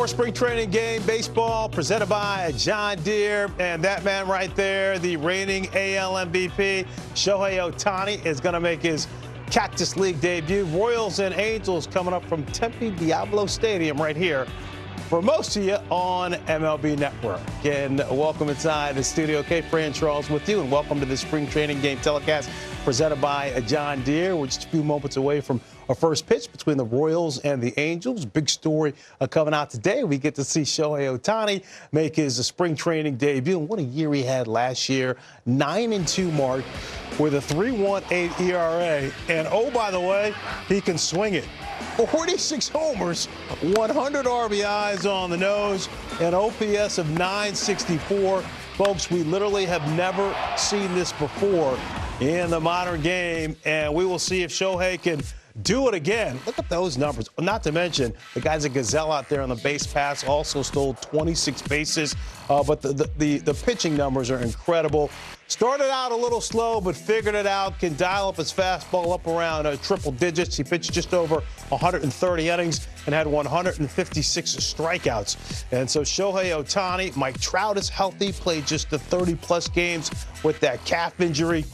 More spring training game baseball presented by John Deere. And that man right there, the reigning AL MVP, Shohei Ohtani, is going to make his Cactus League debut. Royals and Angels coming up from Tempe Diablo Stadium right here for most of you on MLB Network. And welcome inside the studio. Kay Fran Charles with you, and welcome to the spring training game telecast presented by John Deere. We're just a few moments away from our first pitch between the Royals and the Angels. Big story coming out today. We get to see Shohei Ohtani make his spring training debut. And what a year he had last year. 9-2 mark with a 3.18 ERA. And oh, by the way, he can swing it. 46 homers, 100 RBIs on the nose, an OPS of 964. Folks, we literally have never seen this before in the modern game, and we will see if Shohei can do it again. Look at those numbers. Not to mention, the guy's a gazelle out there on the base pass, also stole 26 bases. But the pitching numbers are incredible. Started out a little slow, but figured it out. Can dial up his fastball up around triple digits. He pitched just over 130 innings and had 156 strikeouts. And so Shohei Ohtani, Mike Trout is healthy, played just the 30-plus games with that calf injury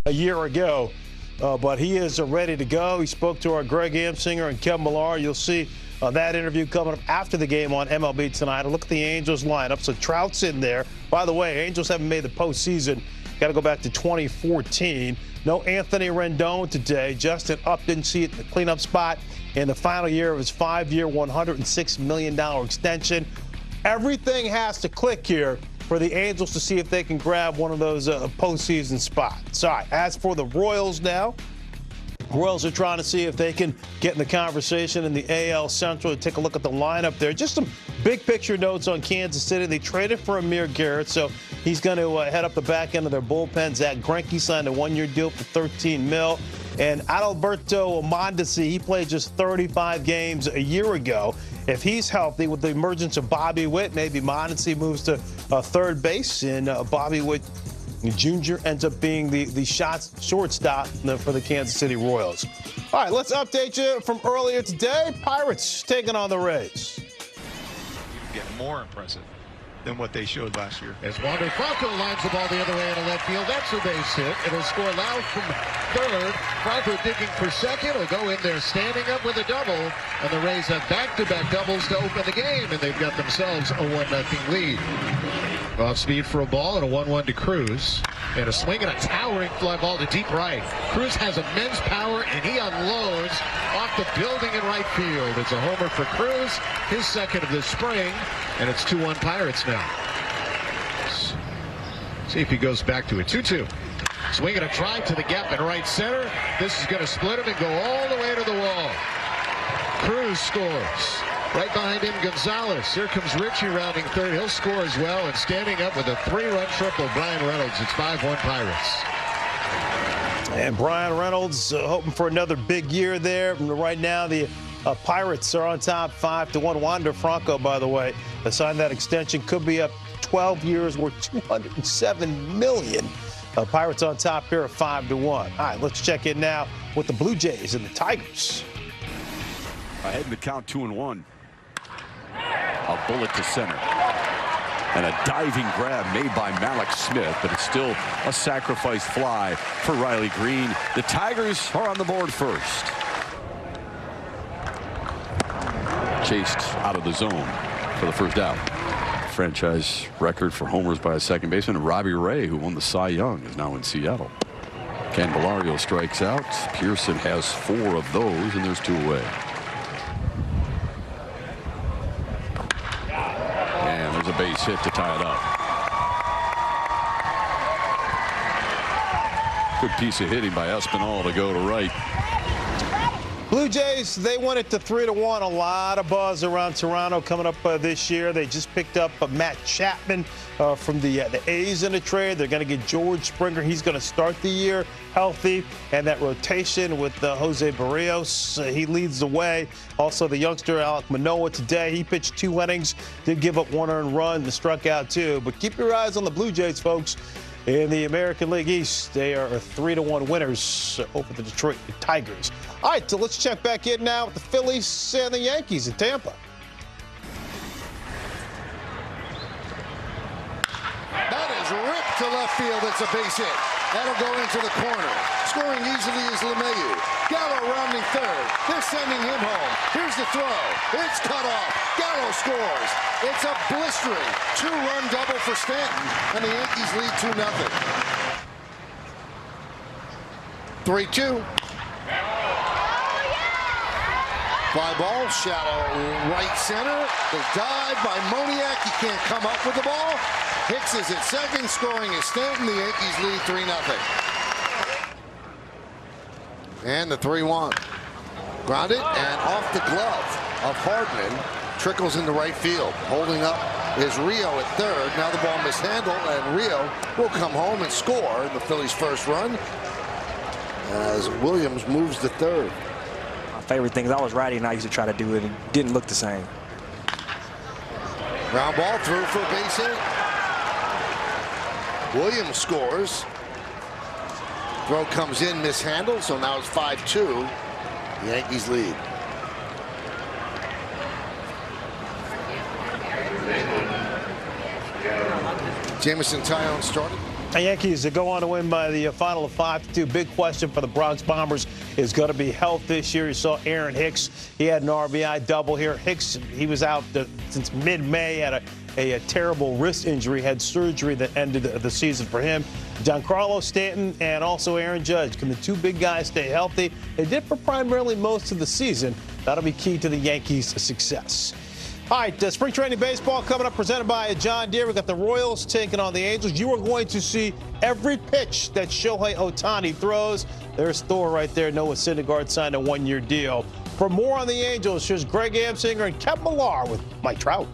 a year ago. But he is ready to go. He spoke to our Greg Amsinger and Kevin Millar. You'll see that interview coming up after the game on MLB tonight. Look at the Angels lineup. So Trout's in there. By the way, Angels haven't made the postseason. Got to go back to 2014. No Anthony Rendon today. Justin Upton see it in the cleanup spot in the final year of his 5-year, $106 million extension. Everything has to click here for the Angels to see if they can grab one of those postseason spots. All right, as for the Royals now, Royals are trying to see if they can get in the conversation in the AL Central. Take a look at the lineup there. Just some big picture notes on Kansas City. They traded for Amir Garrett, so he's going to head up the back end of their bullpen. Zach Greinke signed a 1-year deal for $13 million. And Adalberto Mondesi, he played just 35 games a year ago. If he's healthy with the emergence of Bobby Witt, maybe Mondesi moves to third base, and Bobby Witt Jr. ends up being the shortstop for the Kansas City Royals. All right, let's update you from earlier today. Pirates taking on the Rays. Get more impressive than what they showed last year. As Wander Franco lines the ball the other way in the left field, that's a base hit. It'll score loud from third. Franco digging for second. Will go in there standing up with a double. And the Rays have back-to-back doubles to open the game, and they've got themselves a 1-0 lead. Off speed for a ball and a 1-1 to Cruz. And a swing and a towering fly ball to deep right. Cruz has immense power, and he unloads off the building in right field. It's a homer for Cruz, his second of the spring, and it's 2-1 Pirates now. See if he goes back to it. 2-2. Swing and a drive to the gap in right center. This is going to split him and go all the way to the wall. Cruz scores. Right behind him, Gonzalez. Here comes Richie rounding third. He'll score as well. And standing up with a 3-run triple, Brian Reynolds. It's 5-1 Pirates. And Brian Reynolds hoping for another big year there. Right now, the Pirates are on top 5-1. Wander Franco, by the way, signed that extension. Could be up 12 years worth $207 million. Pirates on top here at 5-1. All right, let's check in now with the Blue Jays and the Tigers. Ahead in the count, 2-1. A bullet to center. And a diving grab made by Malik Smith, but it's still a sacrifice fly for Riley Green. The Tigers are on the board first. Chased out of the zone for the first out. Franchise record for homers by a second baseman. Robbie Ray, who won the Cy Young, is now in Seattle. Candelario strikes out. Pearson has 4 of those, and there's 2 away. And there's a base hit to tie it up. Good piece of hitting by Espinal to go to right. Blue Jays, they went it to 3-1. A lot of buzz around Toronto coming up this year. They just picked up Matt Chapman from the A's in a trade. They're going to get George Springer. He's going to start the year healthy. And that rotation with Jose Barrios, he leads the way. Also, the youngster Alek Manoah today, he pitched 2 innings, did give up 1 earned run and struck out 2. But keep your eyes on the Blue Jays, folks. In the American League East, they are 3-1 winners over the Detroit Tigers. All right, so let's check back in now with the Phillies and the Yankees in Tampa. to left field. It's a base hit. That'll go into the corner. Scoring easily is LeMahieu. Gallo rounding third. They're sending him home. Here's the throw. It's cut off. Gallo scores. It's a blistering 2-run double for Stanton, and the Yankees lead 2-0. 3-2. Fly ball, shallow right center. The dive by Moniak. He can't come up with the ball. Hicks is at second. Scoring is Stanton. The Yankees lead 3-0. And the 3-1. Grounded and off the glove of Hardman. Trickles into right field. Holding up is Rio at third. Now the ball mishandled, and Rio will come home and score the Phillies' first run as Williams moves to third. My favorite thing is I was righty and I used to try to do it. It didn't look the same. Ground ball through for a base hit. Williams scores. Throw comes in, mishandled, so now it's 5-2. The Yankees lead. Jamison Tyone started. The Yankees go on to win by the final of 5-2. Big question for the Bronx Bombers is going to be health this year. You saw Aaron Hicks. He had an RBI double here. Hicks, he was out since mid-May, had a terrible wrist injury, had surgery that ended the season for him. Giancarlo Stanton and also Aaron Judge. Can the two big guys stay healthy? They did for primarily most of the season. That'll be key to the Yankees' success. All right, spring training baseball coming up, presented by John Deere. We got the Royals taking on the Angels. You are going to see every pitch that Shohei Ohtani throws. There's Thor right there. Noah Syndergaard signed a one-year deal. For more on the Angels, here's Greg Amsinger and Kevin Millar with Mike Trout.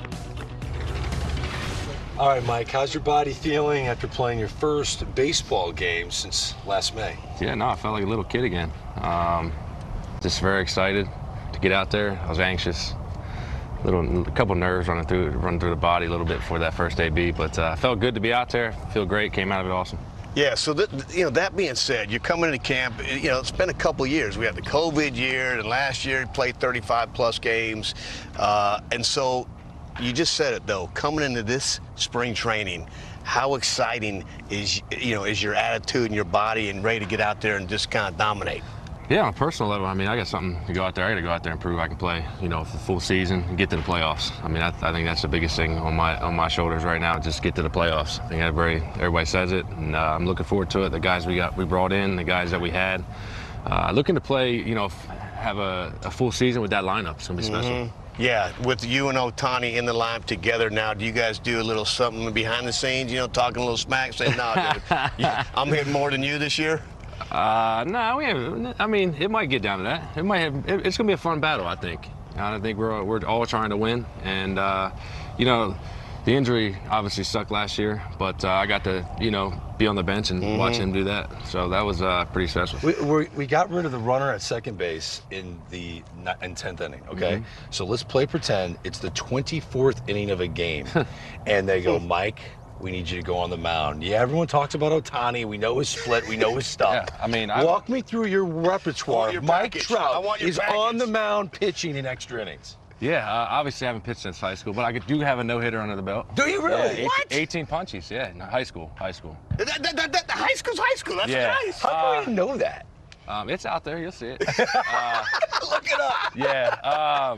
All right, Mike, how's your body feeling after playing your first baseball game since last May? Yeah, no, I felt like a little kid again. Just very excited to get out there. I was anxious. A couple nerves running through the body a little bit before that first AB, but felt good to be out there. Feel great. Came out of it awesome. Yeah. So that being said, you're coming into camp. It's been a couple years. We had the COVID year, and last year you played 35+ games, and so you just said it though. Coming into this spring training, how exciting is your attitude and your body and ready to get out there and just kind of dominate? Yeah, on a personal level, I mean, I got something to go out there. I got to go out there and prove I can play, for the full season and get to the playoffs. I mean, I think that's the biggest thing on my shoulders right now. Just get to the playoffs. I think everybody says it, and I'm looking forward to it. The guys we brought in, the guys that we had, looking to play, have a full season with that lineup. It's gonna be special. Yeah, with you and Ohtani in the lineup together now, do you guys do a little something behind the scenes? Talking a little smack, saying, "No, dude, I'm hitting more than you this year." No, we haven't. I mean, it might get down to that. It's going to be a fun battle, I think. I think we're all trying to win. And, the injury obviously sucked last year, but I got to, be on the bench and watch him do that. So that was pretty special. We got rid of the runner at second base in the 10th inning, okay? So let's play pretend it's the 24th inning of a game. And they go, Mike, we need you to go on the mound. Yeah, everyone talks about Ohtani. We know his split. We know his stuff. Yeah, I mean, walk me through your repertoire. Mike Trout is package. on the mound pitching in extra innings. Yeah, obviously I haven't pitched since high school, but I do have a no-hitter under the belt. Do you really? Yeah, What? 18 punchies, yeah, no, high school. High school's high school. That's Yeah. nice. How do I even know that? It's out there, you'll see it. Look it up. Yeah,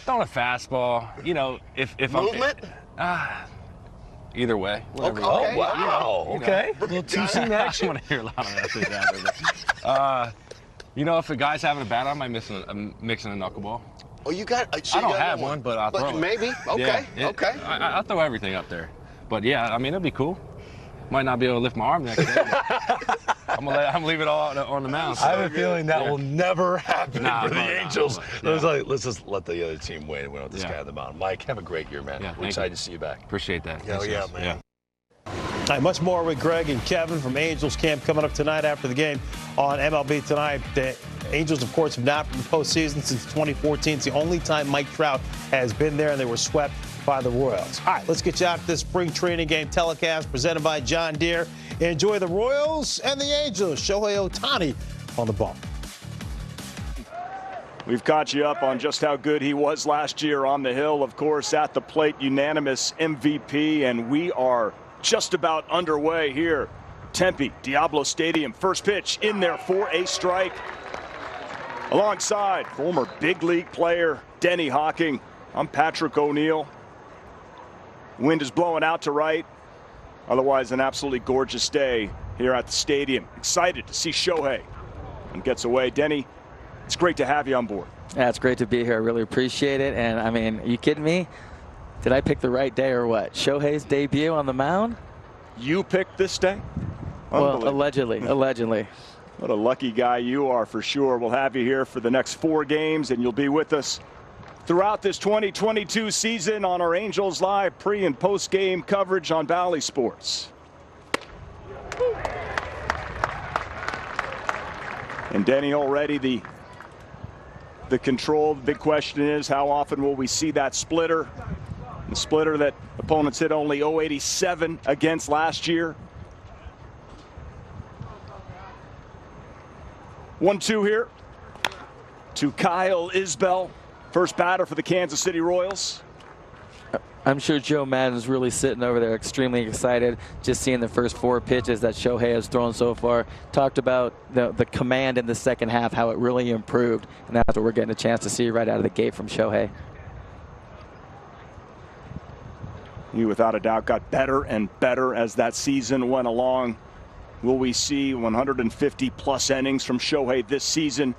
throwing a fastball, if Movement? Either way. Okay. Oh, wow. Okay. A little two-seam action. I want to hear a lot of messages after this. If a guy's having a bad, I might mixing a knuckleball. Oh, you got? I don't have one, but I'll throw it. Maybe. Okay. Yeah, okay. I'll throw everything up there. But yeah, I mean, it'll be cool. Might not be able to lift my arm next day. I'm gonna leave it all on the mound. I have a feeling that will never happen for the Angels. No. Let's just let the other team win. We don't this guy on the mound. Mike, have a great year, man. Yeah, We're excited to see you back. Appreciate that. Hell yeah, man. Yeah. All right, much more with Greg and Kevin from Angels camp coming up tonight after the game on MLB Tonight. The Angels, of course, have not been postseason since 2014. It's the only time Mike Trout has been there, and they were swept by the Royals. All right, let's get you out to this spring training game telecast presented by John Deere. Enjoy the Royals and the Angels. Shohei Ohtani on the bump. We've caught you up on just how good he was last year on the hill. Of course, at the plate, unanimous MVP, and we are just about underway here. Tempe Diablo Stadium. First pitch in there for a strike. Alongside former big league player Denny Hawking, I'm Patrick O'Neill. Wind is blowing out to right. Otherwise, an absolutely gorgeous day here at the stadium. Excited to see Shohei. And gets away. Denny, it's great to have you on board. Yeah, it's great to be here. I really appreciate it. And I mean, are you kidding me? Did I pick the right day or what? Shohei's debut on the mound? You picked this day? Well, allegedly. What a lucky guy you are, for sure. We'll have you here for the next 4 games, and you'll be with us throughout this 2022 season on our Angels Live pre- and post-game coverage on Bally Sports. And Denny, already the control. The big question is, how often will we see that splitter? The splitter that opponents hit only .087 against last year. 1-2 here to Kyle Isbell, first batter for the Kansas City Royals. I'm sure Joe Maddon is really sitting over there extremely excited just seeing the first 4 pitches that Shohei has thrown so far. Talked about the command in the second half, how it really improved, and that's what we're getting a chance to see right out of the gate from Shohei. He without a doubt got better and better as that season went along. Will we see 150 plus innings from Shohei this season?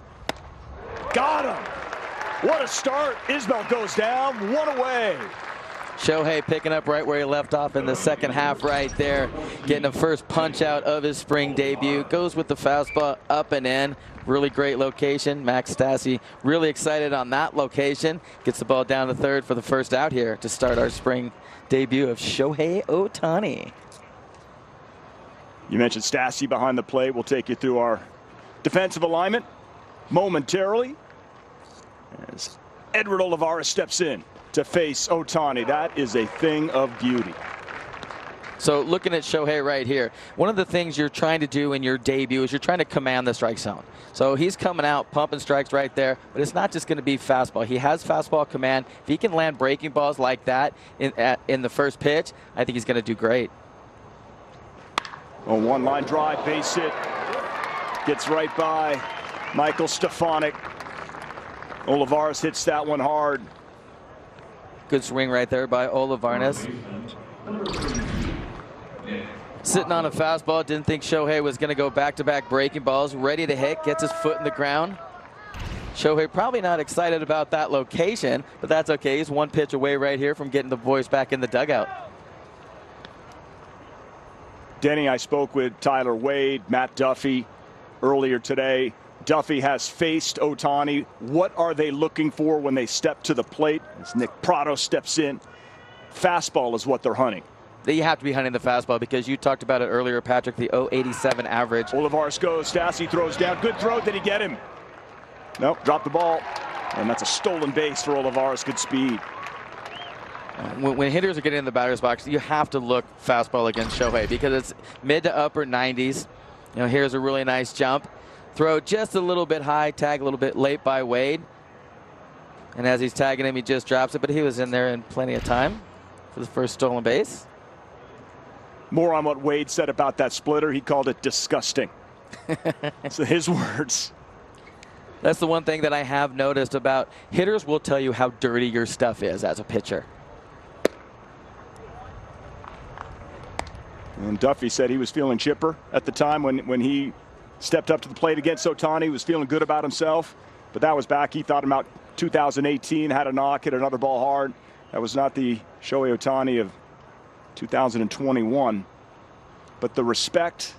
Got him! What a start. Isbell goes down, 1 away. Shohei picking up right where he left off in the second half right there. Getting the first punch out of his spring debut. Goes with the fastball up and in. Really great location. Max Stassi really excited on that location. Gets the ball down to third for the first out here to start our spring debut of Shohei Ohtani. You mentioned Stassi behind the plate. We'll take you through our defensive alignment momentarily as Edward Olivares steps in to face Ohtani. That is a thing of beauty. So looking at Shohei right here, one of the things you're trying to do in your debut is you're trying to command the strike zone. So he's coming out, pumping strikes right there, but it's not just going to be fastball. He has fastball command. If he can land breaking balls like that in the first pitch, I think he's going to do great. A one-line drive, base hit, gets right by Michael Stefanik. Olivares hits that one hard. Good swing right there by Olivares. Sitting on a fastball, didn't think Shohei was going to go back-to-back breaking balls. Ready to hit, gets his foot in the ground. Shohei probably not excited about that location, but that's okay. He's 1 pitch away right here from getting the boys back in the dugout. Denny, I spoke with Tyler Wade, Matt Duffy earlier today. Duffy has faced Ohtani. What are they looking for when they step to the plate? As Nick Prado steps in, fastball is what they're hunting. You have to be hunting the fastball because you talked about it earlier, Patrick, the .087 average. Olivares goes, Stassi throws down. Good throw. Did he get him? Nope, dropped the ball. And that's a stolen base for Olivares. Good speed. When hitters are getting in the batter's box, you have to look fastball against Shohei because it's mid to upper 90s. You know, here's a really nice jump. Throw just a little bit high, tag a little bit late by Wade. And as he's tagging him, he just drops it, but he was in there in plenty of time for the first stolen base. More on what Wade said about that splitter. He called it disgusting. So his words. That's the one thing that I have noticed about hitters will tell you how dirty your stuff is as a pitcher. And Duffy said he was feeling chipper at the time when he stepped up to the plate against Ohtani. He was feeling good about himself. But that was back, he thought about 2018, had a knock, hit another ball hard. That was not the Shohei Ohtani of 2021. But the respect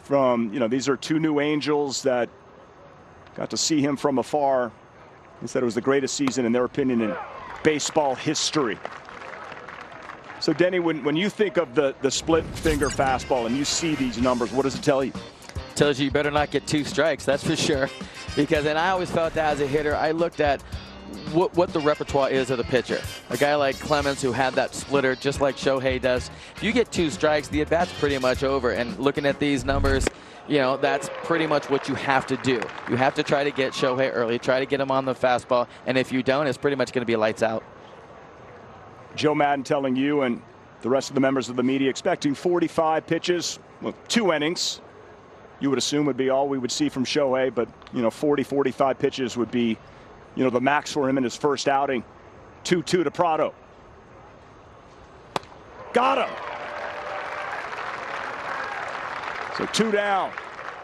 from, you know, these are 2 new Angels that got to see him from afar. He said it was the greatest season, in their opinion, in baseball history. So, Denny, when you think of the split finger fastball and you see these numbers, what does it tell you? Tells you better not get 2 strikes, that's for sure. Because, and I always felt that as a hitter, I looked at what the repertoire is of the pitcher. A guy like Clemens who had that splitter just like Shohei does. If you get 2 strikes, the at-bat's pretty much over. And looking at these numbers, you know, that's pretty much what you have to do. You have to try to get Shohei early, try to get him on the fastball. And if you don't, it's pretty much going to be lights out. Joe Maddon telling you and The rest of the members of the media expecting 45 pitches, well, 2 innings. You would assume would be all we would see from Shohei, but 40, 45 pitches would be, the max for him in his first outing. 2-2 to Prado. Got him. So 2 down.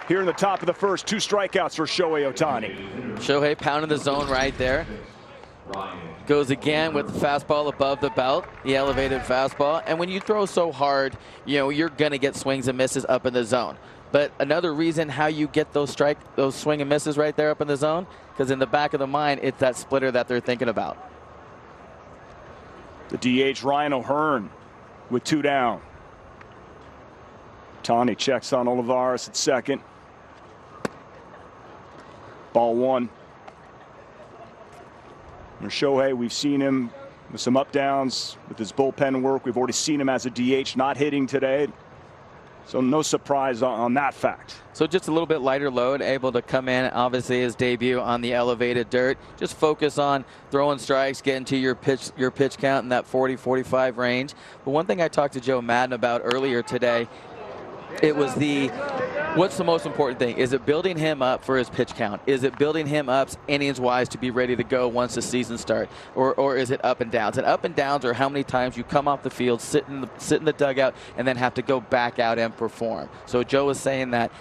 Here in the top of the first, 2 strikeouts for Shohei Ohtani. Shohei pounding the zone right there. Goes again with the fastball above the belt, the elevated fastball. And when you throw so hard, you're going to get swings and misses up in the zone. But another reason how you get those swing and misses right there up in the zone, because in the back of the mind, it's that splitter that they're thinking about. The DH, Ryan O'Hearn, with 2 down. Ohtani checks on Olivares at second. Ball 1. And Shohei, we've seen him with some up downs with his bullpen work. We've already seen him as a DH, not hitting today. So no surprise on that fact. So just a little bit lighter load, able to come in, obviously his debut on the elevated dirt. Just focus on throwing strikes, getting to your pitch count in that 40-45 range. But one thing I talked to Joe Maddon about earlier today, it was what's the most important thing? Is it building him up for his pitch count? Is it building him up innings-wise to be ready to go once the season starts? Or is it up and downs? And up and downs are how many times you come off the field, sit in the dugout, and then have to go back out and perform. So Joe was saying that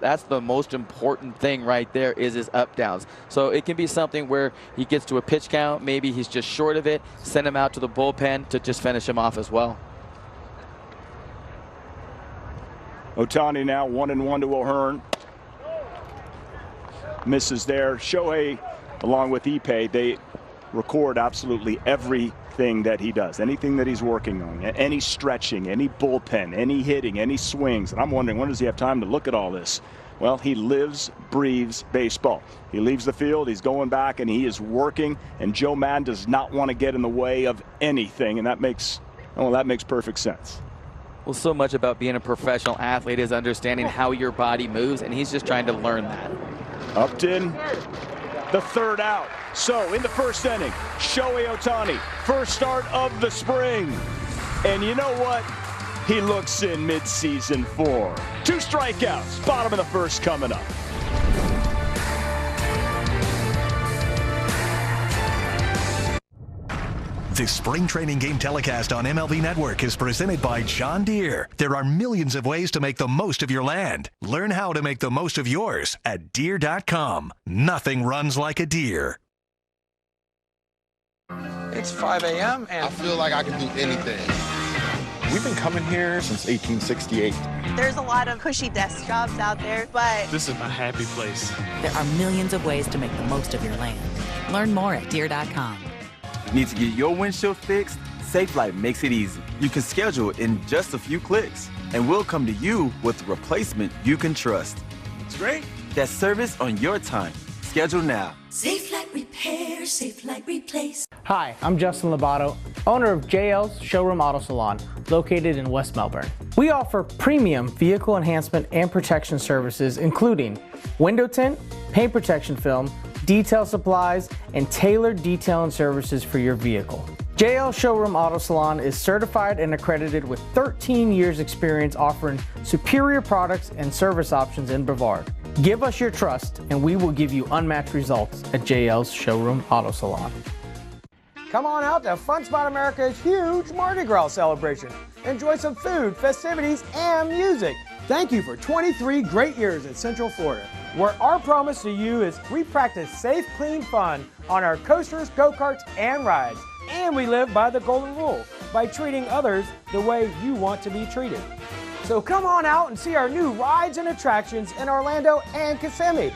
that's the most important thing right there is his up downs. So it can be something where he gets to a pitch count, maybe he's just short of it, send him out to the bullpen to just finish him off as well. Ohtani now 1-1 to O'Hearn. Misses there. Shohei, along with Ippei, they record absolutely everything that he does. Anything that he's working on. Any stretching, any bullpen, any hitting, any swings. And I'm wondering, when does he have time to look at all this? Well, he lives, breathes baseball. He leaves the field, he's going back, and he is working. And Joe Maddon does not want to get in the way of anything. And that makes perfect sense. Well, so much about being a professional athlete is understanding how your body moves, and he's just trying to learn that. Upton, the 3rd out. So in the first inning, Shohei Ohtani, first start of the spring. And you know what? He looks in midseason form. 2 strikeouts, bottom of the first coming up. This spring training game telecast on MLB Network is presented by John Deere. There are millions of ways to make the most of your land. Learn how to make the most of yours at Deere.com. Nothing runs like a Deere. It's 5 a.m. and I feel like I can do anything. We've been coming here since 1868. There's a lot of cushy desk jobs out there, but this is my happy place. There are millions of ways to make the most of your land. Learn more at Deere.com. Need to get your windshield fixed? SafeLight makes it easy. You can schedule it in just a few clicks, and we'll come to you with a replacement you can trust. It's great. That's service on your time. Schedule now. SafeLight Repair, SafeLight Replace. Hi, I'm Justin Lobato, owner of JL's Showroom Auto Salon, located in West Melbourne. We offer premium vehicle enhancement and protection services, including window tint, paint protection film, detail supplies, and tailored detailing services for your vehicle. JL Showroom Auto Salon is certified and accredited with 13 years experience offering superior products and service options in Brevard. Give us your trust and we will give you unmatched results at JL's Showroom Auto Salon. Come on out to Fun Spot America's huge Mardi Gras celebration. Enjoy some food, festivities, and music. Thank you for 23 great years in Central Florida, where our promise to you is we practice safe, clean fun on our coasters, go-karts, and rides. And we live by the golden rule, by treating others the way you want to be treated. So come on out and see our new rides and attractions in Orlando and Kissimmee.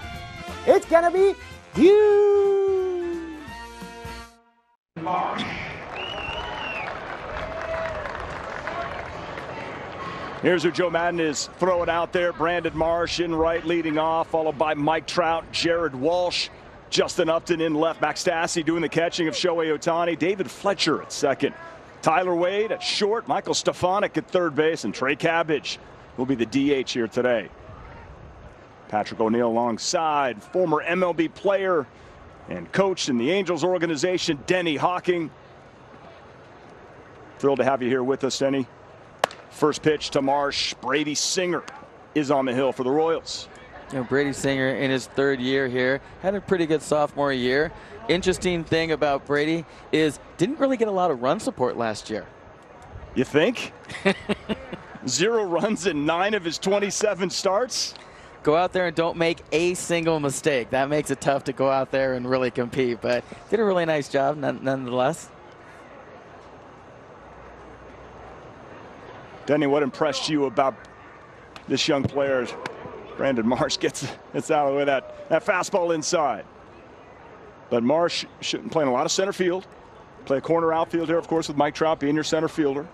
It's gonna be huge! Here's who Joe Maddon is throwing out there. Brandon Marsh in right leading off, followed by Mike Trout, Jared Walsh, Justin Upton in left, Max Stassi doing the catching of Shohei Ohtani, David Fletcher at second, Tyler Wade at short, Michael Stefanik at third base, and Trey Cabbage will be the DH here today. Patrick O'Neill alongside former MLB player and coach in the Angels organization, Denny Hawking. Thrilled to have you here with us, Denny. First pitch to Marsh. Brady Singer is on the hill for the Royals. You know, Brady Singer in his 3rd year here had a pretty good sophomore year. Interesting thing about Brady is didn't really get a lot of run support last year. You think? 0 runs in 9 of his 27 starts. Go out there and don't make a single mistake. That makes it tough to go out there and really compete, but did a really nice job nonetheless. Denny, what impressed you about this young player? Brandon Marsh gets out of the way, that fastball inside. But Marsh playing a lot of center field. Play a corner outfield here, of course, with Mike Trout being your center fielder.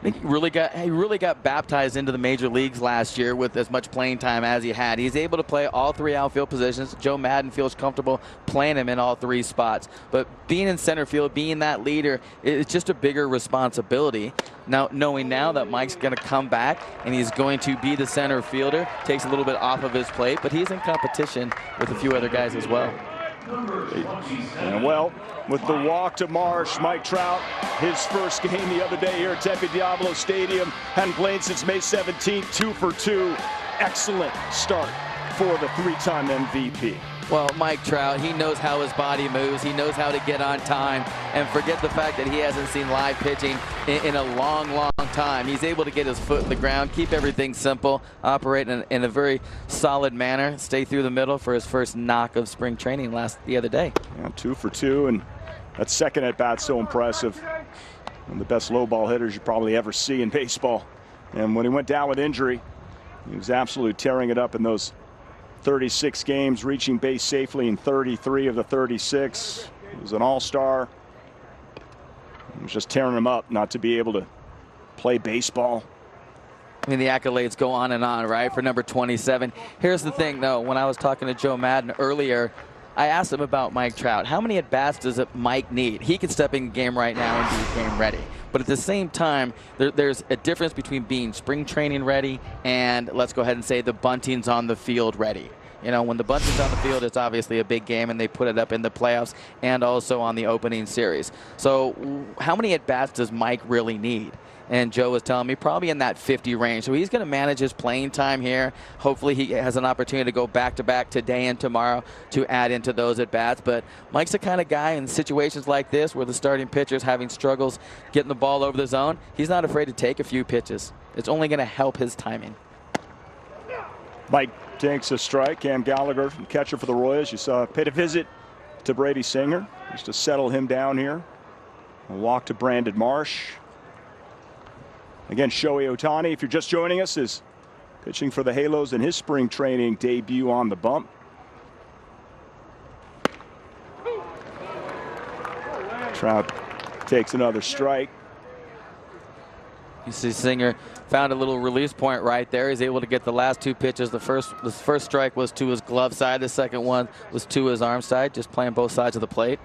I think he really got baptized into the major leagues last year with as much playing time as he had. He's able to play all 3 outfield positions. Joe Maddon feels comfortable playing him in all 3 spots. But being in center field, being that leader, it's just a bigger responsibility. Now, knowing now that Mike's going to come back and he's going to be the center fielder, takes a little bit off of his plate, but he's in competition with a few other guys as well. And well, with the walk to Marsh, Mike Trout, his first game the other day here at Tempe Diablo Stadium. Hadn't played since May 17th, 2 for 2. Excellent start for the 3-time MVP. Well, Mike Trout, he knows how his body moves. He knows how to get on time. And forget the fact that he hasn't seen live pitching in a long, long time. He's able to get his foot in the ground, keep everything simple, operate in a very solid manner, stay through the middle for his first knock of spring training the other day. Yeah, 2 for 2, and that second at bat so impressive. One of the best low ball hitters you probably ever see in baseball. And when he went down with injury, he was absolutely tearing it up in those 36 games, reaching base safely in 33 of the 36. He was an all-star. He was just tearing him up not to be able to play baseball. I mean, the accolades go on and on, right, for number 27. Here's the thing, though. When I was talking to Joe Maddon earlier, I asked him about Mike Trout. How many at-bats does Mike need? He can step in game right now and be game ready. But at the same time, there's a difference between being spring training ready and, let's go ahead and say, the bunting's on the field ready. You know, when the bunting's on the field, it's obviously a big game, and they put it up in the playoffs and also on the opening series. So how many at-bats does Mike really need? And Joe was telling me probably in that 50 range. So he's going to manage his playing time here. Hopefully he has an opportunity to go back-to-back today and tomorrow to add into those at-bats. But Mike's the kind of guy in situations like this where the starting pitcher's having struggles getting the ball over the zone, he's not afraid to take a few pitches. It's only going to help his timing. Mike takes a strike. Cam Gallagher, catcher for the Royals. You saw paid a visit to Brady Singer just to settle him down here. A walk to Brandon Marsh. Again, Shohei Ohtani, if you're just joining us, is pitching for the Halos in his spring training debut on the bump. Trout takes another strike. You see Singer found a little release point right there. He's able to get the last 2 pitches. The first strike was to his glove side. The second one was to his arm side, just playing both sides of the plate.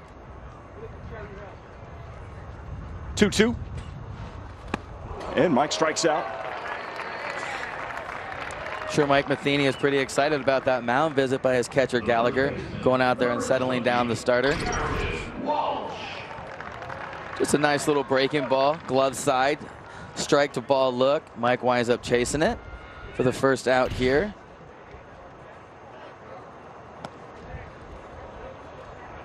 2-2. And Mike strikes out. Sure, Mike Matheny is pretty excited about that mound visit by his catcher Gallagher, going out there and settling down the starter. Just a nice little breaking ball, glove side, strike to ball look. Mike winds up chasing it for the first out here.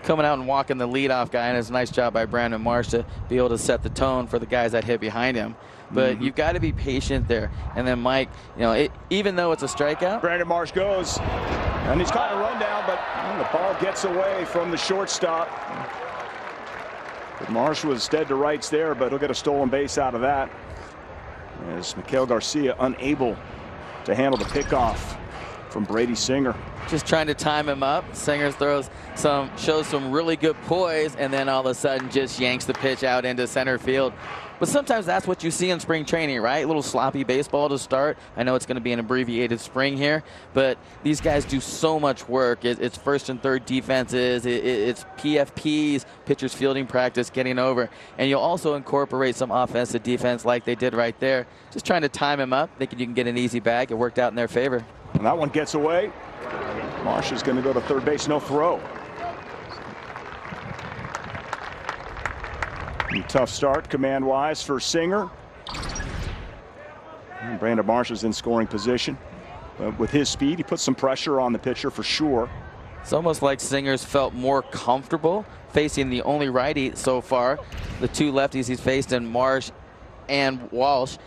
Coming out and walking the leadoff guy, and it's a nice job by Brandon Marsh to be able to set the tone for the guys that hit behind him. But you've got to be patient there. And then Mike, you know, even though it's a strikeout. Brandon Marsh goes, and he's caught a run down, but the ball gets away from the shortstop. But Marsh was dead to rights there, but he'll get a stolen base out of that. As Miguel Garcia unable to handle the pickoff from Brady Singer. Just trying to time him up. Singer shows some really good poise, and then all of a sudden just yanks the pitch out into center field. But sometimes that's what you see in spring training, right? A little sloppy baseball to start. I know it's going to be an abbreviated spring here, but these guys do so much work. It's first and third defenses. It's PFPs, pitchers fielding practice, getting over. And you'll also incorporate some offensive defense like they did right there. Just trying to time him up, thinking you can get an easy bag. It worked out in their favor. And that one gets away. Marsh is going to go to third base, no throw. Tough start, command-wise, for Singer. And Brandon Marsh is in scoring position. But with his speed, he puts some pressure on the pitcher for sure. It's almost like Singer's felt more comfortable facing the only righty so far. The two lefties he's faced in Marsh and Walsh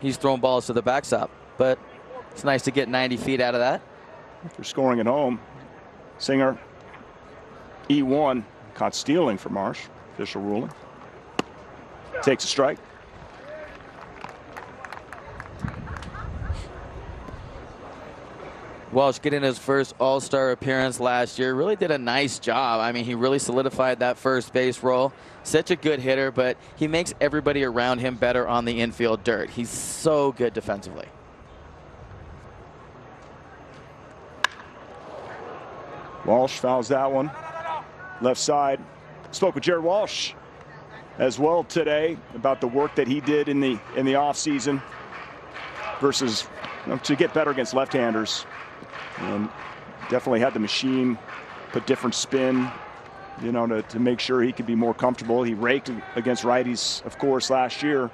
he's thrown balls to the backstop. But it's nice to get 90 feet out of that. They're scoring at home. Singer, E1, caught stealing for Marsh. Official ruling. Takes a strike. Walsh getting his first All-Star appearance last year. Really did a nice job. I mean, he really solidified that first base role. Such a good hitter, but he makes everybody around him better on the infield dirt. He's so good defensively. Walsh fouls that one. Left side. Spoke with Jared Walsh as well today about the work that he did in the offseason versus to get better against left-handers. And definitely had the machine put different spin, to make sure he could be more comfortable. He raked against righties, of course, last year.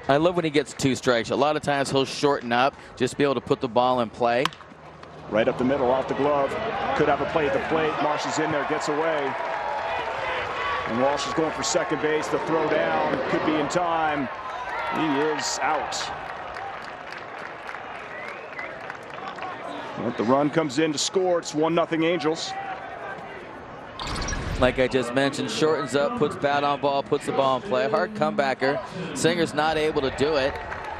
I love when he gets two strikes. A lot of times he'll shorten up, just be able to put the ball in play. Right up the middle, off the glove. Could have a play at the plate. Marsh is in there, gets away. And Walsh is going for second base. The throw down could be in time. He is out. But the run comes in to score. It's 1-0 Angels. Like I just mentioned, shortens up, puts bat on ball, puts the ball in play. Hard comebacker. Singer's not able to do it.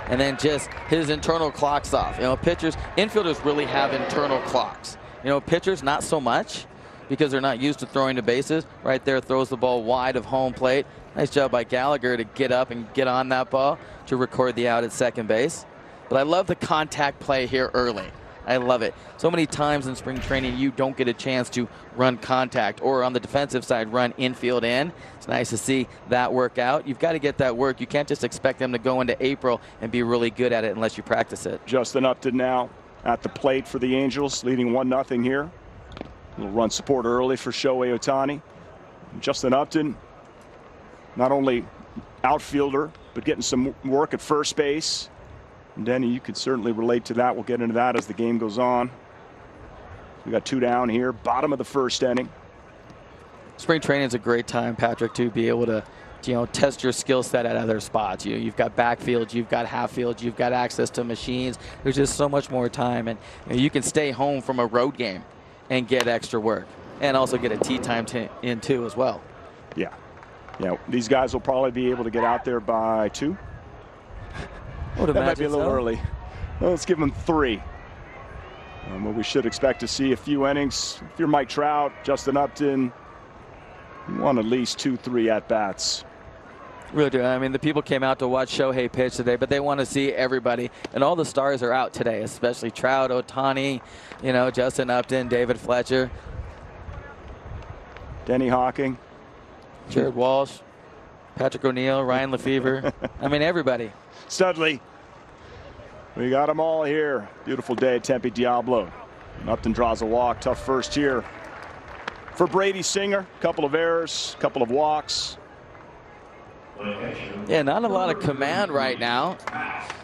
And then just his internal clock's off. Pitchers, infielders really have internal clocks. Pitchers not so much because they're not used to throwing the bases. Right there, throws the ball wide of home plate. Nice job by Gallagher to get up and get on that ball to record the out at second base. But I love the contact play here early. I love it. So many times in spring training, you don't get a chance to run contact or on the defensive side, run infield in. It's nice to see that work out. You've got to get that work. You can't just expect them to go into April and be really good at it unless you practice it. Justin Upton now at the plate for the Angels, leading 1-0 here. A little run support early for Shohei Ohtani. Justin Upton, not only outfielder, but getting some work at first base. And Denny, you could certainly relate to that. We'll get into that as the game goes on. We got two down here, bottom of the first inning. Spring training is a great time, Patrick, to be able to test your skill set at other spots. You've got backfield, you've got half field, you've got access to machines. There's just so much more time, and you can stay home from a road game and get extra work, and also get a tee time in too as well. Yeah, these guys will probably be able to get out there by 2. That might be a little early. Well, let's give them 3. But we should expect to see a few innings. If you're Mike Trout, Justin Upton, you want at least 2-3 at-bats. Really do. I mean, the people came out to watch Shohei pitch today, but they want to see everybody. And all the stars are out today, especially Trout, Ohtani, Justin Upton, David Fletcher. Denny Hawking. Jared Walsh, Patrick O'Neill, Ryan Lefevre. I mean, everybody. Studley. We got them all here. Beautiful day at Tempe Diablo. Upton draws a walk. Tough first here for Brady Singer. Couple of errors, couple of walks. Yeah, not a lot of command right now.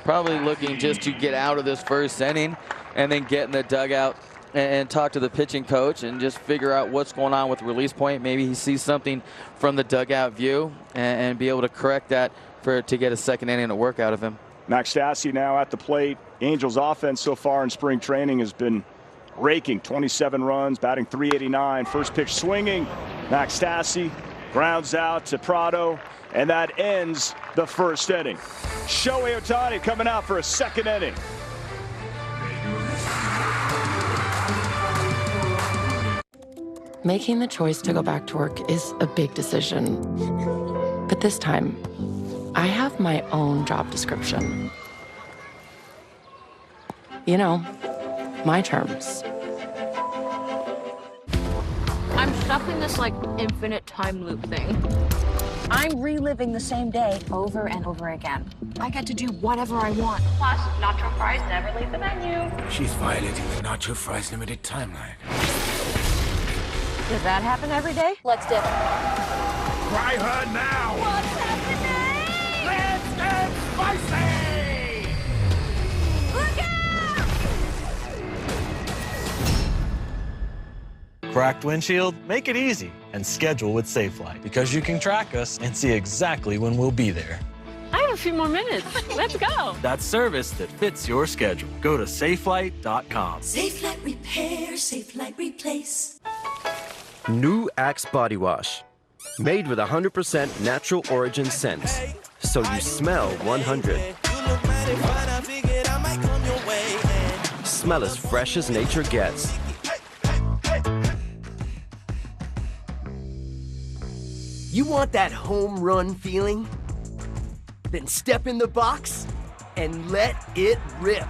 Probably looking just to get out of this first inning and then get in the dugout and talk to the pitching coach and just figure out what's going on with the release point. Maybe he sees something from the dugout view and be able to correct that to get a second inning to work out of him. Max Stassi now at the plate. Angels offense so far in spring training has been raking. 27 runs, batting .389. First pitch swinging. Max Stassi grounds out to Prado, and that ends the first inning. Shohei Ohtani coming out for a second inning. Making the choice to go back to work is a big decision. But this time, I have my own job description. My terms. I'm stuck in this, infinite time loop thing. I'm reliving the same day over and over again. I get to do whatever I want. Plus, nacho fries never leave the menu. She's violating the nacho fries limited timeline. Does that happen every day? Let's dip. Try her now. What's happening? Let's get spicy! Look out! Cracked windshield? Make it easy and schedule with SafeLight because you can track us and see exactly when we'll be there. I have a few more minutes. Let's go. That's service that fits your schedule. Go to safelight.com. SafeLight Repair, SafeLight Replace. New Axe Body Wash. Made with 100% natural origin scents. So you smell 100. Smell as fresh as nature gets. You want that home run feeling? Then step in the box and let it rip.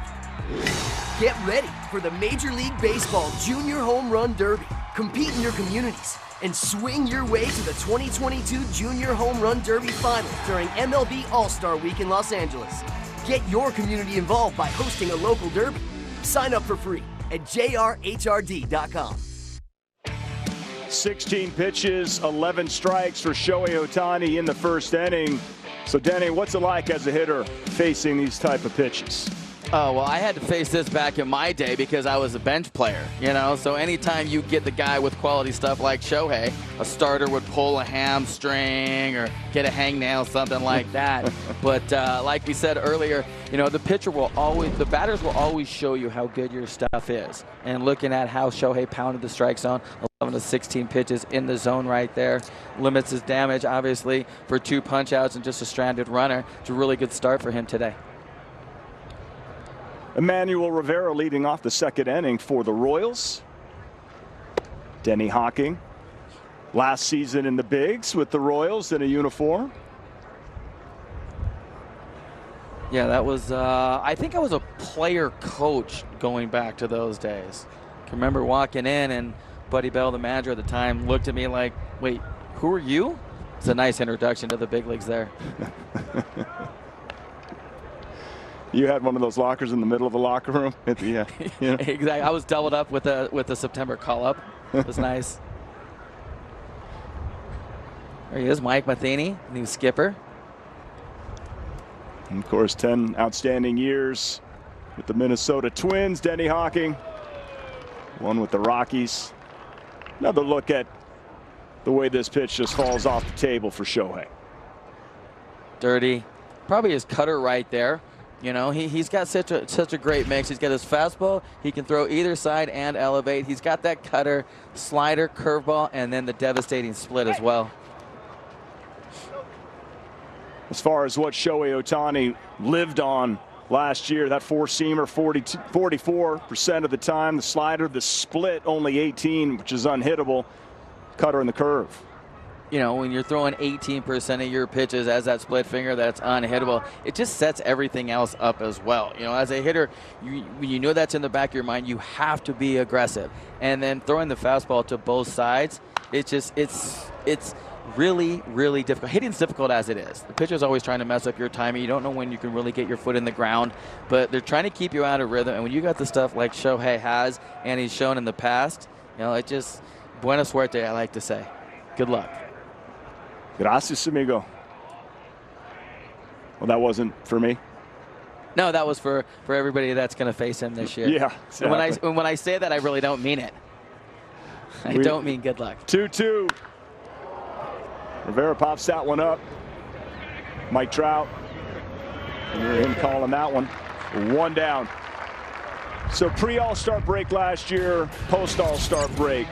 Get ready for the Major League Baseball Junior Home Run Derby. Compete in your communities and swing your way to the 2022 Junior Home Run Derby Final during MLB All-Star Week in Los Angeles. Get your community involved by hosting a local derby. Sign up for free at jrhrd.com. 16 pitches, 11 strikes for Shohei Ohtani in the first inning. So, Denny, what's it like as a hitter facing these type of pitches? Oh, well, I had to face this back in my day because I was a bench player, you know? So anytime you get the guy with quality stuff like Shohei, a starter would pull a hamstring or get a hangnail, something like that. But like we said earlier, you know, the batters will always show you how good your stuff is. And looking at how Shohei pounded the strike zone, 11 to 16 pitches in the zone right there, limits his damage, obviously, for 2 punch-outs and just a stranded runner. It's a really good start for him today. Emmanuel Rivera leading off the second inning for the Royals. Denny Hawking, last season in the bigs with the Royals in a uniform. Yeah, that was, I think I was a player coach going back to those days. I can remember walking in and Buddy Bell, the manager at the time, looked at me like, wait, who are you? It's a nice introduction to the big leagues there. You had one of those lockers in the middle of the locker room at the yeah. Exactly. I was doubled up with a September call-up. It was nice. There he is, Mike Matheny, new skipper. And of course, 10 outstanding years with the Minnesota Twins. Denny Hawking, one with the Rockies. Another look at the way this pitch just falls off the table for Shohei. Dirty. Probably his cutter right there. You know, he's got such a great mix. He's got his fastball. He can throw either side and elevate. He's got that cutter, slider, curveball, and then the devastating split as well. As far as what Shohei Ohtani lived on last year, that four-seamer 44% of the time, the slider, the split only 18, which is unhittable, cutter and the curve. You know, when you're throwing 18% of your pitches as that split finger, that's unhittable. It just sets everything else up as well. You know, as a hitter, you know that's in the back of your mind. You have to be aggressive. And then throwing the fastball to both sides, it's really, really difficult. Hitting's difficult as it is. The pitcher's always trying to mess up your timing. You don't know when you can really get your foot in the ground, but they're trying to keep you out of rhythm. And when you got the stuff like Shohei has and he's shown in the past, you know, it just, buena suerte, I like to say. Good luck. Gracias, amigo. Well, that wasn't for me. No, that was for everybody that's going to face him this year. Yeah, exactly. And when I say that, I really don't mean it. I don't mean good luck. 2-2. Rivera pops that one up. Mike Trout. You hear him calling that one. 1 down. So pre-All-Star break last year, post-All-Star break.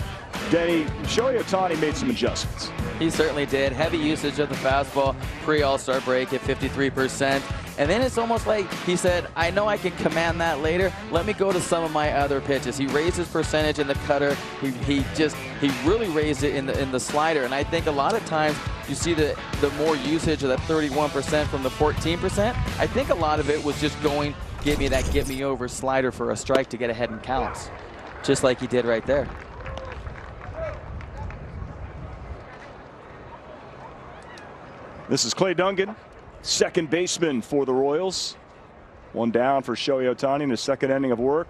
Denny, Shohei Ohtani made some adjustments. He certainly did. Heavy usage of the fastball pre-All-Star break at 53%. And then it's almost like he said, I know I can command that later. Let me go to some of my other pitches. He raised his percentage in the cutter. He really raised it in the slider. And I think a lot of times you see the more usage of that 31% from the 14%. I think a lot of it was just going, get me over slider for a strike to get ahead in counts. Just like he did right there. This is Clay Dungan, second baseman for the Royals. 1 down for Shohei Ohtani in his second inning of work.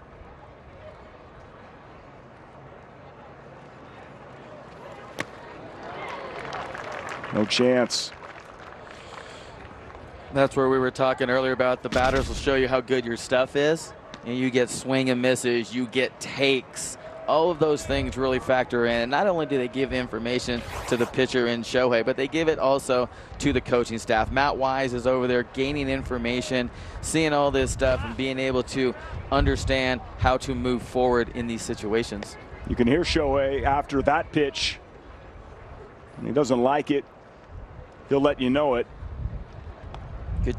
No chance. That's where we were talking earlier about the batters will show you how good your stuff is. And you get swing and misses, you get takes. All of those things really factor in. Not only do they give information to the pitcher in Shohei, but they give it also to the coaching staff. Matt Wise is over there gaining information, seeing all this stuff, and being able to understand how to move forward in these situations. You can hear Shohei after that pitch. And he doesn't like it. He'll let you know it. Good.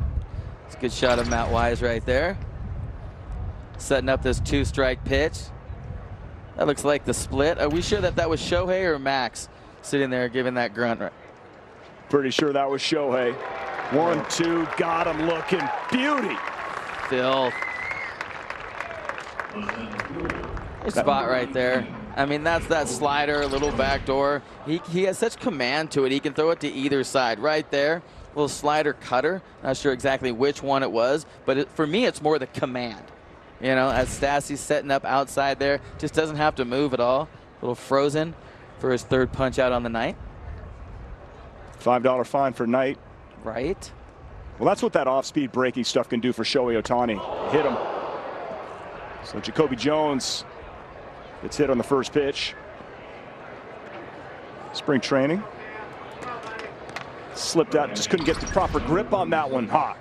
It's a good shot of Matt Wise right there. Setting up this 2-strike pitch. That looks like the split. Are we sure that that was Shohei or Max sitting there giving that grunt? Pretty sure that was Shohei. 1-2, got him looking. Beauty. Filth. Nice spot right there. I mean, that's that slider, little backdoor. He has such command to it. He can throw it to either side. Right there, little slider cutter. Not sure exactly which one it was, but for me, it's more the command. You know, as Stassi's setting up outside there, just doesn't have to move at all. A little frozen for his 3rd punch out on the night. $5 fine for Knight. Right. Well, that's what that off-speed breaking stuff can do for Shohei Ohtani. Hit him. So Jacoby Jones gets hit on the first pitch. Spring training. Slipped out, just couldn't get the proper grip on that one. Hot.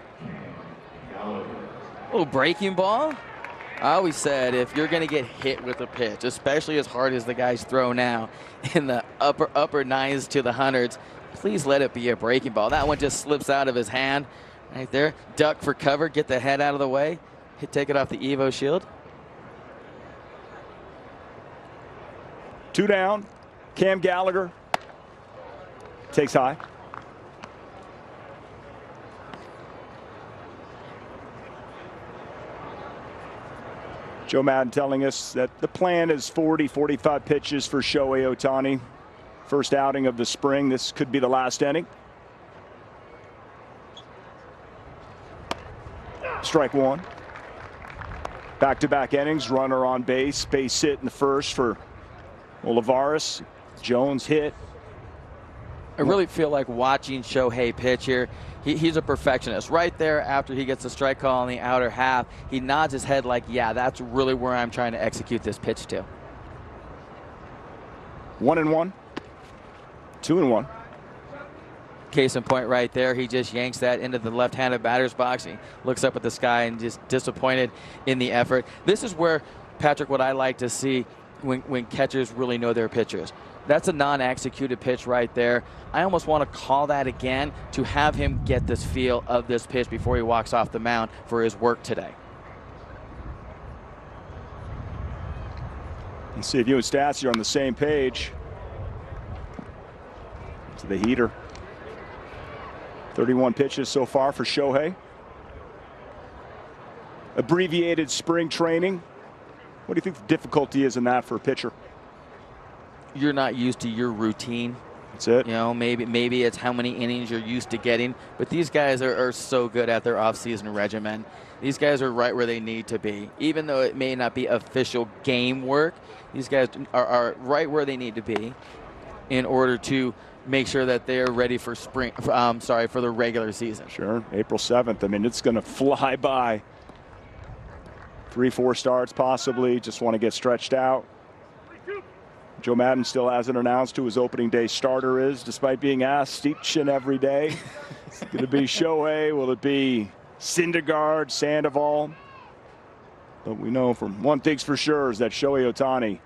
Little breaking ball. I always said if you're going to get hit with a pitch, especially as hard as the guys throw now in the upper 90s to the hundreds, please let it be a breaking ball. That one just slips out of his hand right there. Duck for cover, get the head out of the way, take it off the Evo shield. 2 down. Cam Gallagher takes high. Joe Maddon telling us that the plan is 40, 45 pitches for Shohei Ohtani. First outing of the spring. This could be the last inning. Strike 1. Back-to-back innings. Runner on base. Base hit in the first for Olivares. Jones hit. I really feel like watching Shohei pitch here. He's a perfectionist. Right there after he gets the strike call on the outer half, he nods his head like, yeah, that's really where I'm trying to execute this pitch to. 1-1. 2-1. Case in point right there, he just yanks that into the left-handed batter's box. He looks up at the sky and just disappointed in the effort. This is where, Patrick, what I like to see when catchers really know their pitchers. That's a non-executed pitch right there. I almost want to call that again to have him get this feel of this pitch before he walks off the mound for his work today. Let's see if you and Stassi are on the same page. To the heater. 31 pitches so far for Shohei. Abbreviated spring training. What do you think the difficulty is in that for a pitcher? You're not used to your routine. That's it. You know, maybe it's how many innings you're used to getting. But these guys are so good at their offseason regimen. These guys are right where they need to be. Even though it may not be official game work, these guys are right where they need to be in order to make sure that they're ready for for the regular season. Sure. April 7th. I mean, it's going to fly by. 3-4 starts possibly. Just want to get stretched out. Joe Maddon still hasn't announced who his opening day starter is, despite being asked each and every day. Is it going to be Shohei? Will it be Syndergaard, Sandoval? But we know from one thing's for sure is that Shohei Ohtani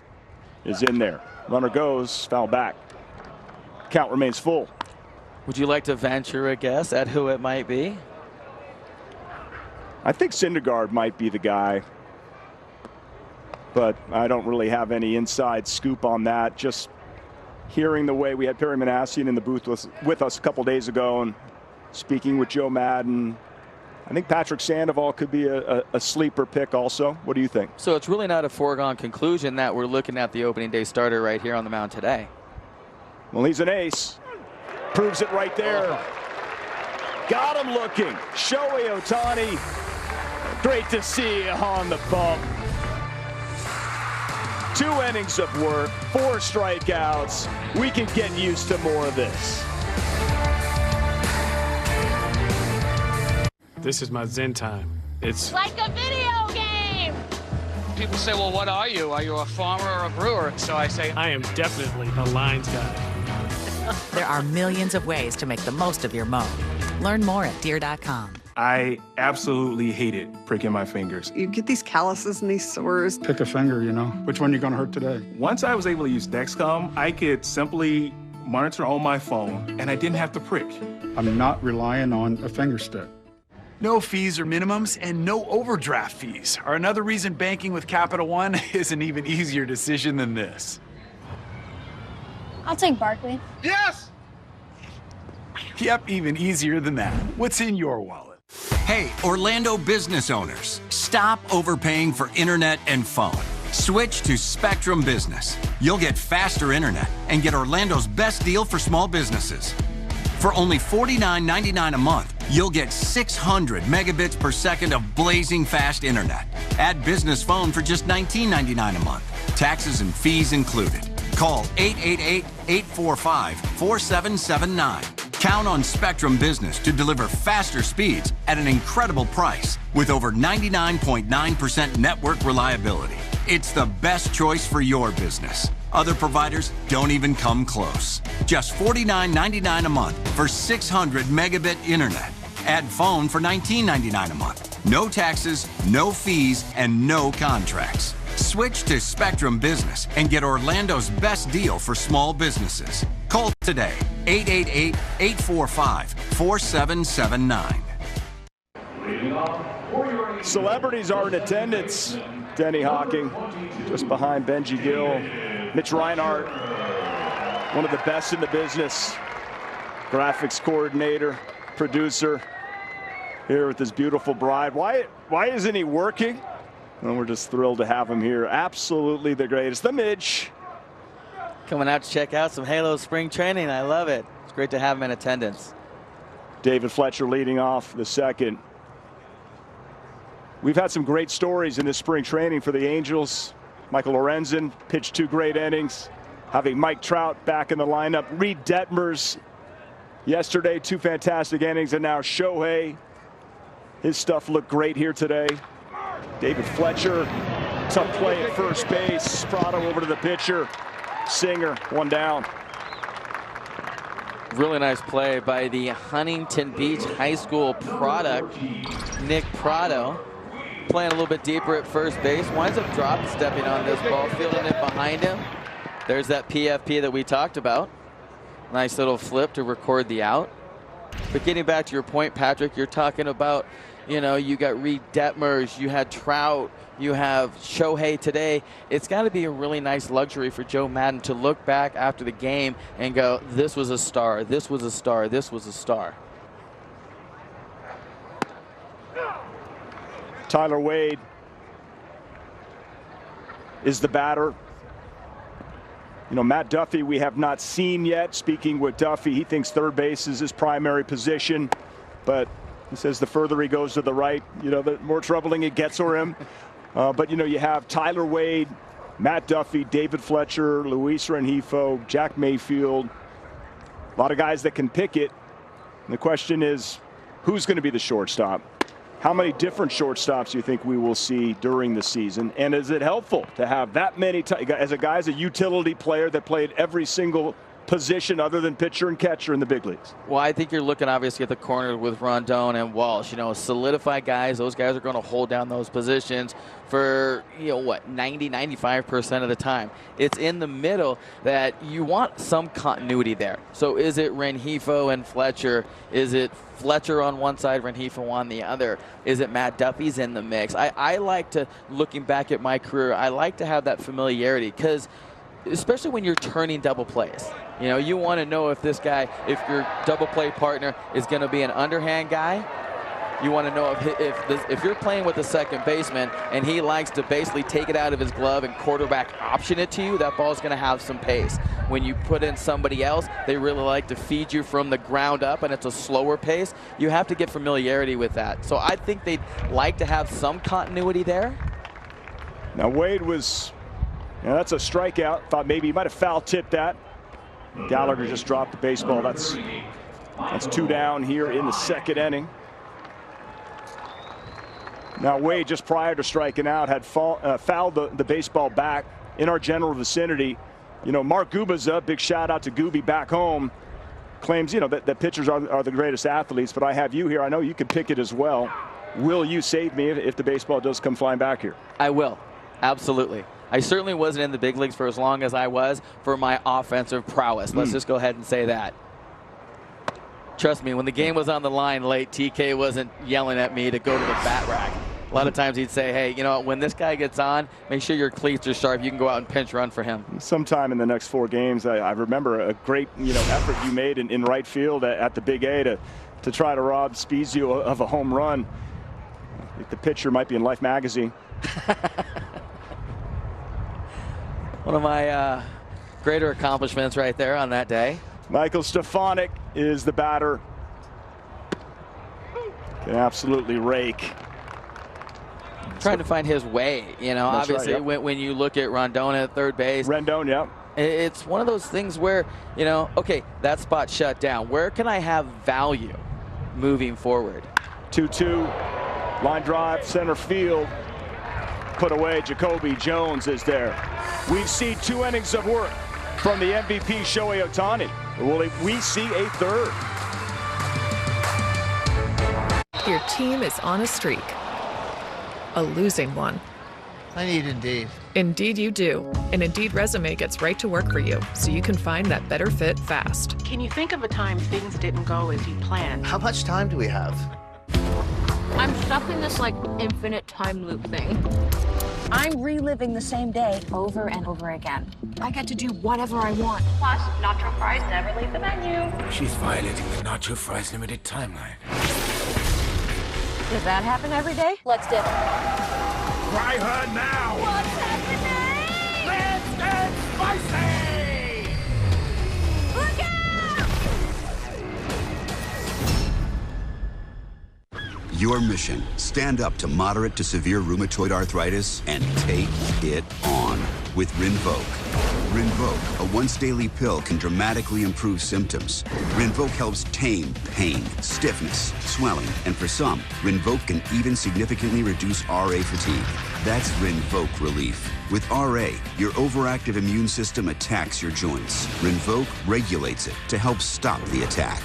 is in there. Runner goes, foul back. Count remains full. Would you like to venture a guess at who it might be? I think Syndergaard might be the guy, but I don't really have any inside scoop on that. Just hearing the way we had Perry Manassian in the booth with us a couple days ago and speaking with Joe Maddon. I think Patrick Sandoval could be a sleeper pick also. What do you think? So it's really not a foregone conclusion that we're looking at the opening day starter right here on the mound today. Well, he's an ace. Proves it right there. Got him looking. Shohei Ohtani. Great to see you on the bump. 2 innings of work, 4 strikeouts. We can get used to more of this. This is my zen time. It's like a video game. People say, well, what are you? Are you a farmer or a brewer? So I say, I am definitely a lines guy. There are millions of ways to make the most of your mow. Learn more at Deere.com. I absolutely hated pricking my fingers. You get these calluses and these sores. Pick a finger, you know. Which one you're gonna hurt today? Once I was able to use Dexcom, I could simply monitor on my phone, and I didn't have to prick. I'm not relying on a finger stick. No fees or minimums and no overdraft fees are another reason banking with Capital One is an even easier decision than this. I'll take Barkley. Yes! Yep, even easier than that. What's in your wallet? Hey, Orlando business owners, stop overpaying for internet and phone. Switch to Spectrum Business. You'll get faster internet and get Orlando's best deal for small businesses. For only $49.99 a month, you'll get 600 megabits per second of blazing fast internet. Add business phone for just $19.99 a month. Taxes and fees included. Call 888-845-4779. Count on Spectrum Business to deliver faster speeds at an incredible price with over 99.9% network reliability. It's the best choice for your business. Other providers don't even come close. Just $49.99 a month for 600 megabit internet. Add phone for $19.99 a month. No taxes, no fees, and no contracts. Switch to Spectrum Business and get Orlando's best deal for small businesses. Call today, 888-845-4779. Celebrities are in attendance. Denny Hawking, just behind Benji Gill. Mitch Reinhardt, one of the best in the business. Graphics coordinator, producer, here with his beautiful bride. Why isn't he working? Well, we're just thrilled to have him here. Absolutely the greatest. The Midge. Coming out to check out some Halo spring training. I love it. It's great to have him in attendance. David Fletcher leading off the second. We've had some great stories in this spring training for the Angels. Michael Lorenzen pitched 2 great innings. Having Mike Trout back in the lineup. Reed Detmers yesterday, 2 fantastic innings. And now Shohei. His stuff looked great here today. David Fletcher, tough play at first base. Prado over to the pitcher. Singer, 1 down. Really nice play by the Huntington Beach High School product, Nick Prado. Playing a little bit deeper at first base. Winds up drop stepping on this ball, fielding it behind him. There's that PFP that we talked about. Nice little flip to record the out. But getting back to your point, Patrick, you're talking about, you know, you got Reed Detmers, you had Trout, you have Shohei today. It's got to be a really nice luxury for Joe Maddon to look back after the game and go, this was a star, this was a star, this was a star. Tyler Wade is the batter. You know, Matt Duffy we have not seen yet. Speaking with Duffy, he thinks third base is his primary position, but he says the further he goes to the right, you know, the more troubling it gets for him. But, you know, you have Tyler Wade, Matt Duffy, David Fletcher, Luis Rengifo, Jack Mayfield. A lot of guys that can pick it. And the question is, who's going to be the shortstop? How many different shortstops do you think we will see during the season? And is it helpful to have that many, as a guy, as a utility player that played every single position other than pitcher and catcher in the big leagues? Well, I think you're looking obviously at the corner with Rondon and Walsh. You know, solidified guys. Those guys are going to hold down those positions for, you know, what, 90-95% of the time. It's in the middle that you want some continuity there. So is it Rengifo and Fletcher? Is it Fletcher on one side, Rengifo on the other? Is it Matt Duffy's in the mix? I like to, looking back at my career, I like to have that familiarity, because especially when you're turning double plays. You know, you want to know if this guy, if your double play partner is going to be an underhand guy. You want to know if you're playing with a second baseman and he likes to basically take it out of his glove and quarterback option it to you, that ball's going to have some pace. When you put in somebody else, they really like to feed you from the ground up and it's a slower pace. You have to get familiarity with that. So I think they'd like to have some continuity there. Now Wade was, you know, that's a strikeout. Thought maybe he might have foul tipped that. Gallagher just dropped the baseball. That's 2 down here in the second inning. Now Wade, just prior to striking out, had fouled the baseball back in our general vicinity. You know, Mark Gubaza, big shout out to Gooby back home, claims, you know, that pitchers are the greatest athletes, but I have you here. I know you can pick it as well. Will you save me if the baseball does come flying back here? I will. Absolutely. I certainly wasn't in the big leagues for as long as I was for my offensive prowess. Let's just go ahead and say that. Trust me, when the game was on the line late, TK wasn't yelling at me to go to the bat rack. A lot of times he'd say, hey, you know, when this guy gets on, make sure your cleats are sharp. You can go out and pinch run for him. Sometime in the next 4 games, I remember a great, you know, effort you made in right field at the Big A to try to rob Spezio of a home run. I think the picture might be in Life magazine. One of my greater accomplishments right there on that day. Michael Stefanik is the batter. Can absolutely rake. Trying to find his way, you know. That's obviously, right, when you look at Rondon at third base. Rendon, yeah. It's one of those things where, you know, okay, that spot shut down. Where can I have value moving forward? 2-2, line drive, center field. Put away, Jacoby Jones is there. We've seen 2 innings of work from the MVP, Shohei Ohtani. Will we see a third? Your team is on a streak. A losing one. I need Indeed. Indeed you do. An Indeed resume gets right to work for you, so you can find that better fit fast. Can you think of a time things didn't go as you planned? How much time do we have? I'm stuck in this like infinite time loop thing. I'm reliving the same day over and over again. I get to do whatever I want. Plus, nacho fries never leave the menu. She's violating the Nacho Fries Limited timeline. Does that happen every day? Let's dip. Try her now! What's happening? Let's get spicy! Look out! Your mission, stand up to moderate to severe rheumatoid arthritis and take it on with Rinvoq. Rinvoq, a once-daily pill, can dramatically improve symptoms. Rinvoq helps tame pain, stiffness, swelling, and for some, Rinvoq can even significantly reduce RA fatigue. That's Rinvoq relief. With RA, your overactive immune system attacks your joints. Rinvoq regulates it to help stop the attack.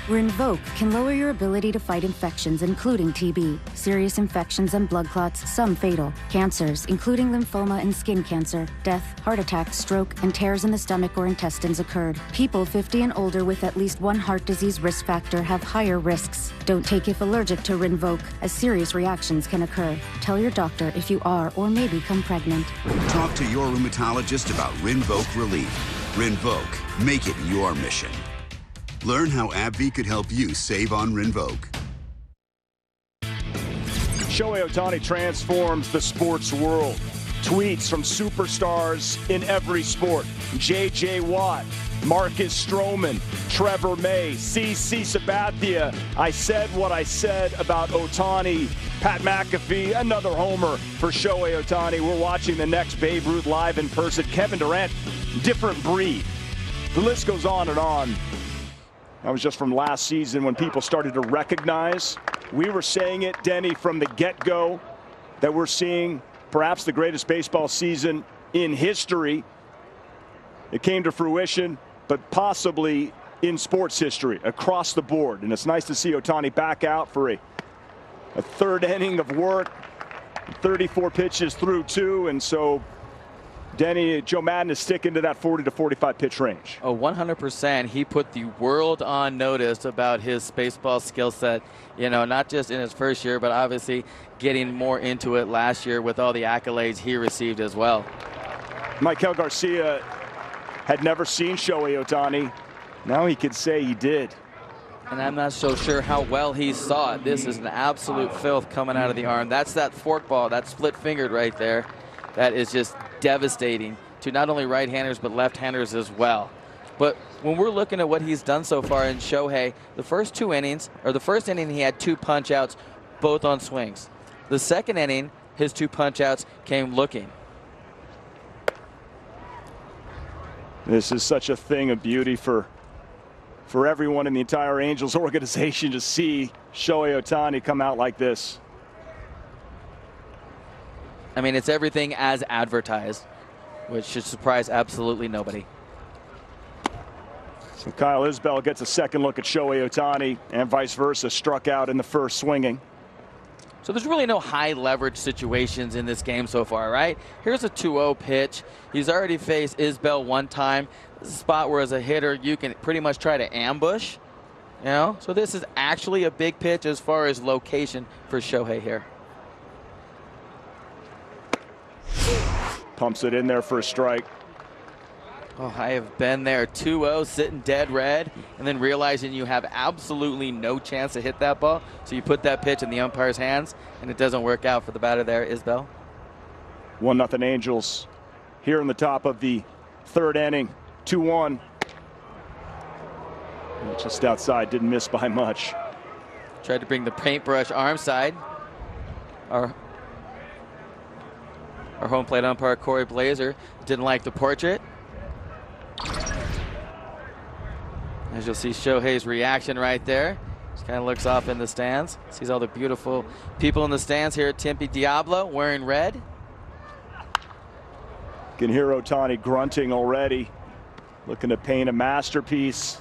Rinvoq can lower your ability to fight infections, including TB, serious infections and blood clots, some fatal, cancers, including lymphoma and skin cancer, death, heart attack, stroke, and tears in the stomach or intestines occurred. People 50 and older with at least 1 heart disease risk factor have higher risks. Don't take if allergic to Rinvoq, as serious reactions can occur. Tell your doctor if you are or may become pregnant. Talk to your rheumatologist about Rinvoq relief. Rinvoq, make it your mission. Learn how AbbVie could help you save on Rinvoq. Shohei Ohtani transforms the sports world. Tweets from superstars in every sport. J.J. Watt, Marcus Stroman, Trevor May, CC Sabathia. I said what I said about Ohtani. Pat McAfee, another homer for Shohei Ohtani. We're watching the next Babe Ruth live in person. Kevin Durant, different breed. The list goes on and on. That was just from last season when people started to recognize. We were saying it, Denny, from the get-go, that we're seeing perhaps the greatest baseball season in history. It came to fruition, but possibly in sports history across the board. And it's nice to see Ohtani back out for a third inning of work, 34 pitches through 2, and so Denny, Joe Maddon is sticking to that 40 to 45 pitch range. Oh, 100%. He put the world on notice about his baseball skill set, you know, not just in his first year, but obviously getting more into it last year with all the accolades he received as well. Michael Garcia had never seen Shohei Ohtani. Now he could say he did. And I'm not so sure how well he saw it. This is an absolute filth coming out of the arm. That's that forkball, that split-fingered right there. That is just devastating to not only right-handers but left-handers as well. But when we're looking at what he's done so far in Shohei, the first 2 innings, or the first inning he had 2 punch-outs, both on swings. The second inning, his 2 punch-outs came looking. This is such a thing of beauty for everyone in the entire Angels organization to see Shohei Ohtani come out like this. I mean, it's everything as advertised, which should surprise absolutely nobody. So Kyle Isbell gets a second look at Shohei Ohtani, and vice versa, struck out in the first swinging. So there's really no high leverage situations in this game so far, right? Here's a 2-0 pitch. He's already faced Isbell one time. This is a spot where as a hitter you can pretty much try to ambush, you know? So this is actually a big pitch as far as location for Shohei here. Pumps it in there for a strike. Oh, I have been there. 2-0, sitting dead red, and then realizing you have absolutely no chance to hit that ball. So you put that pitch in the umpire's hands, and it doesn't work out for the batter there, Isbell. 1-0 Angels here in the top of the third inning. 2-1. Just outside, didn't miss by much. Tried to bring the paintbrush arm side. Our home plate umpire, Corey Blazer, didn't like the portrait. As you'll see Shohei's reaction right there. Just kind of looks off in the stands. Sees all the beautiful people in the stands here at Tempe Diablo wearing red. Can hear Ohtani grunting already. Looking to paint a masterpiece.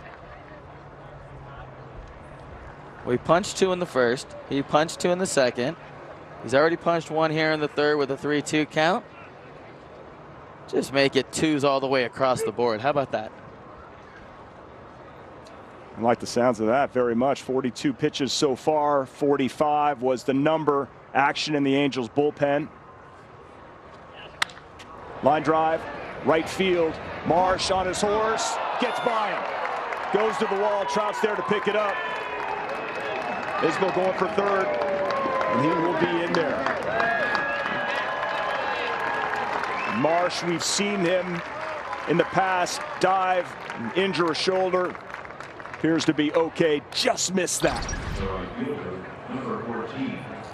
Well, he punched 2 in the first. He punched 2 in the second. He's already punched 1 here in the third with a 3-2 count. Just make it 2s all the way across the board. How about that? I like the sounds of that very much. 42 pitches so far. 45 was the number. Action in the Angels bullpen. Line drive, right field. Marsh on his horse, gets by him. Goes to the wall. Trout's there to pick it up. Isbell going for third, and he will be in there. Marsh, we've seen him in the past dive and injure a shoulder. Appears to be okay. Just missed that.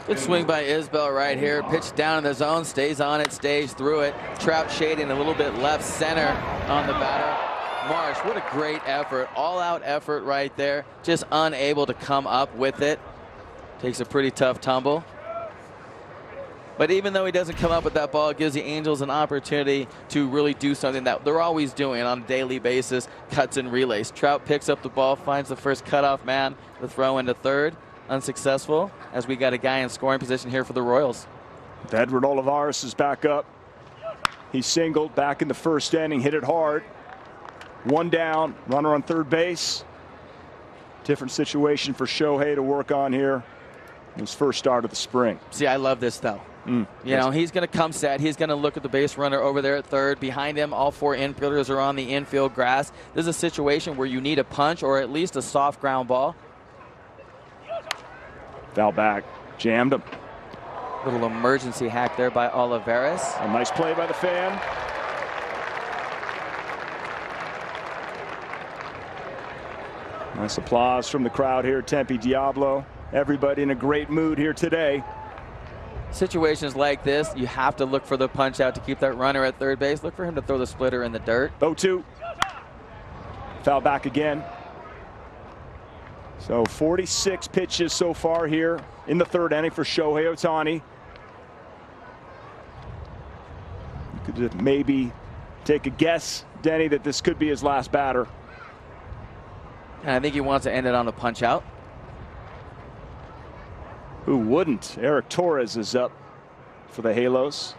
Good swing by Isbell right here. Pitch down in the zone, stays on it, stays through it. Trout shading a little bit left center on the batter. Marsh, what a great effort. All-out effort right there. Just unable to come up with it. Takes a pretty tough tumble. But even though he doesn't come up with that ball, it gives the Angels an opportunity to really do something that they're always doing on a daily basis, cuts and relays. Trout picks up the ball, finds the first cutoff man, the throw into third. Unsuccessful, as we got a guy in scoring position here for the Royals. Edward Olivares is back up. He singled back in the first inning, hit it hard. 1 down, runner on third base. Different situation for Shohei to work on here. His first start of the spring. See, I love this though. You know, he's going to come set. He's going to look at the base runner over there at third. Behind him, all 4 infielders are on the infield grass. This is a situation where you need a punch or at least a soft ground ball. Foul back, jammed him. Little emergency hack there by Olivares. A nice play by the fan. Nice applause from the crowd here at Tempe Diablo. Everybody in a great mood here today. Situations like this, you have to look for the punch out to keep that runner at third base. Look for him to throw the splitter in the dirt. 0-2. Foul back again. So 46 pitches so far here in the third inning for Shohei Ohtani. You could maybe take a guess, Denny, that this could be his last batter. And I think he wants to end it on a punch out. Who wouldn't? Eric Torres is up for the Halos.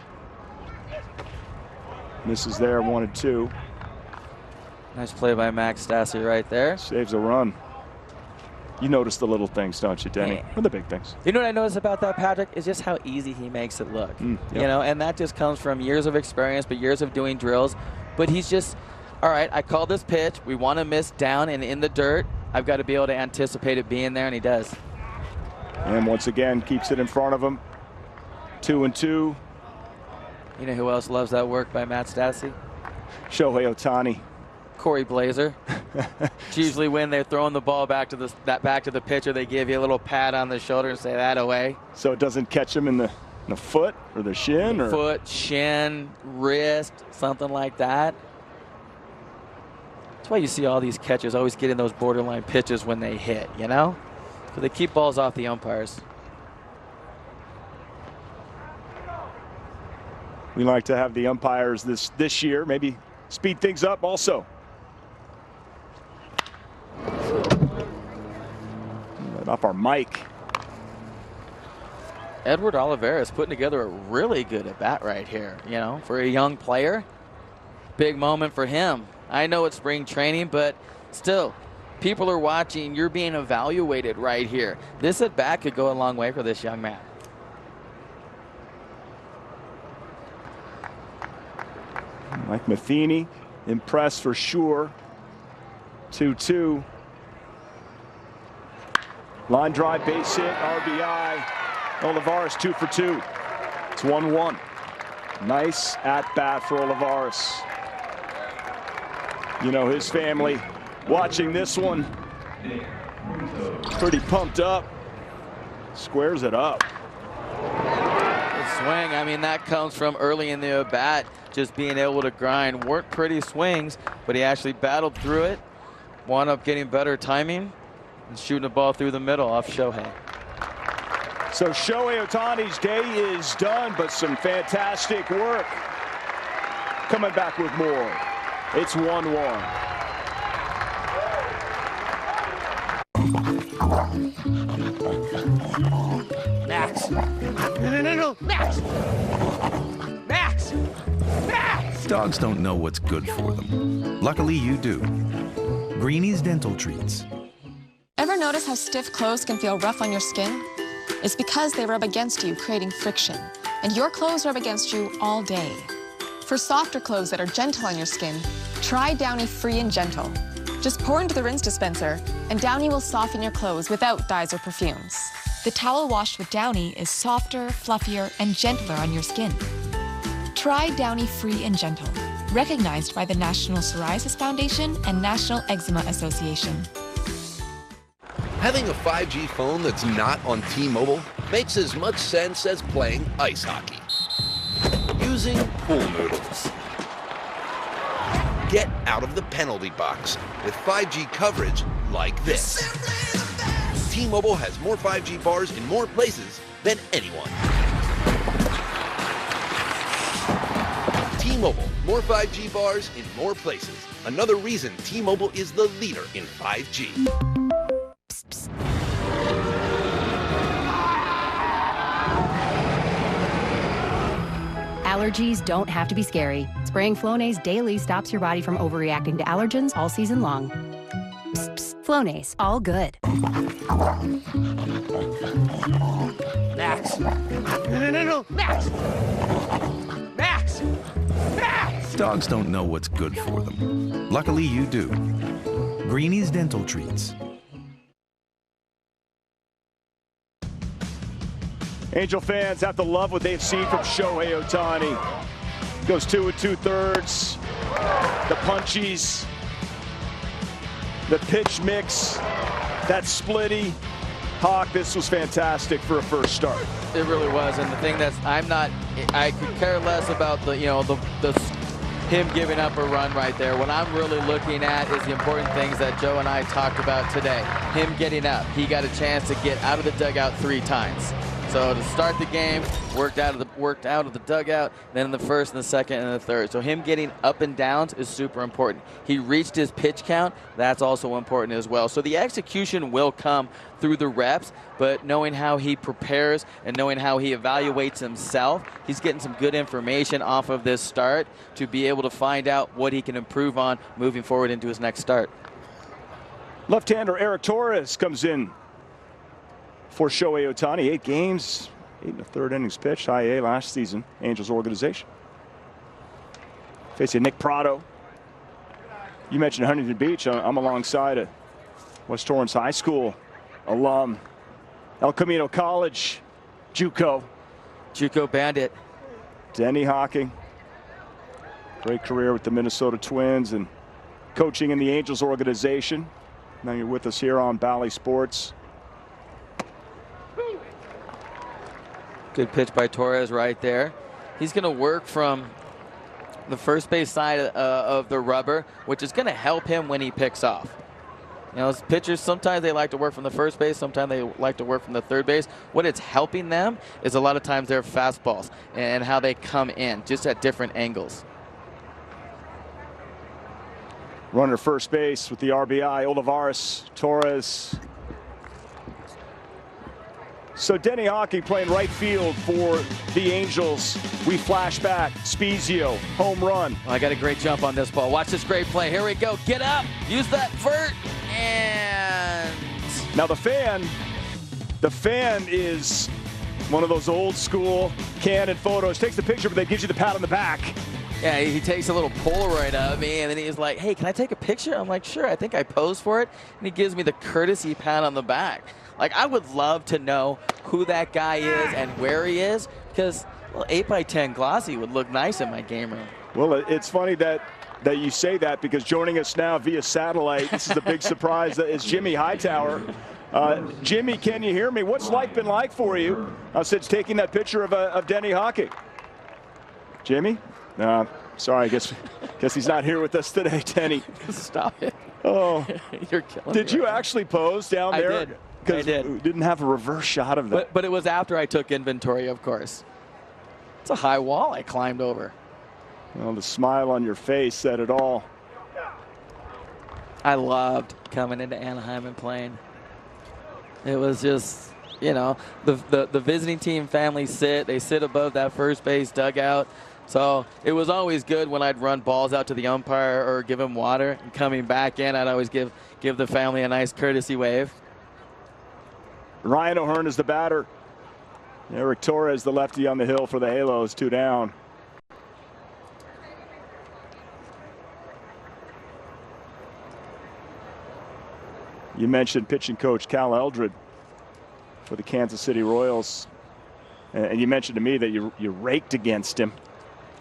Misses there, 1-2. Nice play by Max Stassi right there. Saves a run. You notice the little things, don't you, Denny? Yeah. Or the big things. You know what I notice about that, Patrick, is just how easy he makes it look. Yep. You know, and that just comes from years of experience, but years of doing drills. But he's just, all right, I called this pitch. We want to miss down and in the dirt. I've got to be able to anticipate it being there, and he does. And once again, keeps it in front of him. 2-2. You know who else loves that work by Matt Stassi? Shohei Ohtani. Corey Blazer. It's usually when they're throwing the ball back to the pitcher, they give you a little pat on the shoulder and say that away. So it doesn't catch him in the foot or the shin? Or foot, shin, wrist, something like that. That's why you see all these catchers always getting those borderline pitches when they hit, you know? So they keep balls off the umpires. We like to have the umpires this year maybe speed things up also. Let off our mic. Edward Olivares putting together a really good at bat right here, you know, for a young player. Big moment for him. I know it's spring training, but still, people are watching. You're being evaluated right here. This at bat could go a long way for this young man. Mike Matheny, impressed for sure. 2-2. Line drive, base hit, RBI. Olivares 2 for 2. It's 1-1. Nice at bat for Olivares. You know, his family watching this one. Pretty pumped up. Squares it up. The swing, I mean, that comes from early in the at bat. Just being able to grind. Weren't pretty swings, but he actually battled through it. Wound up getting better timing and shooting the ball through the middle off Shohei. So Shohei Ohtani's day is done, but some fantastic work. Coming back with more. It's 1-1. Max. No, Max. Max. Max. Dogs don't know what's good for them. Luckily, you do. Greenie's Dental Treats. Ever notice how stiff clothes can feel rough on your skin? It's because they rub against you, creating friction. And your clothes rub against you all day. For softer clothes that are gentle on your skin, try Downy Free and Gentle. Just pour into the rinse dispenser, and Downy will soften your clothes without dyes or perfumes. The towel washed with Downy is softer, fluffier, and gentler on your skin. Try Downy Free and Gentle, recognized by the National Psoriasis Foundation and National Eczema Association. Having a 5G phone that's not on T-Mobile makes as much sense as playing ice hockey. Using pool noodles. Get out of the penalty box with 5G coverage like this. T-Mobile has more 5G bars in more places than anyone. T-Mobile, more 5G bars in more places. Another reason T-Mobile is the leader in 5G. Allergies don't have to be scary. Spraying Flonase daily stops your body from overreacting to allergens all season long. Psst, psst. Flonase, all good. Max. No, Max. Max. Max. Dogs don't know what's good for them. Luckily, you do. Greenie's Dental Treats. Angel fans have to love what they've seen from Shohei Ohtani. Goes 2 2/3. The punchies, the pitch mix, that splitty. Hawk, this was fantastic for a first start. It really was, and the thing that's I could care less about the him giving up a run right there. What I'm really looking at is the important things that Joe and I talked about today. Him getting up. He got a chance to get out of the dugout 3 times. So to start the game, worked out of the dugout, then in the first and the second and the third. So him getting up and downs is super important. He reached his pitch count. That's also important as well. So the execution will come through the reps, but knowing how he prepares and knowing how he evaluates himself, he's getting some good information off of this start to be able to find out what he can improve on moving forward into his next start. Left-hander Eric Torres comes in for Shohei Ohtani. 8 games, 8 1/3 innings pitched, high A last season, Angels organization. Facing Nick Prado. You mentioned Huntington Beach. I'm alongside a West Torrance High School alum, El Camino College, JUCO Bandit. Denny Hawking. Great career with the Minnesota Twins and coaching in the Angels organization. Now you're with us here on Bally Sports. Good pitch by Torres right there. He's going to work from the first base side of the rubber, which is going to help him when he picks off. You know, as pitchers, sometimes they like to work from the first base, sometimes they like to work from the third base. What it's helping them is a lot of times their fastballs and how they come in, just at different angles. Runner first base with the RBI, Olivares, Torres. So Denny Hockey playing right field for the Angels. We flash back. Spezio, home run. Well, I got a great jump on this ball. Watch this great play. Here we go. Get up. Use that vert. And now the fan is one of those old school candid photos. Takes the picture, but they gives you the pat on the back. Yeah, he takes a little Polaroid of me, and then he's like, hey, can I take a picture? I'm like, sure, I think I posed for it. And he gives me the courtesy pat on the back. Like, I would love to know who that guy is and where he is, because, well, 8x10 glossy would look nice in my game room. Well, it's funny that you say that, because joining us now via satellite, this is the big surprise, is Jimmy Hightower. Jimmy, can you hear me? What's life been like for you since taking that picture of Denny Hockey? Jimmy? Sorry, I guess he's not here with us today, Denny. Stop it. Oh, you're killing me. Did you actually pose down there? I did. Because we didn't have a reverse shot of that. But it was after I took inventory, of course. It's a high wall I climbed over. Well, the smile on your face said it all. I loved coming into Anaheim and playing. It was just, you know, the visiting team family they sit above that first base dugout. So it was always good when I'd run balls out to the umpire or give him water, and coming back in, I'd always give the family a nice courtesy wave. Ryan O'Hearn is the batter. Eric Torres, the lefty on the hill for the Halos, 2 down. You mentioned pitching coach Cal Eldred for the Kansas City Royals. And you mentioned to me that you raked against him.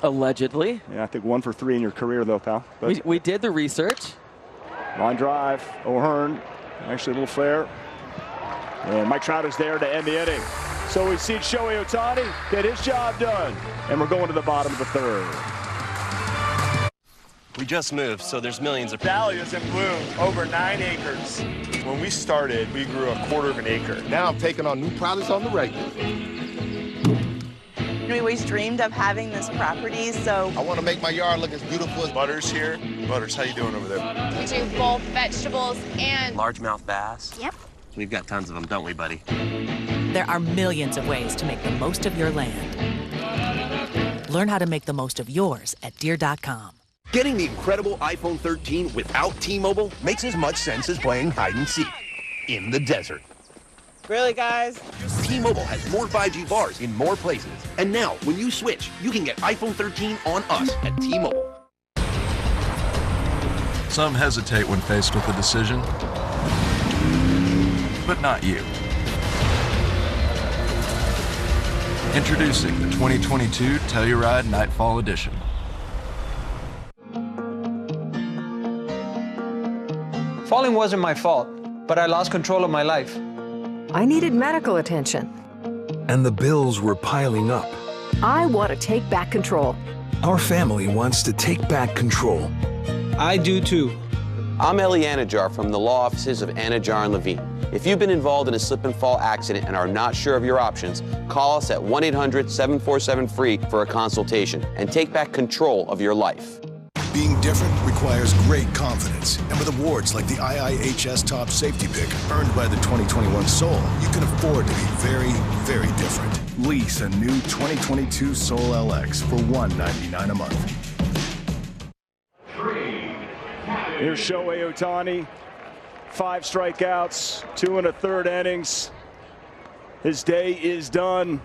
Allegedly. Yeah, I think 1 for 3 in your career, though, pal. We did the research. Line drive, O'Hearn, actually a little flare. And Mike Trout is there to end the inning. So we see Shohei Ohtani get his job done. And we're going to the bottom of the 3rd. We just moved, so there's millions of dahlias in bloom, over 9 acres. When we started, we grew 1/4 of an acre. Now I'm taking on new products on the regular. We always dreamed of having this property, so I want to make my yard look as beautiful as Butters here. Butters, how you doing over there? We do both vegetables and largemouth bass. Yep. We've got tons of them, don't we, buddy? There are millions of ways to make the most of your land. Learn how to make the most of yours at Deere.com. Getting the incredible iPhone 13 without T-Mobile makes as much sense as playing hide and seek in the desert. Really, guys? T-Mobile has more 5G bars in more places. And now, when you switch, you can get iPhone 13 on us at T-Mobile. Some hesitate when faced with a decision, but not you. Introducing the 2022 Telluride Nightfall Edition. Falling wasn't my fault, but I lost control of my life. I needed medical attention. And the bills were piling up. I want to take back control. Our family wants to take back control. I do too. I'm Eli Anajar from the law offices of Anajar and Levine. If you've been involved in a slip and fall accident and are not sure of your options, call us at 1-800-747-FREE for a consultation and take back control of your life. Being different requires great confidence. And with awards like the IIHS Top Safety Pick earned by the 2021 Soul, you can afford to be very, very different. Lease a new 2022 Soul LX for $199 a month. Here's Shohei Ohtani. 5 strikeouts, 2 1/3 innings. His day is done.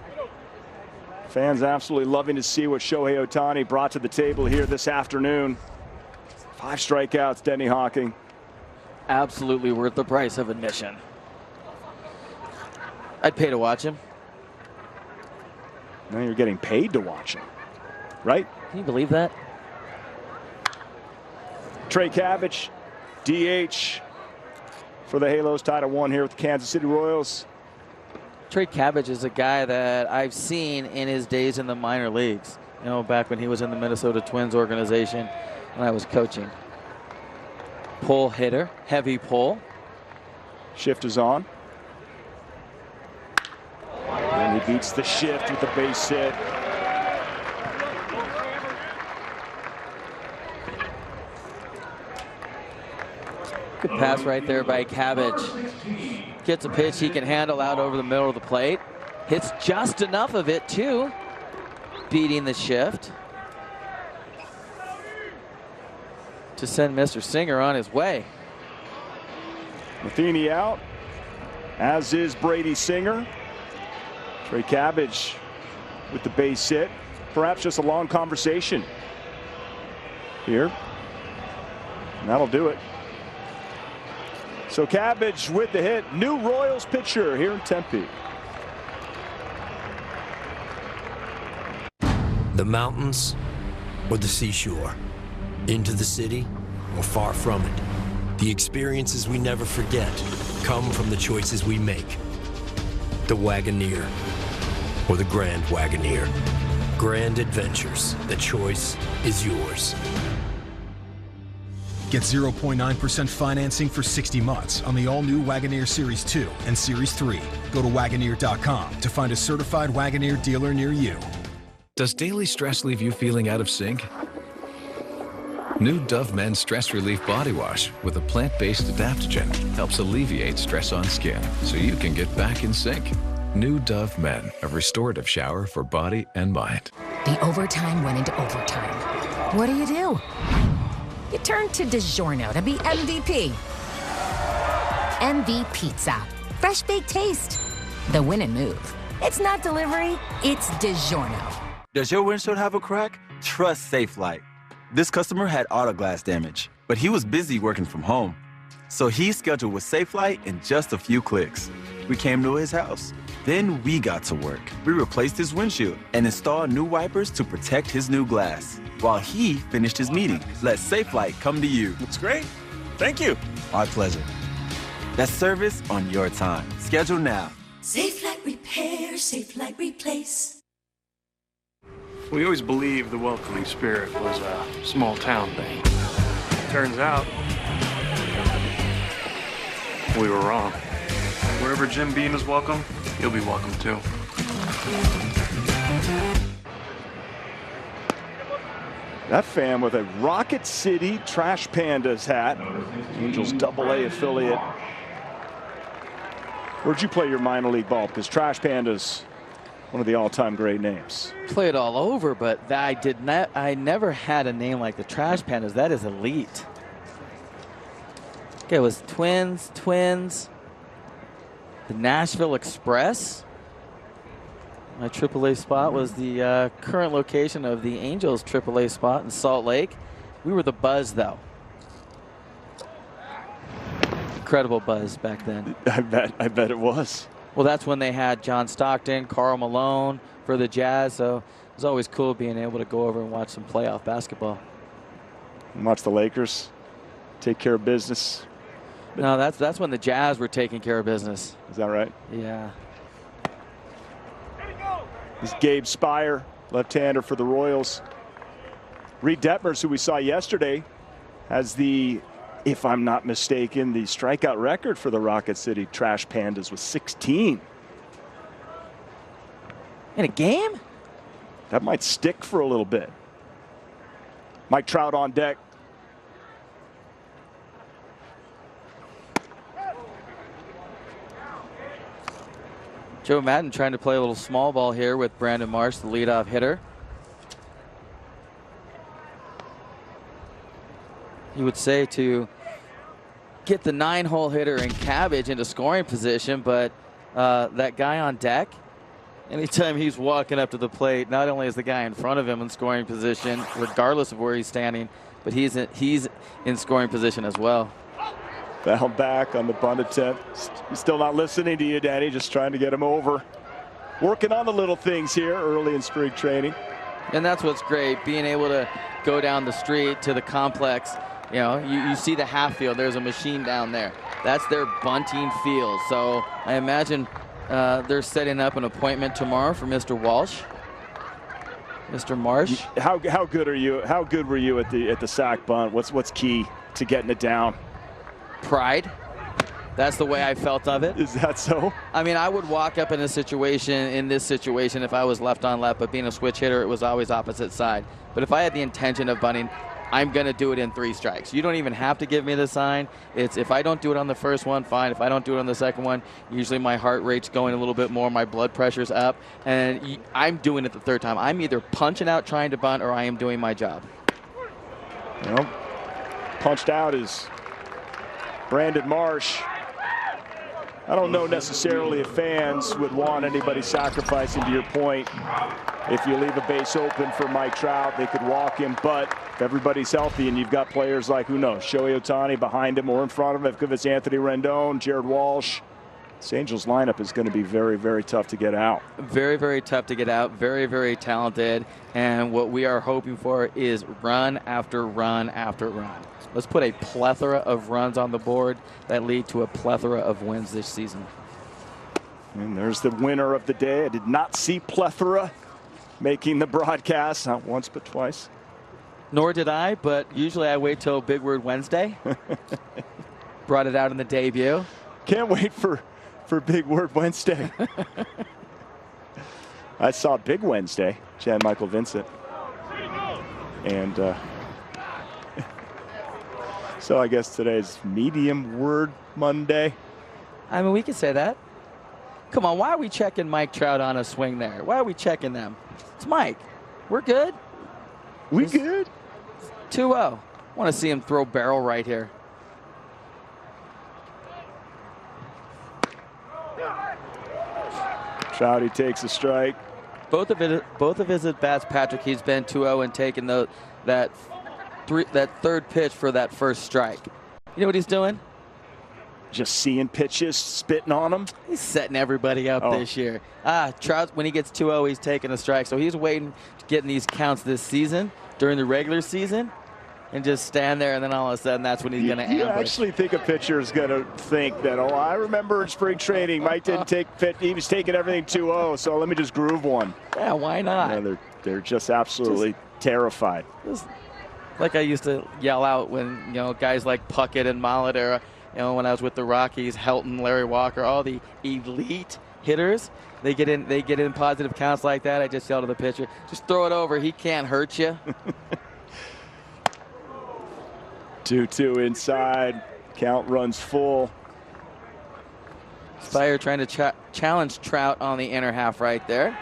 Fans absolutely loving to see what Shohei Ohtani brought to the table here this afternoon. 5 strikeouts, Denny Hockey. Absolutely worth the price of admission. I'd pay to watch him. Now you're getting paid to watch him, right? Can you believe that? Trey Cabbage, DH for the Halos, tied at 1 here with the Kansas City Royals. Trey Cabbage is a guy that I've seen in his days in the minor leagues. You know, back when he was in the Minnesota Twins organization when I was coaching. Pull hitter, heavy pull. Shift is on. And he beats the shift with the base hit. Good pass right there by Cabbage. Gets a pitch he can handle out over the middle of the plate. Hits just enough of it too, beating the shift to send Mr. Singer on his way. Matheny out, as is Brady Singer. Trey Cabbage with the base hit. Perhaps just a long conversation here. And that'll do it. So Cabbage with the hit. New Royals pitcher here in Tempe. The mountains or the seashore? Into the city or far from it? The experiences we never forget come from the choices we make. The Wagoneer or the Grand Wagoneer. Grand Adventures. The choice is yours. Get 0.9% financing for 60 months on the all-new Wagoneer Series 2 and Series 3. Go to Wagoneer.com to find a certified Wagoneer dealer near you. Does daily stress leave you feeling out of sync? New Dove Men Stress Relief Body Wash with a plant-based adaptogen helps alleviate stress on skin so you can get back in sync. New Dove Men, a restorative shower for body and mind. The overtime went into overtime. What do? You turn to DiGiorno to be MVP. MV Pizza. Fresh baked taste. The win and move. It's not delivery, it's DiGiorno. Does your windshield have a crack? Trust SafeLight. This customer had auto glass damage, but he was busy working from home. So he scheduled with SafeLight in just a few clicks. We came to his house. Then we got to work. We replaced his windshield and installed new wipers to protect his new glass while he finished his meeting. Let SafeLight come to you. Looks great. Thank you. Our pleasure. That's service on your time. Schedule now. SafeLight Repair, SafeLight Replace. We always believed the welcoming spirit was a small town thing. Turns out, we were wrong. Wherever Jim Beam is welcome, you'll be welcome too. That fan with a Rocket City Trash Pandas hat. Angels AA affiliate. Where'd you play your minor league ball? Because Trash Pandas, one of the all-time great names. Played all over, but I never had a name like the Trash Pandas. That is elite. Okay, it was Twins, the Nashville Express. My AAA spot was the current location of the Angels AAA spot in Salt Lake. We were the Buzz, though. Incredible buzz back then. I bet it was. Well, that's when they had John Stockton, Karl Malone for the Jazz, so it was always cool being able to go over and watch some playoff basketball. And watch the Lakers take care of business. No, that's when the Jazz were taking care of business. Is that right? Yeah. This is Gabe Spire, left-hander for the Royals. Reed Detmers, who we saw yesterday, has the, if I'm not mistaken, the strikeout record for the Rocket City Trash Pandas with 16. In a game? That might stick for a little bit. Mike Trout on deck. Joe Maddon trying to play a little small ball here with Brandon Marsh, the leadoff hitter. You would say to get the 9-hole hitter and Cabbage into scoring position, but that guy on deck, anytime he's walking up to the plate, not only is the guy in front of him in scoring position, regardless of where he's standing, but he's in scoring position as well. Foul back on the bunt attempt. He's still not listening to you, Danny, just trying to get him over. Working on the little things here early in spring training. And that's what's great, being able to go down the street to the complex. You know, you see the half field. There's a machine down there. That's their bunting field. So I imagine they're setting up an appointment tomorrow for Mr. Walsh. Mr. Marsh. How good are you? How good were you at the sack bunt? What's key to getting it down? Pride. That's the way I felt of it. Is that so? I mean, I would walk up in this situation, if I was left on left, but being a switch hitter, it was always opposite side. But if I had the intention of bunting, I'm going to do it in 3 strikes. You don't even have to give me the sign. It's if I don't do it on the first one, fine. If I don't do it on the second one, usually my heart rate's going a little bit more, my blood pressure's up, and I'm doing it the third time. I'm either punching out trying to bunt or I am doing my job. Well, punched out is Brandon Marsh. I don't know necessarily if fans would want anybody sacrificing, to your point. If you leave a base open for Mike Trout, they could walk him. But if everybody's healthy and you've got players like, who knows, Shohei Ohtani behind him or in front of him, if it's Anthony Rendon, Jared Walsh, this Angels lineup is going to be very, very tough to get out. Very, very tough to get out. Very, very talented. And what we are hoping for is run after run after run. Let's put a plethora of runs on the board that lead to a plethora of wins this season. And there's the winner of the day. I did not see plethora making the broadcast, not once but twice. Nor did I, but usually I wait till Big Word Wednesday. Brought it out in the debut. Can't wait for Big Word Wednesday. I saw Big Wednesday, Chad Michael Vincent. And so I guess today's Medium Word Monday. I mean, we could say that. Come on, why are we checking Mike Trout on a swing there? Why are we checking them? It's Mike. We're good. We good? 2-0. Want to see him throw barrel right here. Trouty takes a strike. Both of his at bats, Patrick, he's been 2-0 and taking that third pitch for that first strike. You know what he's doing? Just seeing pitches, spitting on them. He's setting everybody up this year. Trout, when he gets 2-0, he's taking a strike. So he's waiting to get in these counts this season, during the regular season, and just stand there, and then all of a sudden that's when he's going to ambush. You actually think a pitcher is going to think that, oh, I remember in spring training, Mike didn't take fit. He was taking everything 2-0, so let me just groove one. Yeah, why not? Yeah, they're just absolutely terrified. Like I used to yell out when, guys like Puckett and Molitor, when I was with the Rockies, Helton, Larry Walker, all the elite hitters, they get in positive counts like that. I just yell to the pitcher, just throw it over. He can't hurt you. 2-2 inside. Count runs full. Spire trying to challenge Trout on the inner half right there.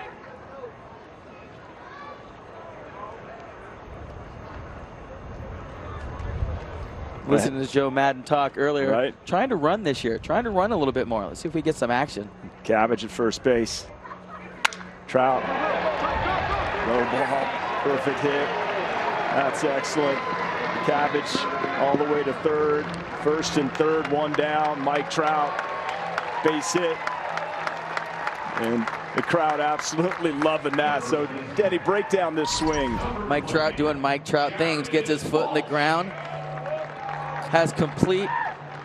Listening to Joe Maddon talk earlier, right. Trying to run this year, trying to run a little bit more. Let's see if we get some action. Cabbage at first base. Trout. Low ball. Perfect hit. That's excellent. Cabbage all the way to third. First and third, one down. Mike Trout. Base hit. And the crowd absolutely loving that. So, Denny, break down this swing. Mike Trout doing Mike Trout things. Gets his foot in the ground. Has complete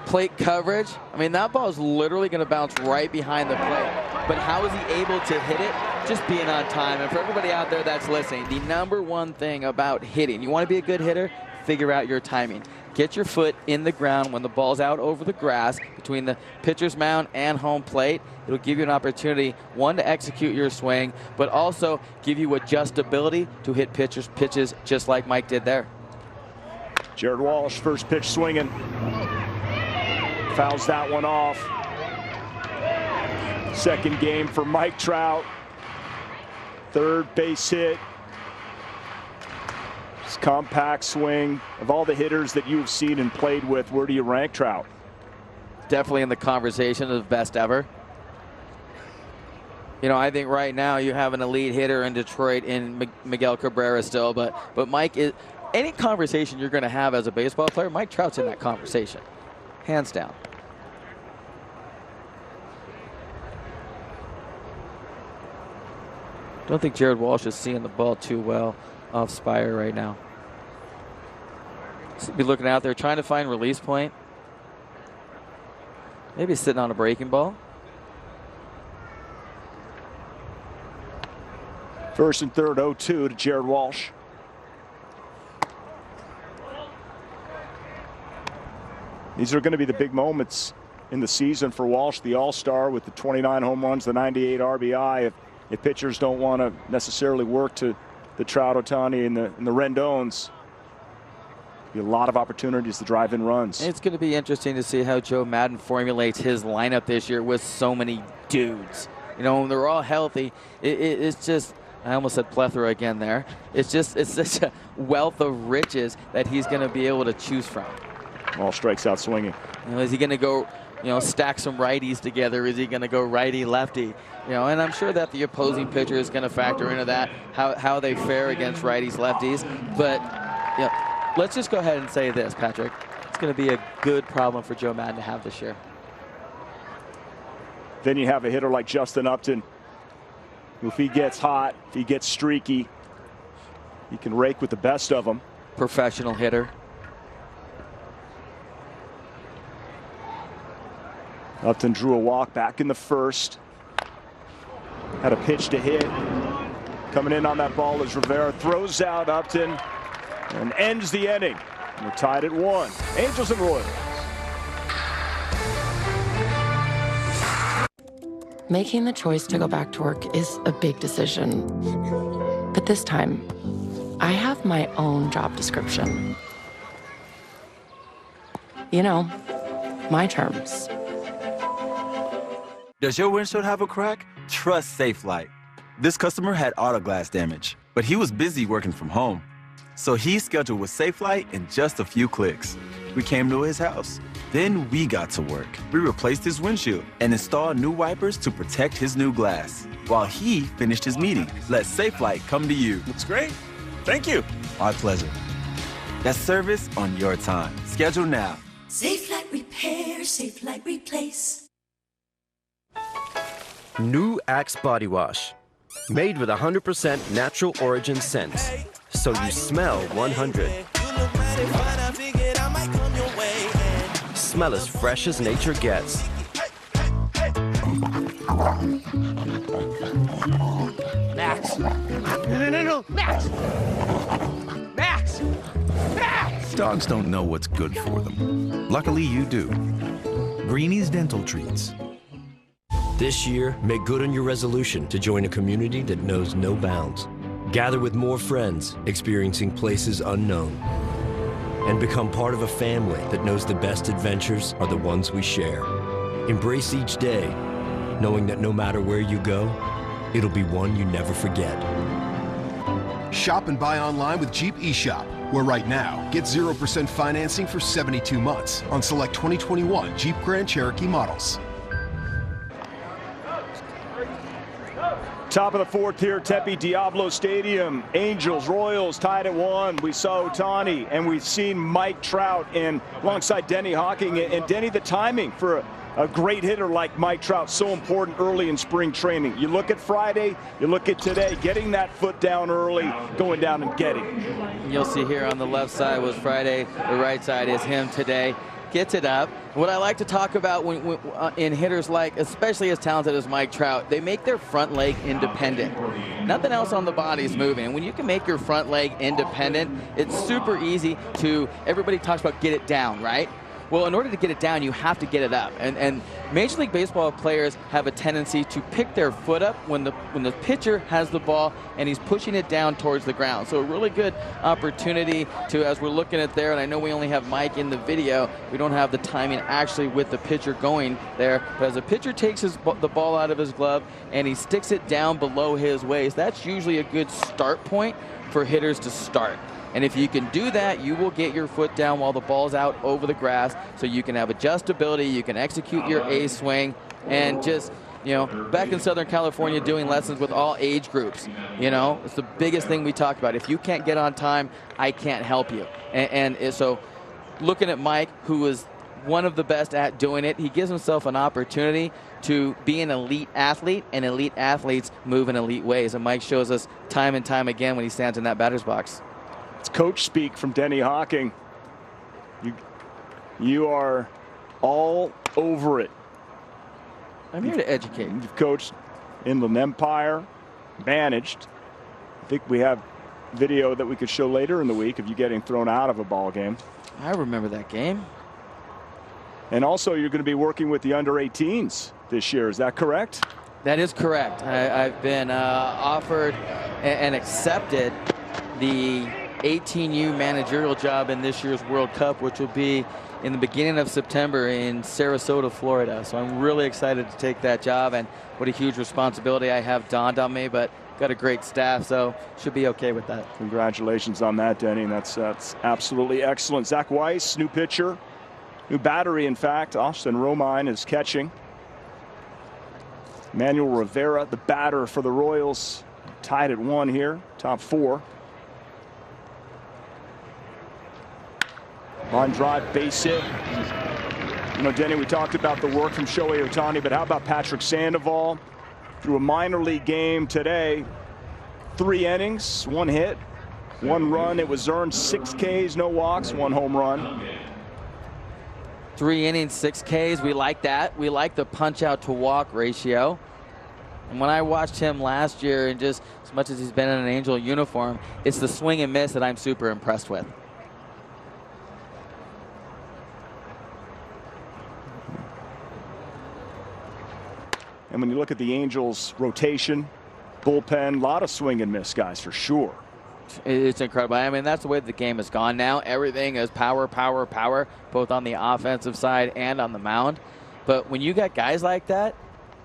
plate coverage. I mean, that ball is literally going to bounce right behind the plate. But how is he able to hit it? Just being on time. And for everybody out there that's listening, the number one thing about hitting, you want to be a good hitter, figure out your timing. Get your foot in the ground when the ball's out over the grass between the pitcher's mound and home plate. It'll give you an opportunity, one, to execute your swing, but also give you adjustability to hit pitches just like Mike did there. Jared Walsh, first pitch swinging. Fouls that one off. Second game for Mike Trout. Third base hit. This compact swing. Of all the hitters that you've seen and played with, where do you rank Trout? Definitely in the conversation of best ever. I think right now you have an elite hitter in Detroit in Miguel Cabrera still, but Mike is. Any conversation you're going to have as a baseball player, Mike Trout's in that conversation, hands down. Don't think Jared Walsh is seeing the ball too well off Spire right now. So be looking out there, trying to find release point. Maybe sitting on a breaking ball. First and third, 0-2 to Jared Walsh. These are going to be the big moments in the season for Walsh, the All-Star, with the 29 home runs, the 98 RBI. If pitchers don't want to necessarily work to the Trout, Ohtani, and the Rendones, be a lot of opportunities to drive in runs. It's going to be interesting to see how Joe Maddon formulates his lineup this year with so many dudes. You know, when they're all healthy, it's just, I almost said plethora again there. It's such a wealth of riches that he's going to be able to choose from. All strikes out swinging. You know, is he going to go, stack some righties together? Is he going to go righty lefty? And I'm sure that the opposing pitcher is going to factor into that, how they fare against righties lefties. But let's just go ahead and say this, Patrick. It's going to be a good problem for Joe Maddon to have this year. Then you have a hitter like Justin Upton, who, if he gets hot, if he gets streaky, he can rake with the best of them. Professional hitter. Upton drew a walk back in the first. Had a pitch to hit. Coming in on that ball as Rivera throws out Upton and ends the inning. And we're tied at 1. Angels and Royals. Making the choice to go back to work is a big decision. But this time, I have my own job description. My terms. Does your windshield have a crack? Trust SafeLight. This customer had auto glass damage, but he was busy working from home. So he scheduled with SafeLight in just a few clicks. We came to his house. Then we got to work. We replaced his windshield and installed new wipers to protect his new glass while he finished his meeting. Let SafeLight come to you. Looks great. Thank you. My pleasure. That's service on your time. Schedule now. SafeLight Repair, SafeLight Replace. New Axe Body Wash. Made with 100% natural origin scents. So you smell 100. Smell as fresh as nature gets. Max. No. Max! Max! Max! Dogs don't know what's good for them. Luckily, you do. Greenie's Dental Treats. This year, make good on your resolution to join a community that knows no bounds. Gather with more friends, experiencing places unknown. And become part of a family that knows the best adventures are the ones we share. Embrace each day, knowing that no matter where you go, it'll be one you never forget. Shop and buy online with Jeep eShop, where right now, get 0% financing for 72 months on select 2021 Jeep Grand Cherokee models. Top of the 4th here, Tempe Diablo Stadium. Angels, Royals tied at 1. We saw Ohtani, and we've seen Mike Trout and alongside Denny Hawking. And Denny, the timing for a great hitter like Mike Trout, so important early in spring training. You look at Friday, you look at today, getting that foot down early, going down and getting. You'll see here on the left side was Friday, the right side is him today. Gets it up. What I like to talk about in hitters like, especially as talented as Mike Trout, they make their front leg independent. Nothing else on the body is moving. And when you can make your front leg independent, it's super easy to, everybody talks about get it down, right? Well, in order to get it down, you have to get it up. And Major League Baseball players have a tendency to pick their foot up when the pitcher has the ball and he's pushing it down towards the ground. So a really good opportunity to, as we're looking at there, and I know we only have Mike in the video, we don't have the timing actually with the pitcher going there, but as the pitcher takes the ball out of his glove and he sticks it down below his waist, that's usually a good start point for hitters to start. And if you can do that, you will get your foot down while the ball's out over the grass, so you can have adjustability, you can execute your A swing, and just, back in Southern California doing lessons with all age groups, it's the biggest thing we talk about. If you can't get on time, I can't help you. And so looking at Mike, who is one of the best at doing it, he gives himself an opportunity to be an elite athlete, and elite athletes move in elite ways. And Mike shows us time and time again when he stands in that batter's box. It's coach speak from Denny Hawking. You are all over it. I'm here to educate. You've coached Inland Empire, managed. I think we have video that we could show later in the week of you getting thrown out of a ball game. I remember that game. And also, you're going to be working with the under-18s this year. Is that correct? That is correct. I've been offered and accepted the 18U managerial job in this year's World Cup, which will be in the beginning of September in Sarasota, Florida. So I'm really excited to take that job, and what a huge responsibility I have dawned on me, but got a great staff, so should be okay with that. Congratulations on that, Denny. That's absolutely excellent. Zach Weiss, new pitcher, new battery, in fact. Austin Romine is catching. Manuel Rivera, the batter for the Royals, tied at 1 here, top 4. Line drive, base hit. You know, Denny, we talked about the work from Shohei Ohtani, but how about Patrick Sandoval? Through a minor league game today, 3 innings, 1 hit, 1 run. It was earned, 6 Ks, no walks, 1 home run. 3 innings, 6 Ks. We like that. We like the punch out to walk ratio. And when I watched him last year, and just as much as he's been in an Angel uniform, it's the swing and miss that I'm super impressed with. And when you look at the Angels' rotation, bullpen, a lot of swing and miss guys for sure. It's incredible. I mean, that's the way the game has gone now. Everything is power, power, power, both on the offensive side and on the mound. But when you got guys like that,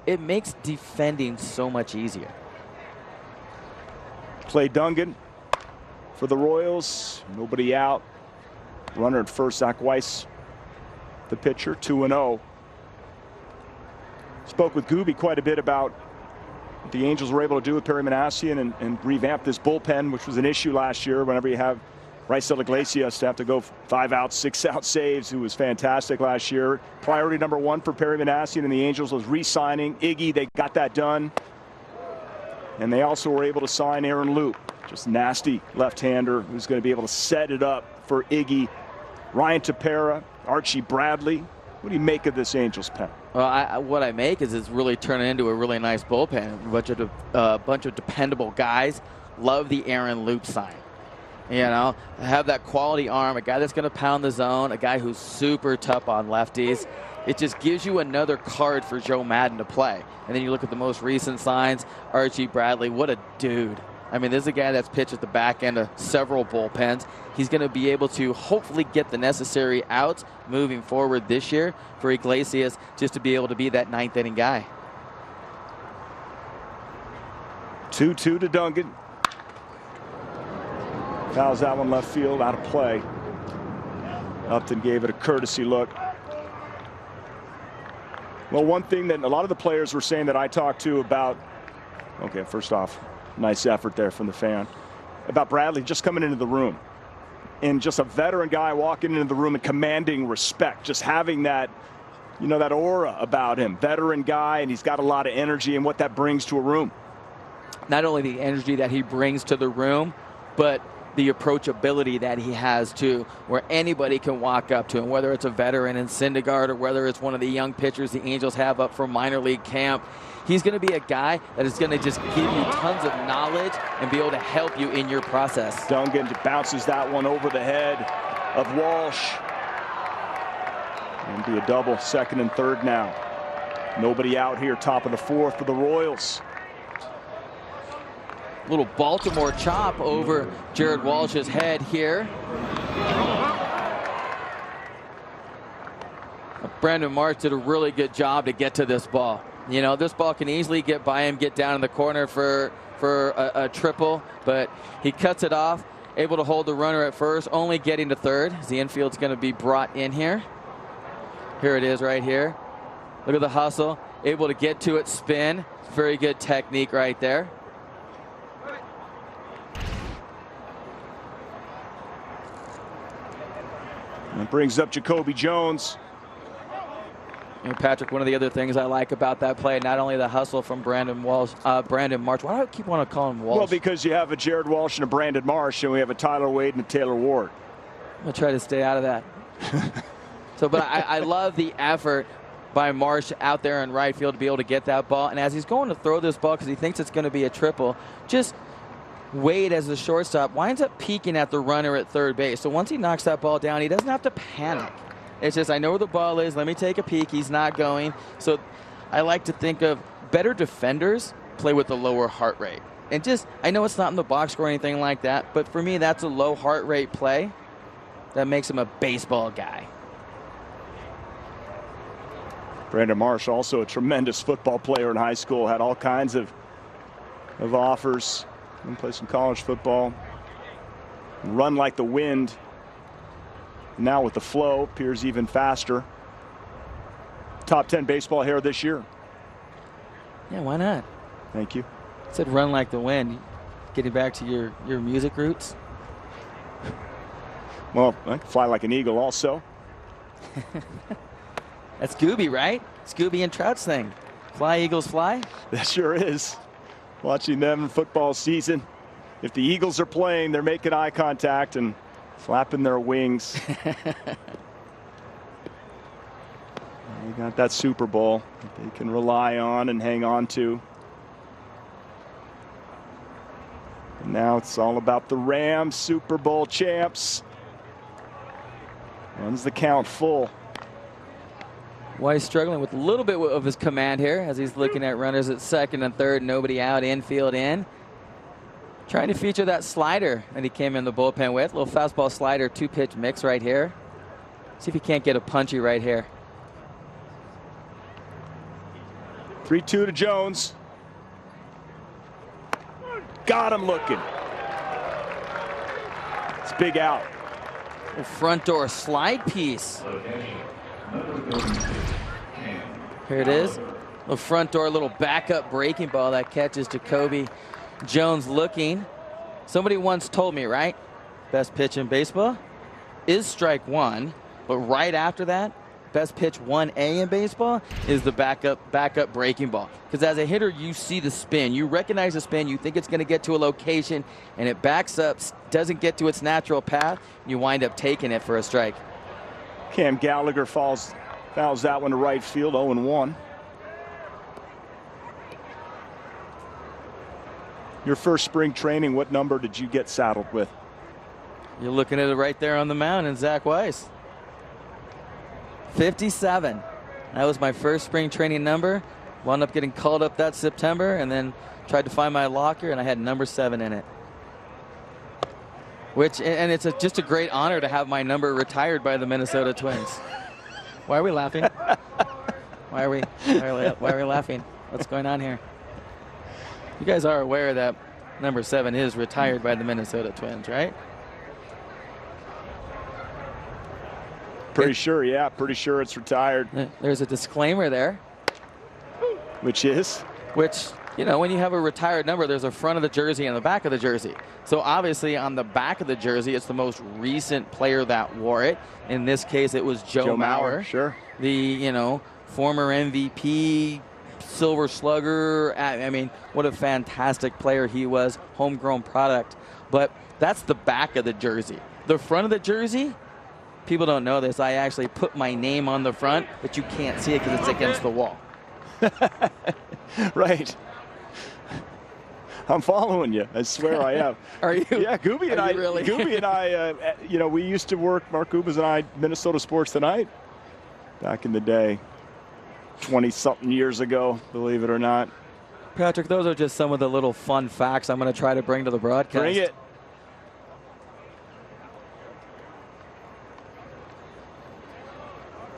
it makes defending so much easier. Clay Dungan for the Royals. Nobody out. Runner at first, Zach Weiss, the pitcher, 2-0. Spoke with Gooby quite a bit about what the Angels were able to do with Perry Manassian and revamp this bullpen, which was an issue last year whenever you have Raisel Iglesias to have to go 5 out, 6 out saves, who was fantastic last year. Priority number 1 for Perry Manassian and the Angels was re-signing Iggy. They got that done. And they also were able to sign Aaron Loop, just nasty left-hander who's going to be able to set it up for Iggy. Ryan Tepera, Archie Bradley. What do you make of this Angels pen? Well, what I make is it's really turning into a really nice bullpen. A bunch of dependable guys. Love the Aaron Loop sign. You know, have that quality arm, a guy that's going to pound the zone, a guy who's super tough on lefties. It just gives you another card for Joe Maddon to play. And then you look at the most recent signs, Archie Bradley, what a dude. I mean, this is a guy that's pitched at the back end of several bullpens. He's going to be able to hopefully get the necessary outs moving forward this year for Iglesias, just to be able to be that 9th inning guy. 2-2 to Dungan. Fouls that one left field, out of play. Upton gave it a courtesy look. Well, one thing that a lot of the players were saying that I talked to about, okay, first off, nice effort there from the fan, about Bradley just coming into the room. And just a veteran guy walking into the room and commanding respect, just having that, you know, that aura about him. Veteran guy, and he's got a lot of energy and what that brings to a room. Not only the energy that he brings to the room, but the approachability that he has too, where anybody can walk up to him, whether it's a veteran in Syndergaard or whether it's one of the young pitchers the Angels have up from minor league camp. He's going to be a guy that is going to just give you tons of knowledge and be able to help you in your process. Dungan bounces that one over the head of Walsh. And be a double, 2nd and 3rd now. Nobody out here, top of the 4th for the Royals. Little Baltimore chop over Jared Walsh's head here. Brandon Marsh did a really good job to get to this ball. You know, this ball can easily get by him, get down in the corner for a triple, but he cuts it off, able to hold the runner at first, only getting to 3rd as the infield's going to be brought in here. Here it is right here. Look at the hustle, able to get to it, spin. Very good technique right there. That brings up Jacoby Jones. And Patrick, one of the other things I like about that play, not only the hustle from Brandon Marsh. Why do I keep wanting to call him Walsh? Well, because you have a Jared Walsh and a Brandon Marsh, and we have a Tyler Wade and a Taylor Ward. I'm going to try to stay out of that. But I love the effort by Marsh out there in right field to be able to get that ball. And as he's going to throw this ball because he thinks it's going to be a triple, just Wade, as the shortstop, winds up peeking at the runner at 3rd base. So once he knocks that ball down, he doesn't have to panic. It's just I know where the ball is. Let me take a peek. He's not going. So I like to think of better defenders play with a lower heart rate. And just, I know it's not in the box score or anything like that, but for me, that's a low heart rate play that makes him a baseball guy. Brandon Marsh, also a tremendous football player in high school, had all kinds of offers. And play some college football. Run like the wind. Now with the flow, appears even faster. Top 10 baseball hair this year. Yeah, why not? Thank you. I said run like the wind. Getting back to your music roots. Well, I can fly like an eagle also. That's Gooby, right? Scooby and Trout's thing. Fly, Eagles, fly? That sure is. Watching them in football season. If the Eagles are playing, they're making eye contact and flapping their wings. They got that Super Bowl that they can rely on and hang on to. And now it's all about the Rams, Super Bowl champs. Runs the count full. Why he's struggling with a little bit of his command here as he's looking at runners at second and third, nobody out, infield in. Trying to feature that slider that he came in the bullpen with. Little fastball slider, 2-pitch mix right here. See if he can't get a punchy right here. 3-2 to Jones. Got him looking. It's big out. A front door slide piece. Here it is. The front door, little backup breaking ball that catches Jacoby Jones looking. Somebody once told me, right? Best pitch in baseball is strike one, but right after that, best pitch 1A in baseball is the backup breaking ball. Because as a hitter, you see the spin. You recognize the spin. You think it's going to get to a location, and it backs up, doesn't get to its natural path. You wind up taking it for a strike. Cam Gallagher fouls that one to right field, 0-1. Your first spring training, what number did you get saddled with? You're looking at it right there on the mound in Zach Weiss. 57. That was my first spring training number. Wound up getting called up that September and then tried to find my locker, and I had number 7 in it. And it's just a great honor to have my number retired by the Minnesota Twins. Why are we laughing? Why are we laughing? What's going on here? You guys are aware that number 7 is retired by the Minnesota Twins, right? Pretty sure, yeah. Pretty sure it's retired. There's a disclaimer there. Which is? Which, you know, when you have a retired number, there's a front of the jersey and the back of the jersey. So obviously on the back of the jersey, it's the most recent player that wore it. In this case, it was Joe Mauer. Sure. The, you know, former MVP, Silver Slugger. I mean, what a fantastic player he was. Homegrown product. But that's the back of the jersey. The front of the jersey, people don't know this. I actually put my name on the front, but you can't see it because it's against the wall. Right. I'm following you. I swear I am. Are you? Yeah, Gooby and I. Really? Gooby and I. You know, we used to work. Mark Gubas and I, Minnesota Sports Tonight, back in the day, 20-something years ago. Believe it or not. Patrick, those are just some of the little fun facts I'm going to try to bring to the broadcast. Bring it.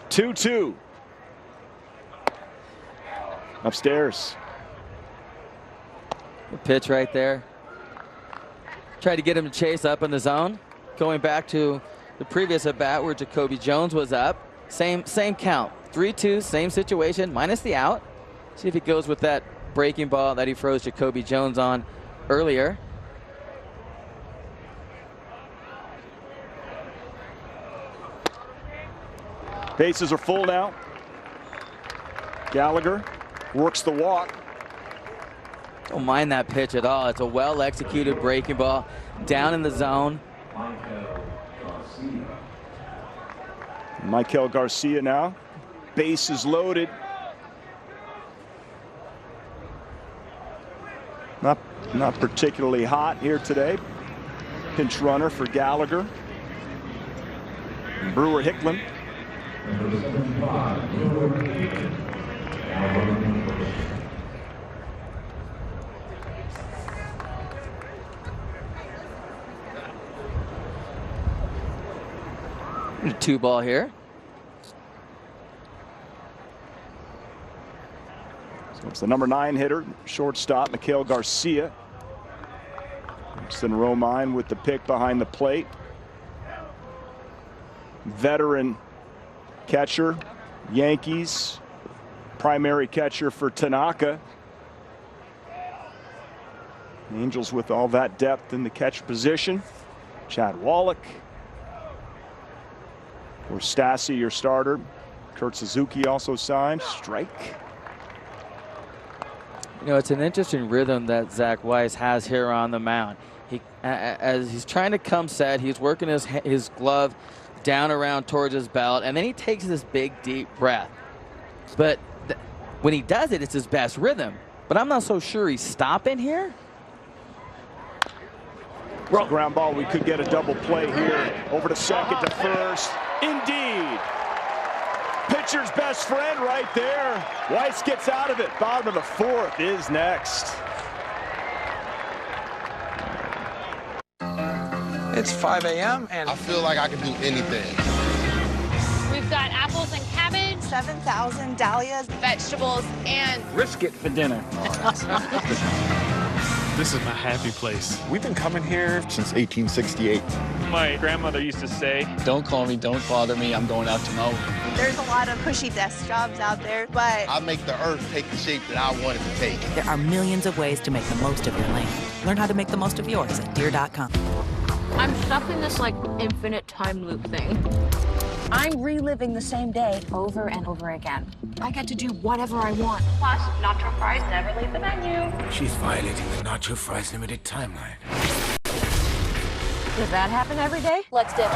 Two. Upstairs. The pitch right there. Tried to get him to chase up in the zone. Going back to the previous at bat where Jacoby Jones was up. Same count. 3-2, same situation, minus the out. See if he goes with that breaking ball that he froze Jacoby Jones on earlier. Bases are full now. Gallagher works the walk. Don't mind that pitch at all. It's a well-executed breaking ball down in the zone. Michael Garcia now. Bases loaded. Not particularly hot here today. Pinch runner for Gallagher. Brewer Hicklin Two ball here. So it's the number 9 hitter, shortstop, Miguel Garcia. Justin Romine with the pick behind the plate. Veteran catcher, Yankees. Primary catcher for Tanaka. Angels with all that depth in the catcher position. Chad Wallach. Or Stassi, your starter. Kurt Suzuki also signed. Strike. You know, it's an interesting rhythm that Zach Weiss has here on the mound. As he's trying to come set, he's working his glove down around towards his belt, and then he takes this big, deep breath. But when he does it, it's his best rhythm. But I'm not so sure he's stopping here. Ground ball, we could get a double play here. Over to second, to first. Indeed. Pitcher's best friend right there. Weiss gets out of it. Bottom of the 4th is next. It's 5 a.m. and I feel like I can do anything. We've got apples and cabbage, 7,000 dahlias, vegetables, and brisket for dinner. This is my happy place. We've been coming here since 1868. My grandmother used to say, "Don't call me, don't bother me, I'm going out to mow." There's a lot of cushy desk jobs out there, but I make the earth take the shape that I want it to take. There are millions of ways to make the most of your land. Learn how to make the most of yours at Deere.com. I'm stuck in this, like, infinite time loop thing. I'm reliving the same day over and over again. I get to do whatever I want. Plus, nacho fries never leave the menu. She's violating the nacho fries limited timeline. Does that happen every day? Let's dip.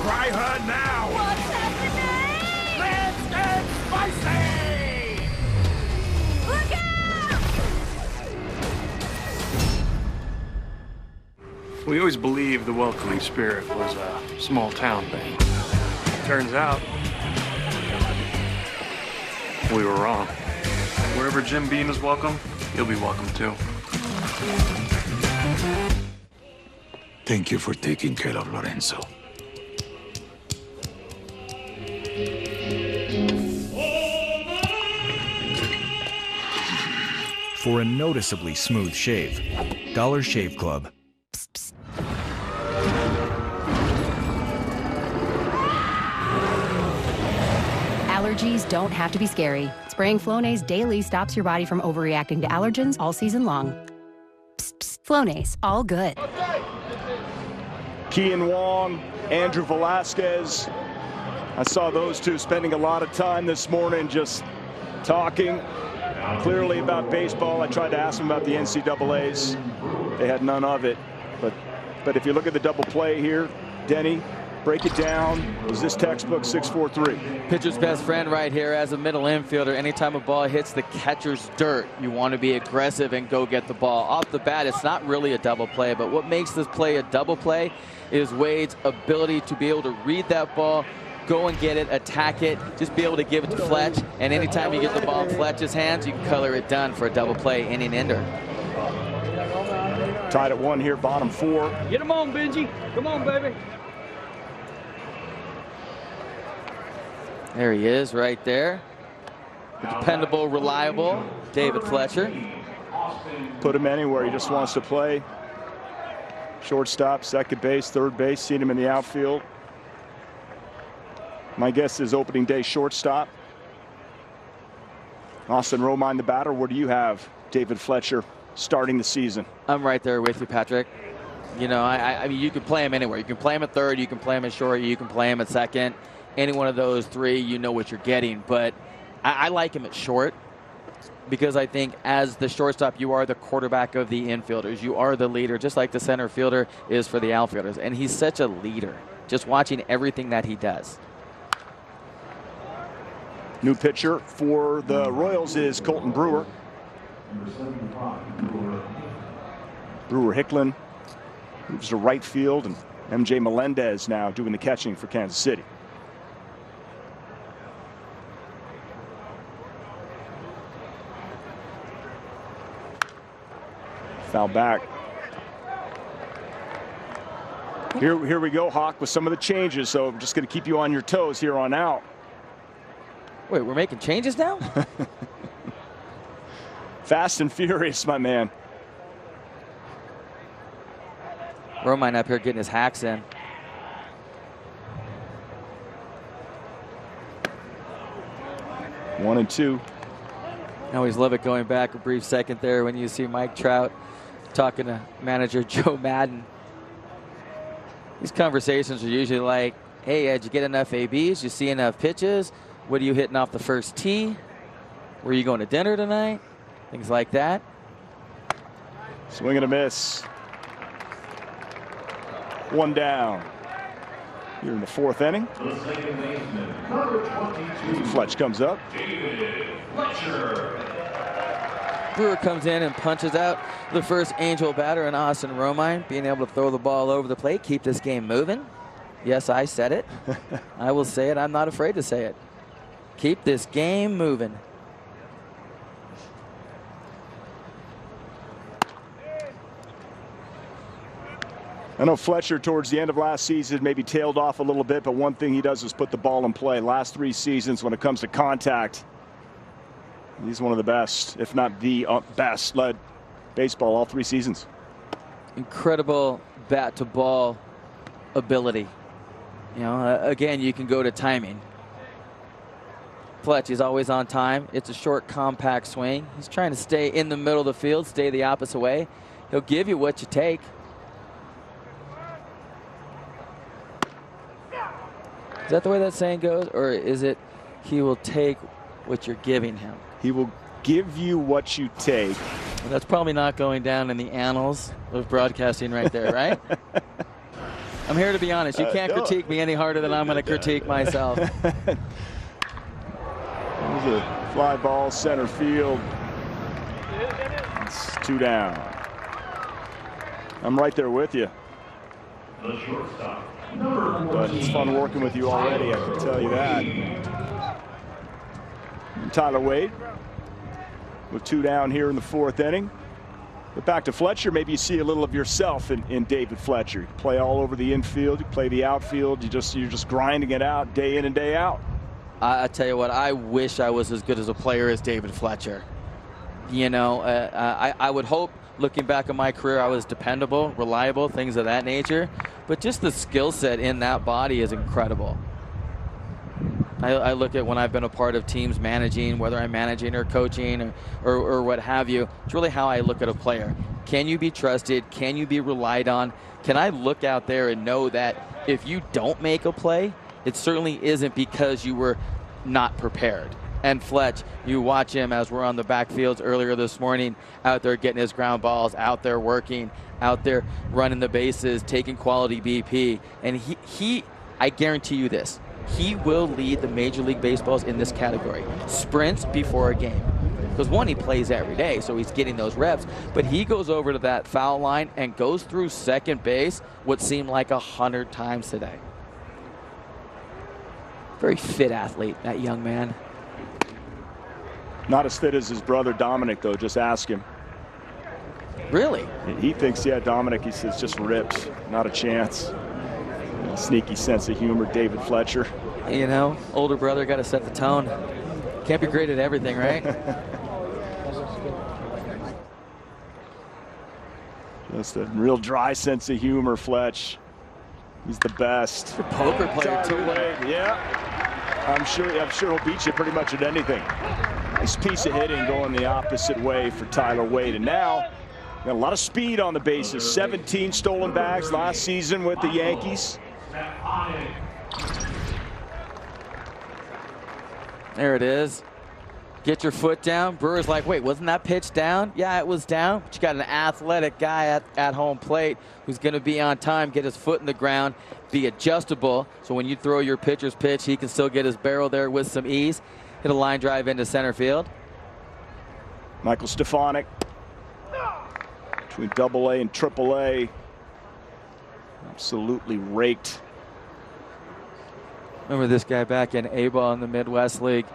Try her now! What's happening? Let's get spicy! Look out! we always believed the welcoming spirit was a small town thing. Turns out, we were wrong. Wherever Jim Beam is welcome, he'll be welcome too. Thank you for taking care of Lorenzo. For a noticeably smooth shave, Dollar Shave Club. Psst, psst. Allergies don't have to be scary. Spraying Flonase daily stops your body from overreacting to allergens all season long. Psst, psst. Flonase, all good. Kean Wong, Andrew Velasquez. I saw those two spending a lot of time this morning just talking clearly about baseball. I tried to ask them about the NCAAs. They had none of it. But if you look at the double play here, Denny, break it down. Is this textbook 6-4-3? Pitcher's best friend right here as a middle infielder. Anytime a ball hits the catcher's dirt, you want to be aggressive and go get the ball. Off the bat, it's not really a double play, but what makes this play a double play is Wade's ability to be able to read that ball, go and get it, attack it, just be able to give it to Fletch, and anytime you get the ball in Fletch's hands, you can color it done for a double play inning ender. Tied at 1 here, bottom 4. Get him on, Benji. Come on, baby. There he is right there. The dependable, reliable David Fletcher. Put him anywhere. He just wants to play. Shortstop, second base, third base. Seen him in the outfield. My guess is opening day shortstop. Austin Romine, the batter. Where do you have David Fletcher starting the season? I'm right there with you, Patrick. You know, I mean, you can play him anywhere. You can play him at third, you can play him at short, you can play him at second. Any one of those three, you know what you're getting. But I like him at short because I think as the shortstop, you are the quarterback of the infielders. You are the leader, just like the center fielder is for the outfielders. And he's such a leader, just watching everything that he does. New pitcher for the Royals is Colton Brewer. Brewer Hicklin moves to right field, and MJ Melendez now doing the catching for Kansas City. Foul back. Here we go, Hawk, with some of the changes. So I'm just going to keep you on your toes here on out. Wait, we're making changes now? Fast and furious, my man. Romine up here getting his hacks in. One and two. I always love it going back a brief second there when you see Mike Trout talking to manager Joe Maddon. These conversations are usually like, hey, did you get enough ABs? You see enough pitches? What are you hitting off the first tee? Where are you going to dinner tonight? Things like that. Swing and a miss. One down. Here in the fourth inning. Fletch comes up. Brewer comes in and punches out the first Angel batter in Austin Romine, being able to throw the ball over the plate, keep this game moving. Yes, I said it. I will say it. I'm not afraid to say it. Keep this game moving. I know Fletcher towards the end of last season maybe tailed off a little bit, but one thing he does is put the ball in play. Last 3 seasons when it comes to contact, he's one of the best, if not the best, led baseball all 3 seasons. Incredible bat to ball ability. You know, again, you can go to timing. Fletch is always on time. It's a short, compact swing. He's trying to stay in the middle of the field, stay the opposite way. He'll give you what you take. Is that the way that saying goes? Or is it he will take what you're giving him? He will give you what you take. Well, that's probably not going down in the annals of broadcasting right there, right? I'm here to be honest. You can't critique me any harder than I'm going to critique myself. There's a fly ball center field. It's 2 down. I'm right there with you. The shortstop. But it's fun working with you already, I can tell you that. And Tyler Wade with 2 down here in the 4th inning. But back to Fletcher, maybe you see a little of yourself in David Fletcher. You play all over the infield, you play the outfield, you're just grinding it out day in and day out. I tell you what, I wish I was as good as a player as David Fletcher. You know, I would hope, looking back at my career, I was dependable, reliable, things of that nature. But just the skill set in that body is incredible. I look at when I've been a part of teams managing, whether I'm managing or coaching or what have you, it's really how I look at a player. Can you be trusted? Can you be relied on? Can I look out there and know that if you don't make a play, it certainly isn't because you were not prepared. And Fletch, you watch him as we're on the backfields earlier this morning, out there getting his ground balls, out there working, out there running the bases, taking quality BP. And he I guarantee you this, he will lead the Major League Baseballs in this category. Sprints before a game. Because one, he plays every day, so he's getting those reps. But he goes over to that foul line and goes through second base what seemed like 100 times today. Very fit athlete, that young man. Not as fit as his brother Dominic, though. Just ask him. Really? He thinks, yeah, Dominic, he says, just ripped. Not a chance. Sneaky sense of humor, David Fletcher. You know, older brother got to set the tone. Can't be great at everything, right? Just a real dry sense of humor, Fletch. He's the best. He's a poker player, too. Yeah. I'm sure he'll beat you pretty much at anything. Nice piece of hitting going the opposite way for Tyler Wade. And now, got a lot of speed on the bases. 17 stolen bags last season with the Yankees. There it is. Get your foot down. Brewer's like, wait, wasn't that pitch down? Yeah, it was down. But you got an athletic guy at home plate who's going to be on time, get his foot in the ground, be adjustable. So when you throw your pitcher's pitch, he can still get his barrel there with some ease. Hit a line drive into center field. Michael Stefanik between AA and AAA. Absolutely raked. Remember this guy back in A-ball in the Midwest League.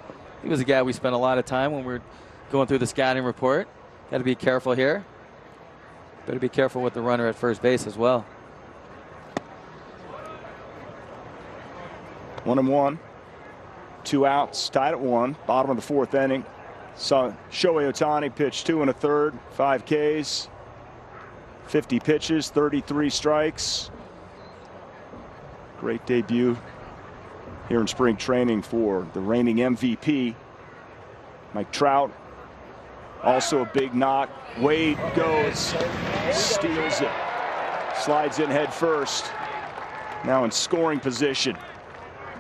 He was a guy we spent a lot of time when we were going through the scouting report. Got to be careful here. Better be careful with the runner at first base as well. 1-1. 2 outs, tied at 1. Bottom of the 4th inning. Saw Shohei Ohtani pitch 2 1/3, 5 Ks, 50 pitches, 33 strikes. Great debut here in spring training for the reigning MVP, Mike Trout. Also a big knock. Wade goes, steals it, slides in head first. Now in scoring position.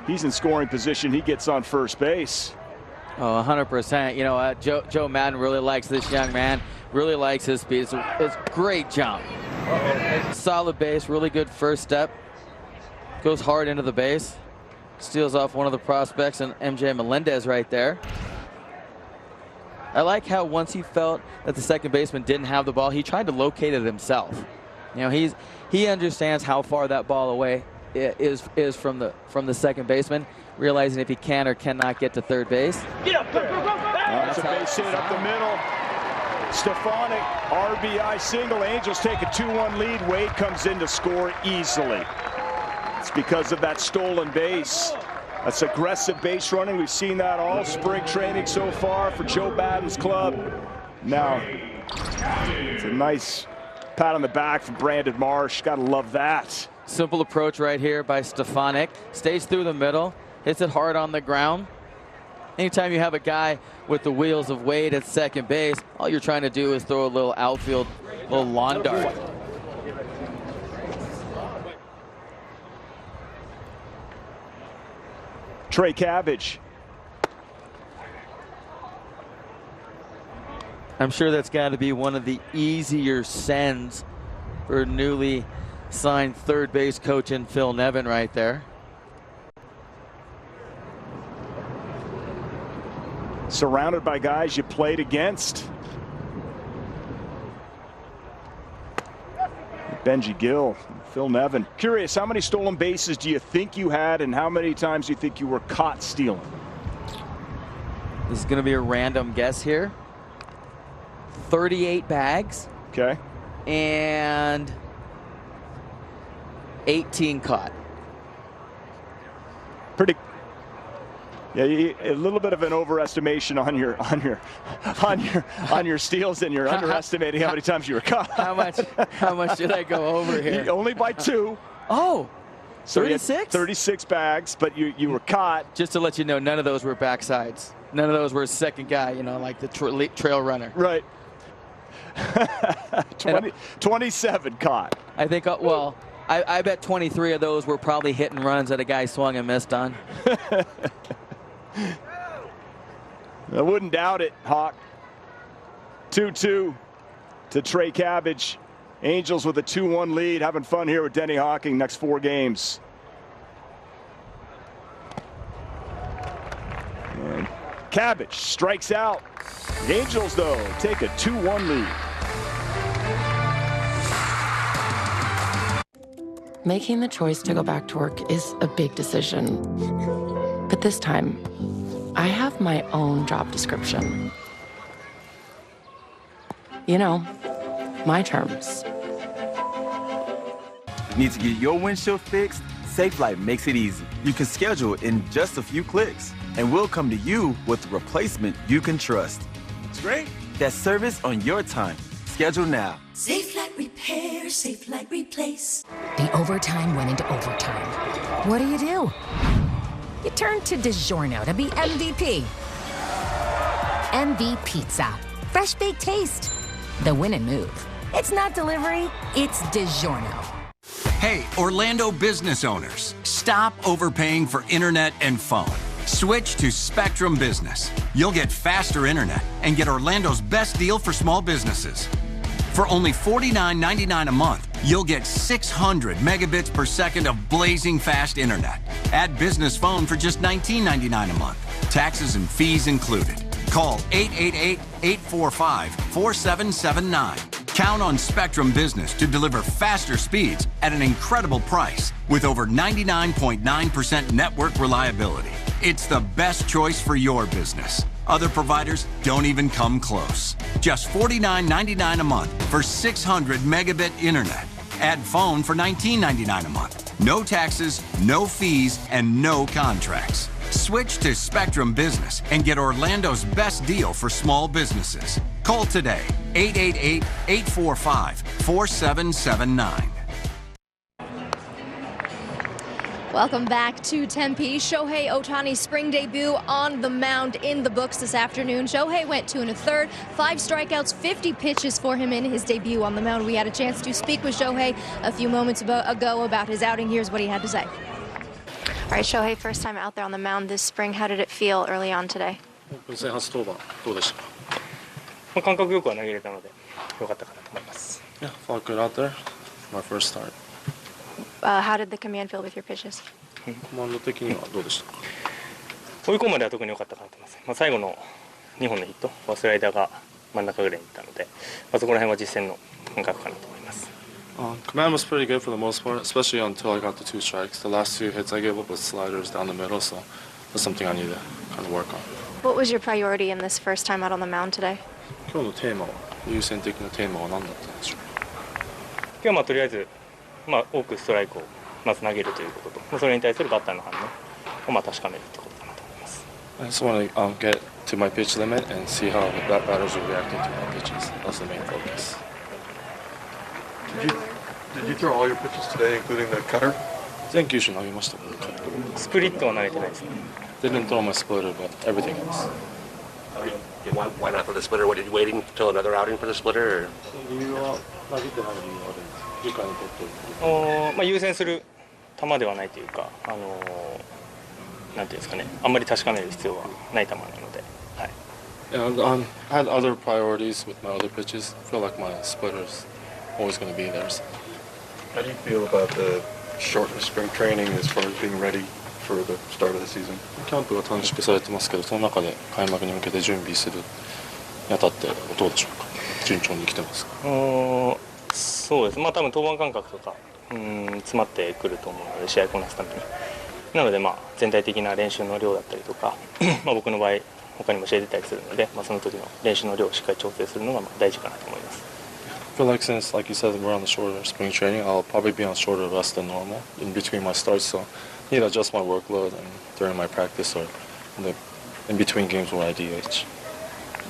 He's in scoring position. He gets on first base. Oh, 100%. You know, Joe Maddon really likes this young man. Really likes his speed. It's a great jump. Solid base. Really good first step. Goes hard into the base. Steals off one of the prospects, and MJ Melendez right there. I like how once he felt that the second baseman didn't have the ball, he tried to locate it himself. You know, he understands how far that ball away is from the second baseman, realizing if he can or cannot get to third base. Get up, go. That's a base hit up the middle. Stefanik, RBI single. Angels take a 2-1 lead. Wade comes in to score easily. It's because of that stolen base. That's aggressive base running. We've seen that all spring training so far for Joe Maddon's club. Now, it's a nice pat on the back from Brandon Marsh. Gotta love that. Simple approach right here by Stefanik. Stays through the middle, hits it hard on the ground. Anytime you have a guy with the wheels of Wade at second base, all you're trying to do is throw a little outfield, little lawn dart. Trey Cabbage. I'm sure that's got to be one of the easier sends for newly signed third base coach in Phil Nevin right there. Surrounded by guys you played against. Benji Gill, Phil Nevin. Curious, how many stolen bases do you think you had, and how many times do you think you were caught stealing? This is going to be a random guess here. 38 bags. Okay. And 18 caught. Pretty. Yeah, a little bit of an overestimation on your steals, and you're underestimating how many times you were caught. How much did I go over here? Only by 2. Oh, so 36? 36 bags, but you were caught. Just to let you know, none of those were backsides. None of those were second guy, you know, like the trail runner. Right. 27 caught. I think, well, I bet 23 of those were probably hit and runs that a guy swung and missed on. I wouldn't doubt it, Hawk. 2-2 to Trey Cabbage. Angels with a 2-1 lead. Having fun here with Denny Hawking next 4 games. And Cabbage strikes out. The Angels, though, take a 2-1 lead. Making the choice to go back to work is a big decision. But this time, I have my own job description. You know, my terms. Need to get your windshield fixed? SafeLight makes it easy. You can schedule it in just a few clicks, and we'll come to you with the replacement you can trust. It's great. That service on your time. Schedule now. SafeLight Repair, SafeLight Replace. The overtime went into overtime. What do? You turn to DiGiorno to be MVP. MV Pizza. Fresh baked taste. The win and move. It's not delivery, it's DiGiorno. Hey, Orlando business owners, stop overpaying for internet and phone. Switch to Spectrum Business. You'll get faster internet and get Orlando's best deal for small businesses. For only $49.99 a month, you'll get 600 megabits per second of blazing fast internet. Add business phone for just $19.99 a month. Taxes and fees included. Call 888-845-4779. Count on Spectrum Business to deliver faster speeds at an incredible price with over 99.9% network reliability. It's the best choice for your business. Other providers don't even come close. Just $49.99 a month for 600 megabit internet. Add phone for $19.99 a month. No taxes, no fees, and no contracts. Switch to Spectrum Business and get Orlando's best deal for small businesses. Call today, 888-845-4779. Welcome back to Tempe. Shohei Ohtani's spring debut on the mound in the books this afternoon. Shohei went 2 1/3, 5 strikeouts, 50 pitches for him in his debut on the mound. We had a chance to speak with Shohei a few moments ago about his outing. Here's what he had to say. All right, Shohei, first time out there on the mound this spring. How did it feel early on today? 初登板どうでしたか？感覚よくは投げれたので良かったかなと思います。Yeah, felt good out there. My first start. How did the command feel with your pitches? コマンド的にはどうでしたか？追い込むまでは特に良かったかなと思います。最後の2本のヒットはスライダーが真ん中ぐらいにいったので、そこら辺は実戦の感覚かなと思います。Command was pretty good for the most part, especially until I got the 2 strikes. The last 2 hits I gave up with sliders down the middle, so that's something I need to kind of work on. What was your priority in this first time out on the mound today? 今日のテーマは優先的なテーマは何だったんでしょうか？今日はとりあえず多くストライクをまず投げるということと、それに対するバッターの反応を確かめるということかなと思います。I just want to get to my pitch limit and see how the batters are reacting to my pitches. That's the main focus. Did you throw all your pitches today, including the cutter? 全球種投げました。スプリットは投げてないですね。Didn't throw my splitter, but everything else. Why not for the splitter? What, are you waiting until another outing for the splitter? 理由は投げてない理由はあるんです。時間にとって優先する球ではないというか、なんていうんですかね、あんまり確かめる必要はない球なので、はい。Yeah, I had other priorities with my other pitches. I feel like my splitter's always going to be there. So. How do you feel about the shortened spring training as far as being ready for the start of the season? キャンプが短縮されてますけど、その中で開幕に向けて準備するにあたってどうでしょうか？順調に来てますか？そうです。多分登板間隔とか詰まってくると思うので、試合こなすために。なので全体的な練習の量だったりとか、僕の場合他にも試合出たりするので、その時の練習の量をしっかり調整するのが大事かなと思います。I feel like since, like you said, we're on the shorter spring training, I'll probably be on shorter rest than normal in between my starts, so I need to adjust my workload and during my practice or in between games where I DH.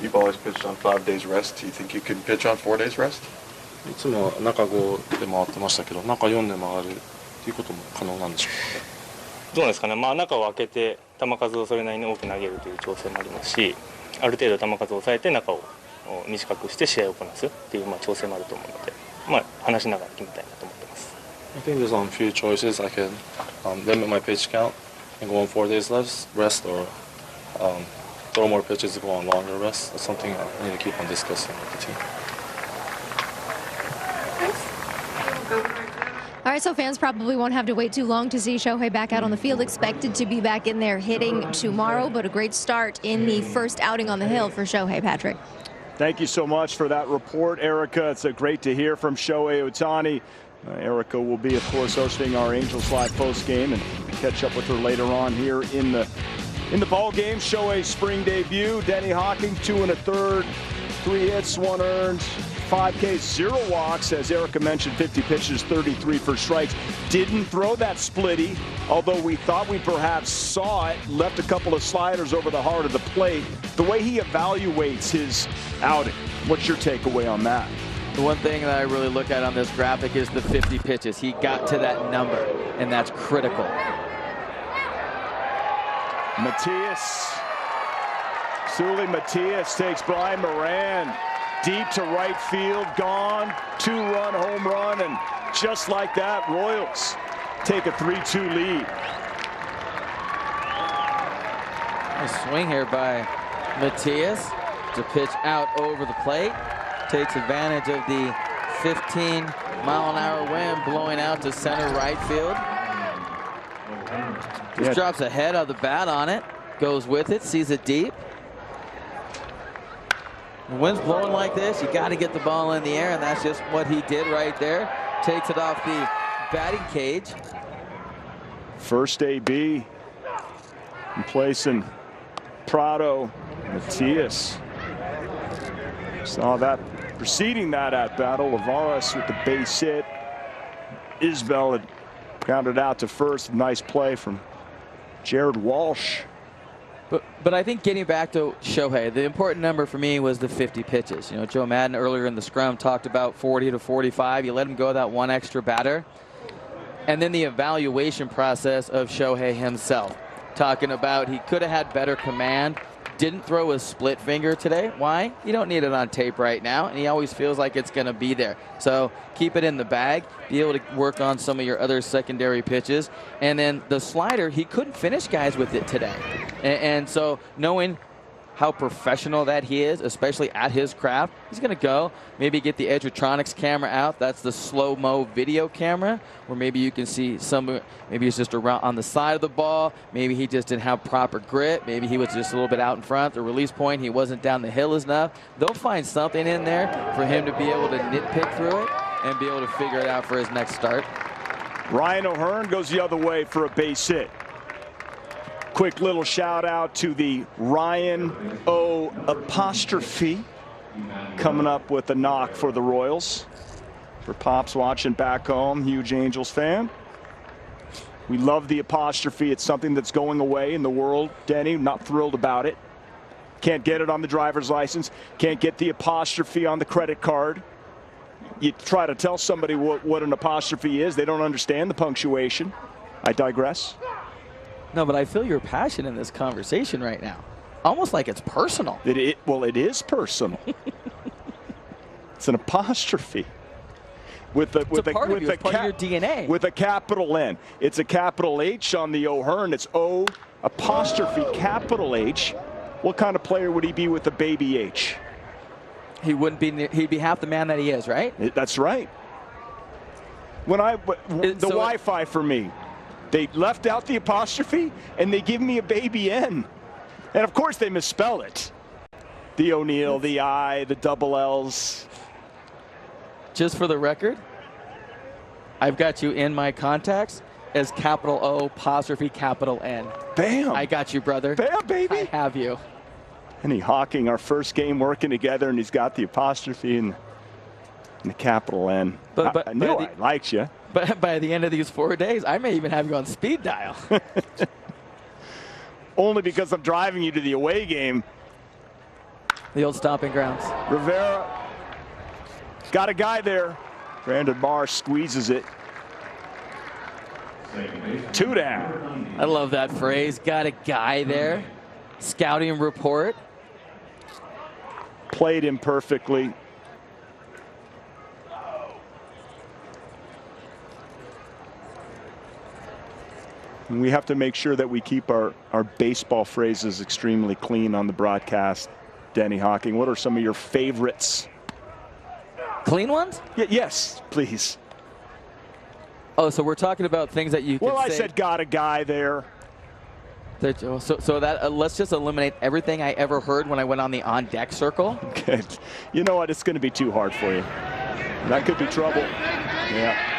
You've always pitched on 5 days rest. Do you think you can pitch on 4 days rest? いつも中5で回ってましたけど、中4で回るっていうことも可能なんでしょうか？どうなんですかね。中を開けて球数をそれなりに多く投げるという調整もありますし、ある程度球数を抑えて中を短くして試合をこなすっていう調整もあると思うので、話しながら決めたいなと思ってます。I think there's a few choices. I can limit my pitch count and go on 4 days rest, or throw more pitches and go on longer rest. That's something I need to keep on discussing with the team. All right, so fans probably won't have to wait too long to see Shohei back out on the field. Expected to be back in there hitting tomorrow, but a great start in the first outing on the hill for Shohei. Patrick. Thank you so much for that report, Erica. It's great to hear from Shohei Ohtani. Erica will be, of course, hosting our Angels Live post game, and catch up with her later on here in the ball game. Shohei's spring debut. Denny Hawking, 2 1/3, 3 hits, 1 earned, 5 Ks, 0 walks. As Erica mentioned, 50 pitches, 33 for strikes. Didn't throw that splitty, although we thought we perhaps saw it. Left a couple of sliders over the heart of the plate. The way he evaluates his outing, what's your takeaway on that? The one thing that I really look at on this graphic is the 50 pitches. He got to that number, and that's critical. Suli Matias takes Brian Moran deep to right field, gone, 2-run home run, and just like that, Royals take a 3-2 lead. Nice swing here by Matias to pitch out over the plate. Takes advantage of the 15-mile-an-hour wind blowing out to center right field. Just drops a head of the bat on it, goes with it, sees it deep. The wind's blowing like this, you got to get the ball in the air, and that's just what he did right there. Takes it off the batting cage. First AB in place, and Prado Matias saw that preceding that at battle. Lavares with the base hit. Isbell had grounded out to first. Nice play from Jared Walsh. But I think getting back to Shohei, the important number for me was the 50 pitches. You know, Joe Maddon earlier in the scrum talked about 40 to 45. You let him go that one extra batter. And then the evaluation process of Shohei himself, talking about he could have had better command, didn't throw a split finger today. Why? You don't need it on tape right now, and he always feels like it's going to be there. So keep it in the bag, be able to work on some of your other secondary pitches. And then the slider, he couldn't finish guys with it today. And so knowing how professional that he is, especially at his craft, he's going to go, maybe get the Edgertronics camera out. That's the slow-mo video camera, where maybe you can see some, maybe it's just around on the side of the ball. Maybe he just didn't have proper grip. Maybe he was just a little bit out in front. The release point, he wasn't down the hill enough. They'll find something in there for him to be able to nitpick through it and be able to figure it out for his next start. Ryan O'Hearn goes the other way for a base hit. Quick little shout out to the Ryan O apostrophe coming up with a knock for the Royals. For Pops watching back home, huge Angels fan. We love the apostrophe. It's something that's going away in the world. Denny, not thrilled about it. Can't get it on the driver's license. Can't get the apostrophe on the credit card. You try to tell somebody what an apostrophe is, they don't understand the punctuation. I digress. No, but I feel your passion in this conversation right now. Almost like it's personal. Well, it is personal. It's an apostrophe. With a part of your DNA. With a capital N. It's a capital H on the O'Hearn. It's O apostrophe capital H. What kind of player would he be with a baby H? He wouldn't be. He'd be half the man that he is, right? That's right. The Wi-Fi for me. They left out the apostrophe, and they give me a baby N. And, of course, they misspell it. The O'Neill, the I, the double L's. Just for the record, I've got you in my contacts as capital O apostrophe capital N. Bam. I got you, brother. Bam, baby. I have you. Henny Hawking, our first game working together, and he's got the apostrophe and the capital N. I knew I liked you. But by the end of these 4 days, I may even have you on speed dial. Only because I'm driving you to the away game. The old stomping grounds. Rivera got a guy there. Brandon Marsh squeezes it. 2 down. I love that phrase. Got a guy there. Scouting report. Played imperfectly. And we have to make sure that we keep our baseball phrases extremely clean on the broadcast. Denny Hawking, what are some of your favorites? Clean ones? Yes, please. Oh, so we're talking about things that you can say. Well, I said got a guy there. So that let's just eliminate everything I ever heard when I went on the on-deck circle. Okay. You know what? It's going to be too hard for you. That could be trouble. Yeah.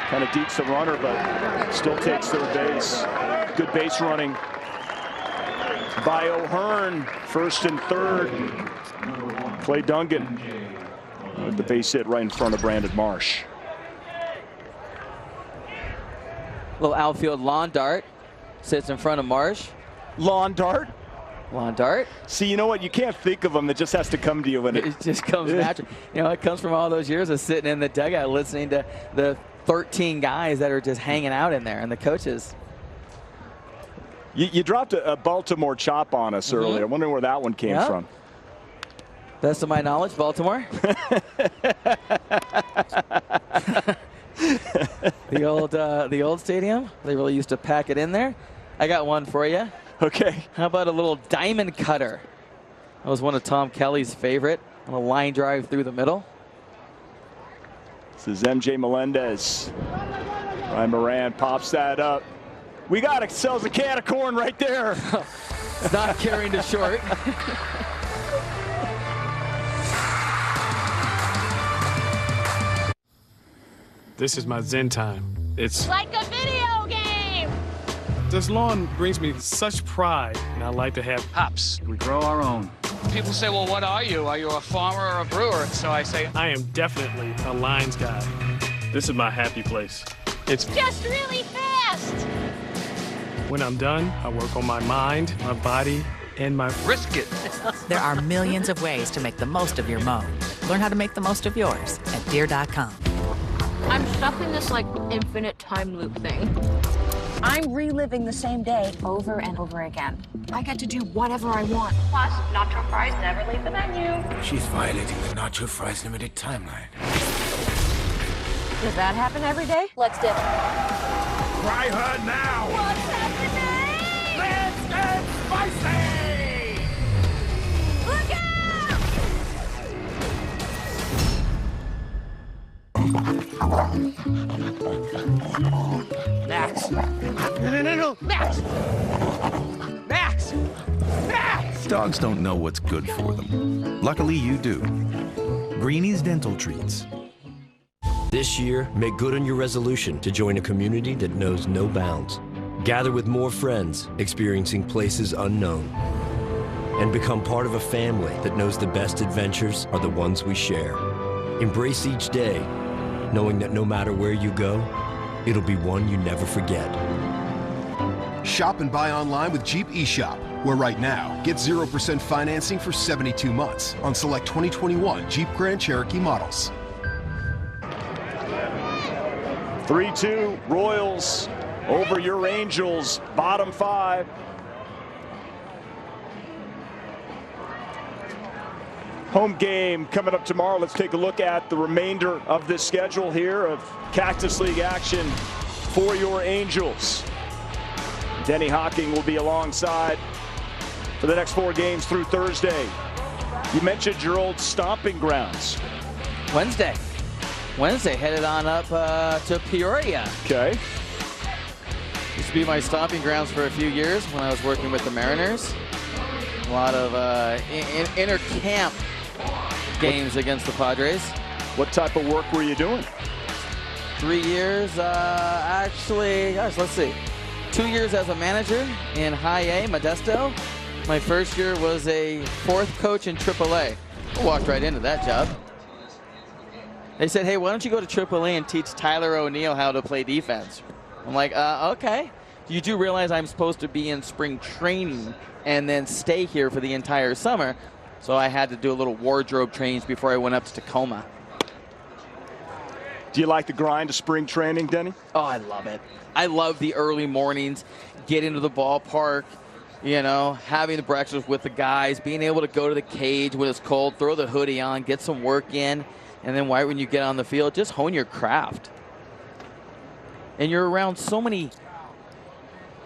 Kind of deeps the runner, but still takes third base. Good base running by O'Hearn. First and third. Clay Dungan with the base hit right in front of Brandon Marsh. Little outfield lawn dart. Sits in front of Marsh. Lawn dart? Lawn dart. See, you know what? You can't think of them. It just has to come to you when it just comes natural. You know, it comes from all those years of sitting in the dugout listening to the 13 guys that are just hanging out in there and the coaches. You dropped a Baltimore chop on us earlier. I'm wondering where that one came from. Best of my knowledge, Baltimore. The old stadium. They really used to pack it in there. I got one for you. Okay. How about a little diamond cutter? That was one of Tom Kelly's favorite. On a line drive through the middle. This is MJ Melendez. Ryan Moran pops that up. We got it. Sells a can of corn right there. Not carrying to short. This is my Zen time. It's like a video game. This lawn brings me such pride, and I like to have hops. We grow our own. People say, well, what are you? Are you a farmer or a brewer? So I say, I am definitely a lines guy. This is my happy place. It's just really fast. When I'm done, I work on my mind, my body, and my brisket. There are millions of ways to make the most of your mow. Learn how to make the most of yours at Deere.com. I'm stuck in this, like, infinite time loop thing. I'm reliving the same day over and over again. I get to do whatever I want. Plus, nacho fries never leave the menu. She's violating the nacho fries limited timeline. Does that happen every day? Let's dip. Fry her now! What's happening? Let's get spicy! Look out! Max. No. Max! Max! Max! Dogs don't know what's good for them. Luckily, you do. Greenie's Dental Treats. This year, make good on your resolution to join a community that knows no bounds. Gather with more friends, experiencing places unknown. And become part of a family that knows the best adventures are the ones we share. Embrace each day, knowing that no matter where you go, it'll be one you never forget. Shop and buy online with Jeep eShop, where right now, get 0% financing for 72 months on select 2021 Jeep Grand Cherokee models. 3-2 Royals over your Angels, bottom 5. Home game coming up tomorrow. Let's take a look at the remainder of this schedule here of Cactus League action for your Angels. Denny Hocking will be alongside for the next 4 games through Thursday. You mentioned your old stomping grounds. Wednesday, headed on up to Peoria. Okay. Used to be my stomping grounds for a few years when I was working with the Mariners. A lot of inter-camp games against the Padres. What type of work were you doing? 3 years, actually, gosh, let's see. 2 years as a manager in High A, Modesto. My first year was a 4th coach in AAA. I walked right into that job. They said, hey, why don't you go to AAA and teach Tyler O'Neill how to play defense? I'm like, okay. You do realize I'm supposed to be in spring training and then stay here for the entire summer. So I had to do a little wardrobe change before I went up to Tacoma. Do you like the grind of spring training, Denny? Oh, I love it. I love the early mornings, get into the ballpark, you know, having the breakfast with the guys, being able to go to the cage when it's cold, throw the hoodie on, get some work in, and then right when you get on the field, just hone your craft. And you're around so many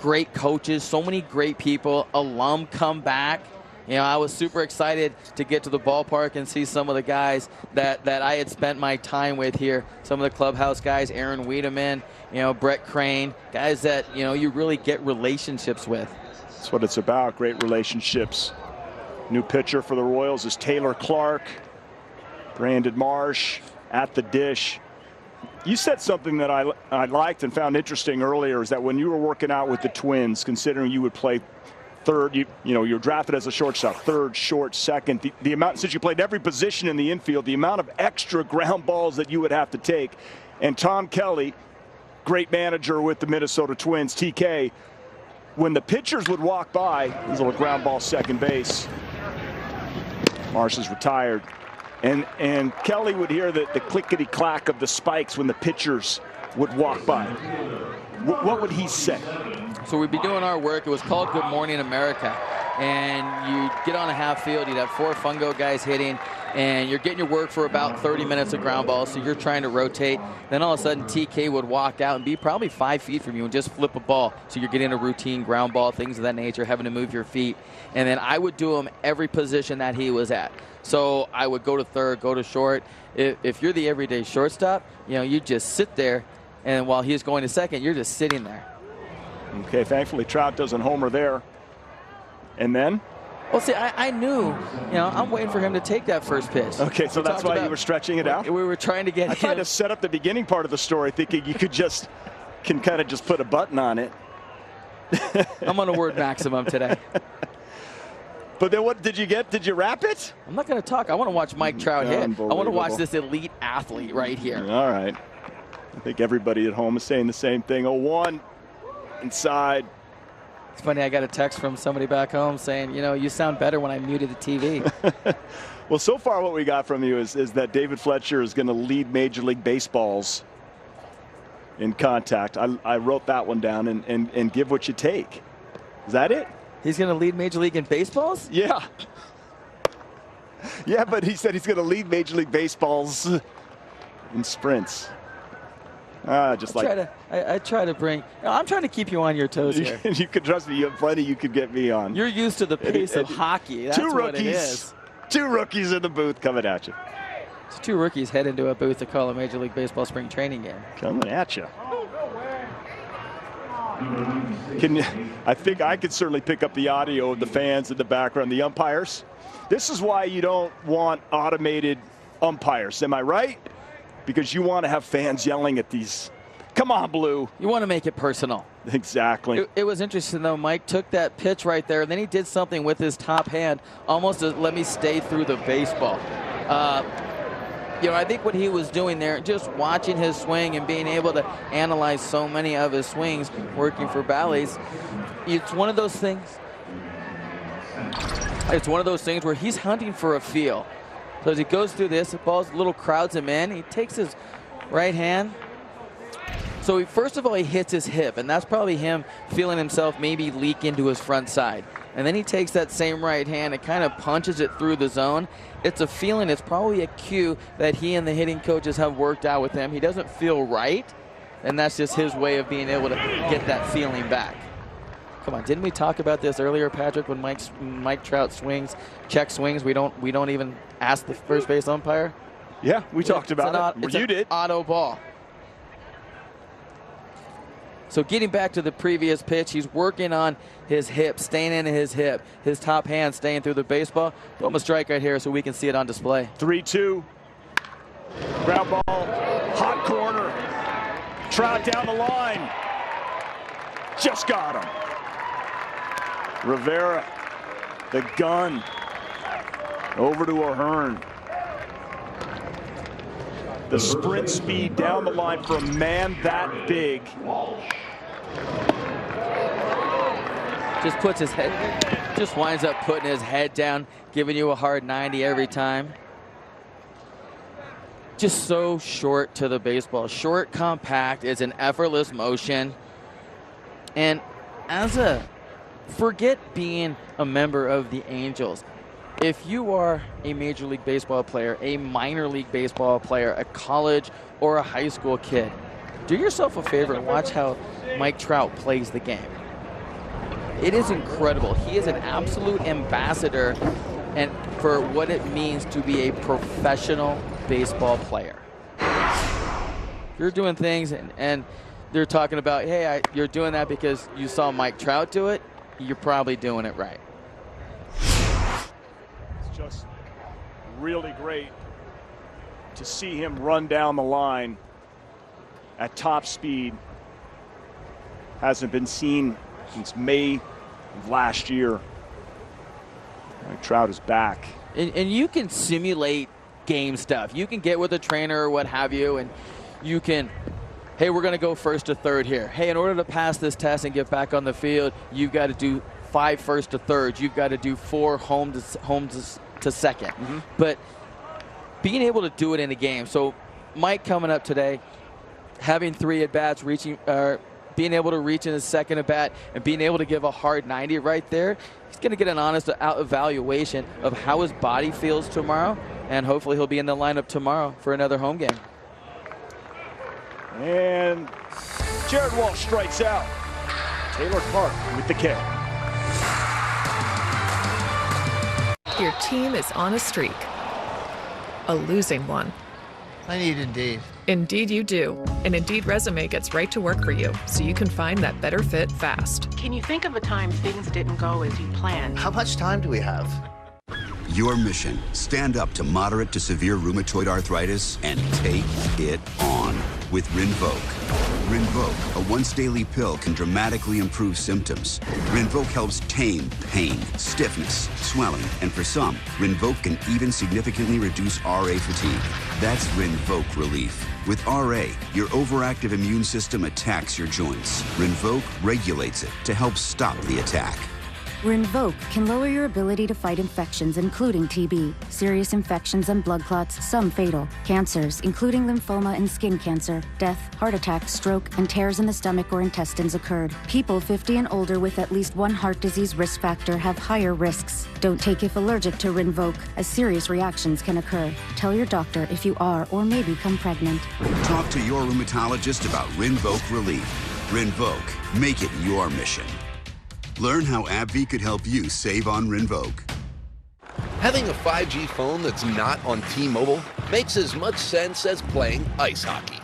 great coaches, so many great people, alum come back. You know, I was super excited to get to the ballpark and see some of the guys that I had spent my time with here. Some of the clubhouse guys, Aaron Wiedemann, you know, Brett Crane, guys that, you know, you really get relationships with. That's what it's about, great relationships. New pitcher for the Royals is Taylor Clark. Brandon Marsh at the dish. You said something that I liked and found interesting earlier, is that when you were working out with the Twins, considering you would play third, you know, you're drafted as a shortstop, third, short, second, the amount, since you played every position in the infield, the amount of extra ground balls that you would have to take. And Tom Kelly, great manager with the Minnesota Twins, TK, when the pitchers would walk by, there's a little ground ball second base. Marsh is retired. And Kelly would hear the clickety-clack of the spikes when the pitchers would walk by. What would he say? So we'd be doing our work. It was called Good Morning America. And you'd get on a half field. You'd have 4 fungo guys hitting. And you're getting your work for about 30 minutes of ground ball. So you're trying to rotate. Then all of a sudden, TK would walk out and be probably 5 feet from you and just flip a ball. So you're getting a routine ground ball, things of that nature, having to move your feet. And then I would do him every position that he was at. So I would go to third, go to short. If you're the everyday shortstop, you know, you just sit there. And while he's going to second, you're just sitting there. Okay, thankfully Trout doesn't homer there. And then? Well, see, I knew, you know, I'm waiting for him to take that first pitch. Okay, so that's why you were stretching it out? We were trying to get I tried to set up the beginning part of the story thinking you can kind of just put a button on it. I'm on a word maximum today. But then what did you get? Did you wrap it? I'm not going to talk. I want to watch Mike Trout hit. I want to watch this elite athlete right here. All right. I think everybody at home is saying the same thing. 0-1 inside. It's funny, I got a text from somebody back home saying, you know, you sound better when I muted the TV. Well, so far what we got from you is that David Fletcher is going to lead Major League Baseball's in contact. I wrote that one down, and give what you take. Is that it? He's going to lead Major League in baseballs? Yeah. Yeah, but he said he's going to lead Major League Baseball's in sprints. I try to bring. I'm trying to keep you on your toes here. You can trust me. You have plenty you could get me on. You're used to the pace of hockey. That's what it is. Two rookies in the booth coming at you. So 2 rookies head into a booth to call a Major League Baseball spring training game. Coming at you. I think I could certainly pick up the audio of the fans in the background, the umpires. This is why you don't want automated umpires. Am I right? Because you want to have fans yelling at these. Come on, Blue. You want to make it personal. Exactly. It was interesting, though. Mike took that pitch right there, and then he did something with his top hand, almost to let me stay through the baseball. You know, I think what he was doing there, just watching his swing and being able to analyze so many of his swings working for Bally's, it's one of those things. It's one of those things where he's hunting for a feel. So as he goes through this, the ball little crowds him in. He takes his right hand. So first of all, he hits his hip, and that's probably him feeling himself maybe leak into his front side. And then he takes that same right hand and kind of punches it through the zone. It's a feeling, it's probably a cue that he and the hitting coaches have worked out with him. He doesn't feel right, and that's just his way of being able to get that feeling back. Come on, didn't we talk about this earlier, Patrick, when Mike Trout swings, check swings, we don't even ask the first base umpire? Yeah, we talked about it. You did. Auto ball. So getting back to the previous pitch, he's working on his hip, staying in his hip, his top hand staying through the baseball. Throw him a strike right here so we can see it on display. 3-2. Ground ball, hot corner. Trout down the line. Just got him. Rivera, the gun. Over to O'Hearn. The sprint speed down the line for a man that big. Just puts his head, just winds up putting his head down, giving you a hard 90 every time. Just so short to the baseball. Short, compact, it's an effortless motion. And forget being a member of the Angels. If you are a Major League Baseball player, a minor league baseball player, a college or a high school kid, do yourself a favor and watch how Mike Trout plays the game. It is incredible. He is an absolute ambassador and for what it means to be a professional baseball player. You're doing things and they're talking about, hey, you're doing that because you saw Mike Trout do it. You're probably doing it right. It's just really great to see him run down the line at top speed. Hasn't been seen since May of last year. Mike Trout is back. And you can simulate game stuff. You can get with a trainer or what have you, and you can, hey, we're going to go first to third here. Hey, in order to pass this test and get back on the field, you've got to do 5 first to thirds. You've got to do 4 home to second. Mm-hmm. But being able to do it in a game. So Mike coming up today, having 3 at-bats, being able to reach in his second at-bat and being able to give a hard 90 right there, he's going to get an honest evaluation of how his body feels tomorrow, and hopefully he'll be in the lineup tomorrow for another home game. And Jared Walsh strikes out. Taylor Clark with the K. Your team is on a streak. A losing one. I need Indeed. Indeed you do. An Indeed resume gets right to work for you, so you can find that better fit fast. Can you think of a time things didn't go as you planned? How much time do we have? Your mission, stand up to moderate to severe rheumatoid arthritis and take it on with Rinvoq. Rinvoq, a once-daily pill, can dramatically improve symptoms. Rinvoq helps tame pain, stiffness, swelling, and for some, Rinvoq can even significantly reduce RA fatigue. That's Rinvoq Relief. With RA, your overactive immune system attacks your joints. Rinvoq regulates it to help stop the attack. Rinvoq can lower your ability to fight infections, including TB, serious infections and blood clots, some fatal, cancers, including lymphoma and skin cancer, death, heart attack, stroke, and tears in the stomach or intestines occurred. People 50 and older with at least one heart disease risk factor have higher risks. Don't take if allergic to Rinvoq, as serious reactions can occur. Tell your doctor if you are or may become pregnant. Talk to your rheumatologist about Rinvoq Relief. Rinvoq, make it your mission. Learn how AbbVie could help you save on Rinvoq. Having a 5G phone that's not on T-Mobile makes as much sense as playing ice hockey.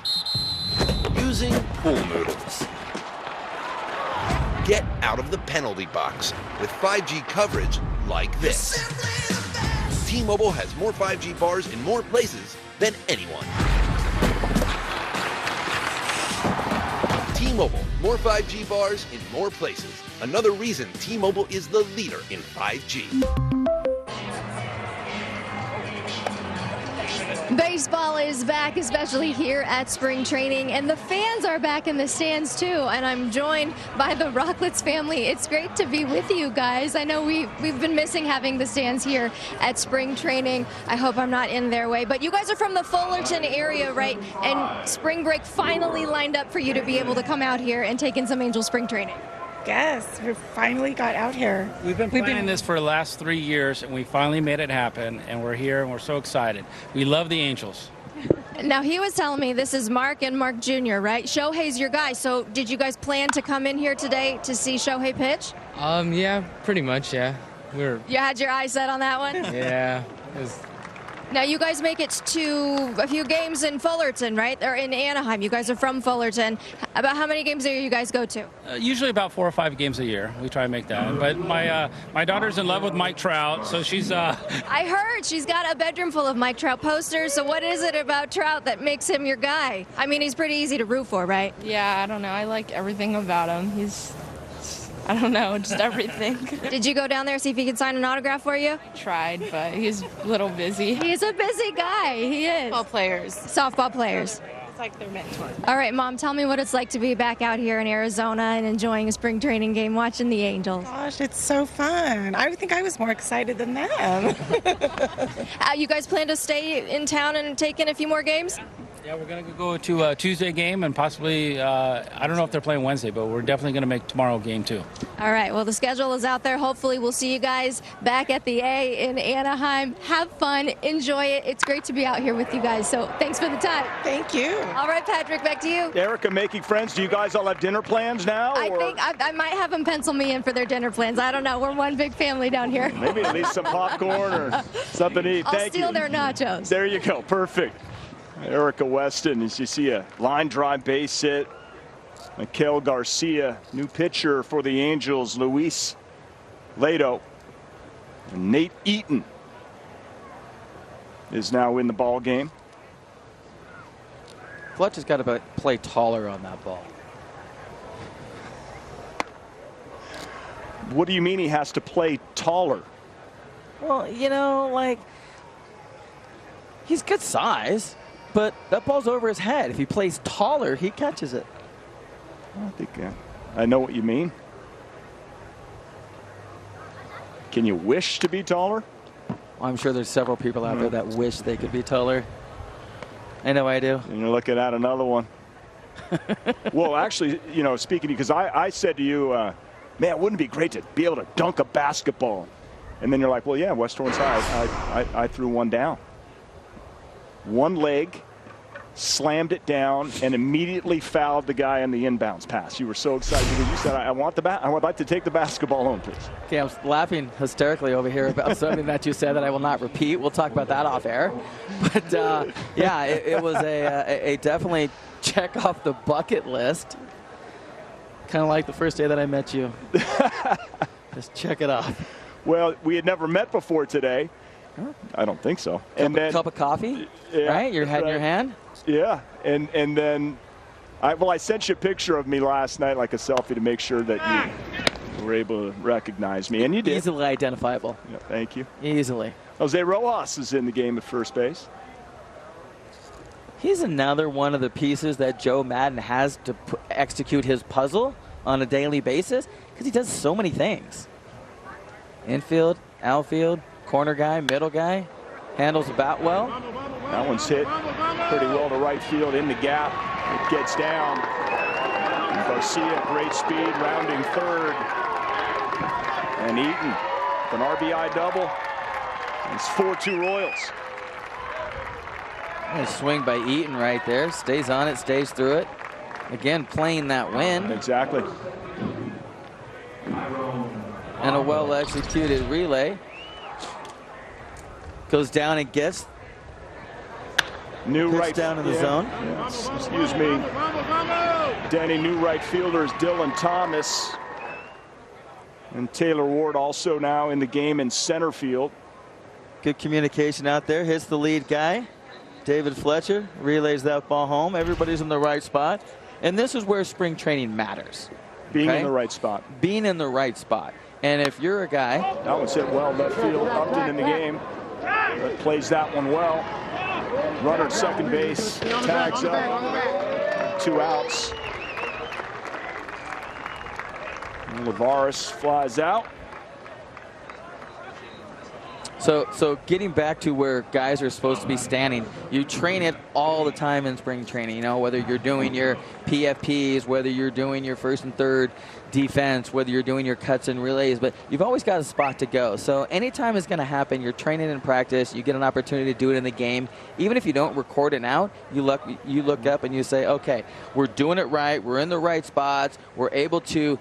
Using pool noodles. Get out of the penalty box with 5G coverage like this. T-Mobile has more 5G bars in more places than anyone. T-Mobile, more 5G bars in more places. Another reason T-Mobile is the leader in 5G. Baseball is back, especially here at spring training, and the fans are back in the stands too. And I'm joined by the Rocklets family. It's great to be with you guys. I know we've been missing having the stands here at spring training. I hope I'm not in their way, but you guys are from the Fullerton area, right? And spring break finally lined up for you to be able to come out here and take in some Angel spring training. Yes, we finally got out here. We've been planning this for the last 3 years, and we finally made it happen, and we're here, and we're so excited. We love the Angels. Now, he was telling me this is Mark and Mark Jr., right? Shohei's your guy, so did you guys plan to come in here today to see Shohei pitch? Yeah, pretty much, yeah. You had your eyes set on that one? Yeah. Now, you guys make it to a few games in Fullerton, right? Or in Anaheim. You guys are from Fullerton. About how many games a year you guys go to? Usually about 4 or 5 games a year. We try to make that. But my daughter's in love with Mike Trout, so she's... I heard she's got a bedroom full of Mike Trout posters, so what is it about Trout that makes him your guy? I mean, he's pretty easy to root for, right? Yeah, I don't know. I like everything about him. I don't know, just everything. Did you go down there see if he could sign an autograph for you? Tried, but he's a little busy. He's a busy guy. He is. Softball players. It's like their mentor. All right, Mom, tell me what it's like to be back out here in Arizona and enjoying a spring training game, watching the Angels. Gosh, it's so fun. I think I was more excited than them. You guys plan to stay in town and take in a few more games? Yeah, we're going to go to a Tuesday game and possibly, I don't know if they're playing Wednesday, but we're definitely going to make tomorrow game too. All right, well, the schedule is out there. Hopefully we'll see you guys back at the A in Anaheim. Have fun, enjoy it. It's great to be out here with you guys, so thanks for the time. Thank you. All right, Patrick, back to you. Erica, making friends. Do you guys all have dinner plans now? I think I might have them pencil me in for their dinner plans. I don't know. We're one big family down here. Maybe at least some popcorn or something to eat. I'll steal their nachos. There you go. Perfect. Erica Weston, as you see a line drive base hit. Miguel Garcia, new pitcher for the Angels, Luis Lato. And Nate Eaton is now in the ball game. Fletcher's got to play taller on that ball. What do you mean he has to play taller? Well, you know, like, he's good size, but that ball's over his head. If he plays taller, he catches it. I think I know what you mean. Can you wish to be taller? Well, I'm sure there's several people out there that wish they could be taller. I know I do. And you're looking at another one. Well, actually, you know, speaking because I said to you, man, wouldn't it be great to be able to dunk a basketball? And then you're like, well, yeah, West Torrance High, I threw one down. One leg, slammed it down, and immediately fouled the guy on the inbounds pass. You were so excited because you said, I would like to take the basketball home, please. Okay, I'm laughing hysterically over here about something that you said that I will not repeat. We'll talk about that off air. But, yeah, it was a definitely check off the bucket list. Kind of like the first day that I met you. Just check it off. Well, we had never met before today. I don't think so. Cup of coffee, yeah, right? Your head in your hand? Yeah, and then I sent you a picture of me last night, like a selfie, to make sure that you were able to recognize me, and you did. Easily identifiable. Yeah, thank you. Easily. Jose Rojas is in the game at first base. He's another one of the pieces that Joe Maddon has to execute his puzzle on a daily basis, because he does so many things. Infield, outfield, corner guy, middle guy, handles the bat well. That one's hit pretty well to right field in the gap. It gets down. And Garcia, great speed, rounding third. And Eaton, an RBI double. It's 4-2 Royals. Nice swing by Eaton right there. Stays on it, stays through it. Again, playing that win. Exactly. And a well-executed relay. Goes down and gets new right down in the zone. Yes. Excuse me. Danny, new right fielder is Dylan Thomas. And Taylor Ward also now in the game in center field. Good communication out there. Hits the lead guy. David Fletcher relays that ball home. Everybody's in the right spot. And this is where spring training matters. Being in the right spot. Being in the right spot. And if you're a guy. That one's hit well left field. Upton in the game. But plays that one well. Runner at second base. Tags up. 2 outs. And Lavares flies out. So getting back to where guys are supposed to be standing, you train it all the time in spring training. You know, whether you're doing your PFPs, whether you're doing your first and third defense, whether you're doing your cuts and relays, but you've always got a spot to go. So anytime it's going to happen, you're training in practice, you get an opportunity to do it in the game. Even if you don't record it out, you look up and you say, okay, we're doing it right, we're in the right spots, we're able to,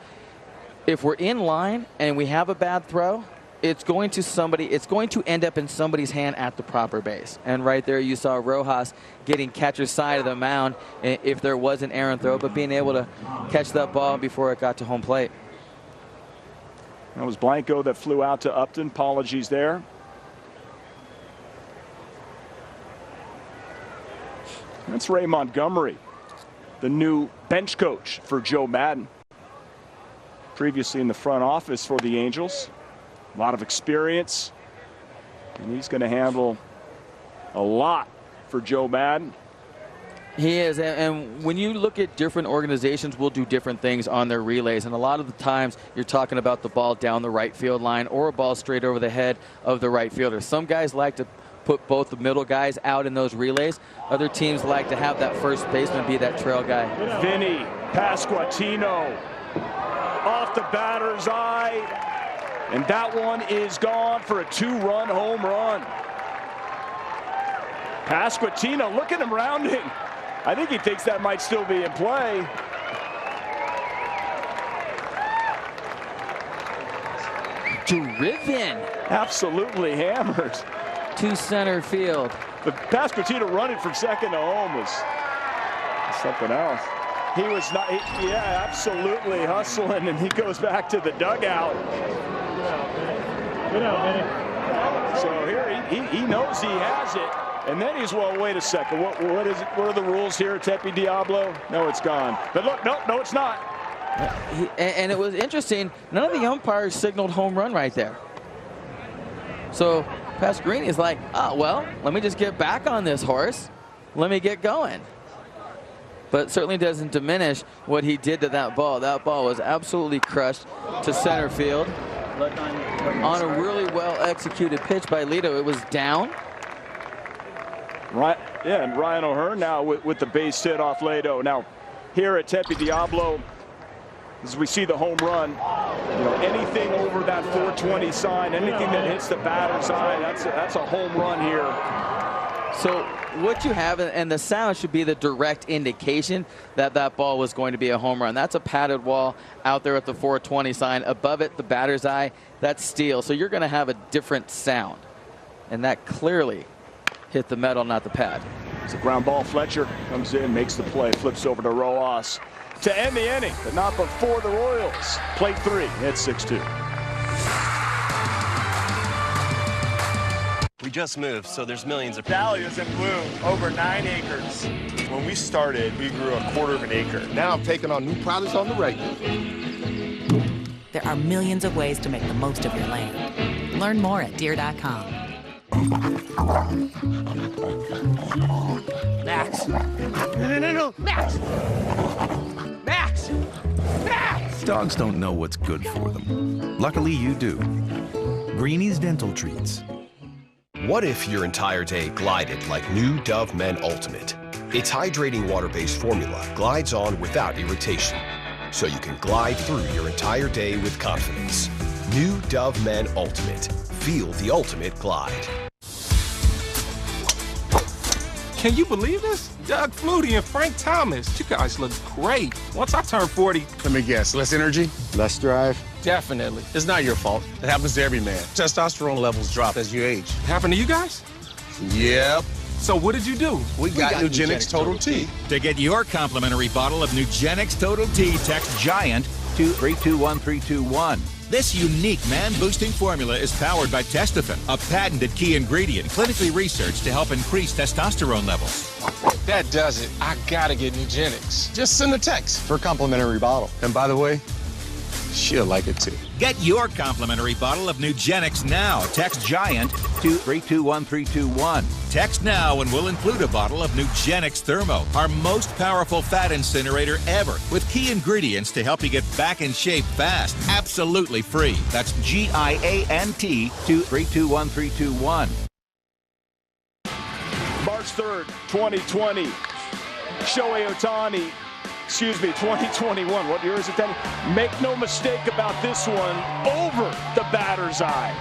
if we're in line and we have a bad throw, it's going to end up in somebody's hand at the proper base. And right there you saw Rojas getting catcher's side of the mound if there was an errant throw, but being able to catch that ball before it got to home plate. That was Blanco that flew out to Upton. Apologies there. That's Ray Montgomery, the new bench coach for Joe Maddon. Previously in the front office for the Angels. A lot of experience, and he's going to handle a lot for Joe Maddon. He is, and when you look at different organizations, will do different things on their relays, and a lot of the times you're talking about the ball down the right field line or a ball straight over the head of the right fielder. Some guys like to put both the middle guys out in those relays. Other teams like to have that first baseman be that trail guy. Vinny Pasquantino off the batter's eye. And that one is gone for a 2-run home run. Pasquantino, look at him rounding. I think he thinks that might still be in play. Driven. Absolutely hammered. To center field. But Pasquantino running from second to home was something else. He was not, yeah, absolutely hustling, and he goes back to the dugout. So here he knows he has it, and then he's, well, wait a second, what is it? What are the rules here at Tempe Diablo? No, it's gone. But look, no, it's not. And it was interesting. None of the umpires signaled home run right there. So Pasquantino is like, oh, well, let me just get back on this horse. Let me get going. But certainly doesn't diminish what he did to that ball. That ball was absolutely crushed to center field on a really well-executed pitch by Lito. It was down. Right, yeah, and Ryan O'Hearn now with the base hit off Lito. Now, here at Tempe Diablo, as we see the home run, you know, anything over that 420 sign, anything that hits the batter's eye, that's a home run here. So what you have, and the sound should be the direct indication that that ball was going to be a home run. That's a padded wall out there at the 420 sign. Above it, the batter's eye, that's steel. So you're going to have a different sound. And that clearly hit the metal, not the pad. It's a ground ball. Fletcher comes in, makes the play, flips over to Rojas to end the inning, but not before the Royals. Plate 3, it's 6-2. We just moved, so there's millions of dahlias in bloom, over 9 acres. When we started, we grew 1/4 of an acre. Now I'm taking on new products on the regular. There are millions of ways to make the most of your land. Learn more at Deere.com. Max. No. Max. Max. Max. Dogs don't know what's good for them. Luckily, you do. Greenie's Dental Treats. What if your entire day glided like new Dove Men Ultimate? Its hydrating water-based formula glides on without irritation, so you can glide through your entire day with confidence. New Dove Men Ultimate. Feel the ultimate glide. Can you believe this? Doug Flutie and Frank Thomas. You guys look great. Once I turn 40... Let me guess, less energy, less drive? Definitely. It's not your fault. It happens to every man. Testosterone levels drop as you age. Happened to you guys? Yep. So what did you do? We got Nugenix Total T. To get your complimentary bottle of Nugenix Total T, text GIANT to 321321. This unique man-boosting formula is powered by Testofen, a patented key ingredient clinically researched to help increase testosterone levels. That does it. I gotta get Nugenix. Just send a text for a complimentary bottle. And by the way, she'll like it too. Get your complimentary bottle of Nugenix now. Text GIANT to 321321. Text now and we'll include a bottle of Nugenix Thermo, our most powerful fat incinerator ever, with key ingredients to help you get back in shape fast. Absolutely free. That's GIANT to 321321. March 3rd, 2020. Shohei Ohtani. 2021. What year is it then? Make no mistake about this one, over the batter's eye.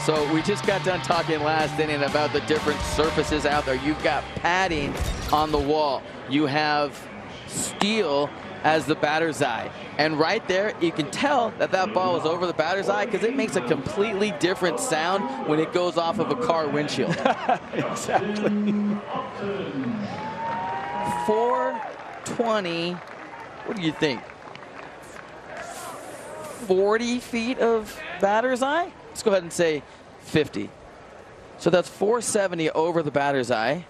So we just got done talking last inning about the different surfaces out there. You've got padding on the wall. You have steel as the batter's eye. And right there, you can tell that that ball is over the batter's eye because it makes a completely different sound when it goes off of a car windshield. Exactly. 420. What do you think? 40 feet of batter's eye? Let's go ahead and say 50. So that's 470 over the batter's eye.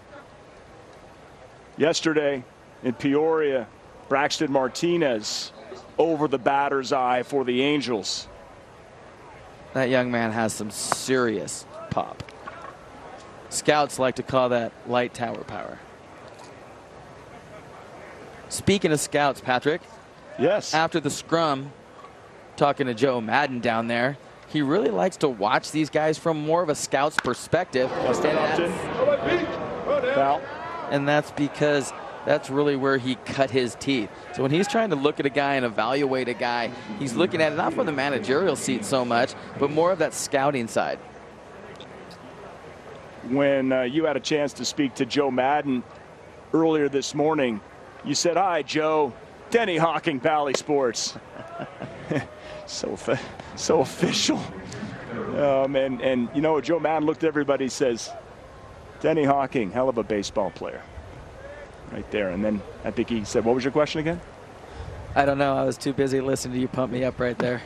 Yesterday in Peoria, Braxton Martinez over the batter's eye for the Angels. That young man has some serious pop. Scouts like to call that light tower power. Speaking of scouts, Patrick. Yes. After the scrum, talking to Joe Maddon down there, he really likes to watch these guys from more of a scout's perspective. Foul. And that's because that's really where he cut his teeth. So when he's trying to look at a guy and evaluate a guy, he's looking at it not from the managerial seat so much, but more of that scouting side. When you had a chance to speak to Joe Maddon earlier this morning, you said, "Hi, Joe. Denny Hawking, Valley Sports." so official. And you know, Joe Maddon looked at everybody, says, "Denny Hawking, hell of a baseball player." Right there. And then I think he said, "What was your question again?" I don't know. I was too busy listening to you pump me up right there.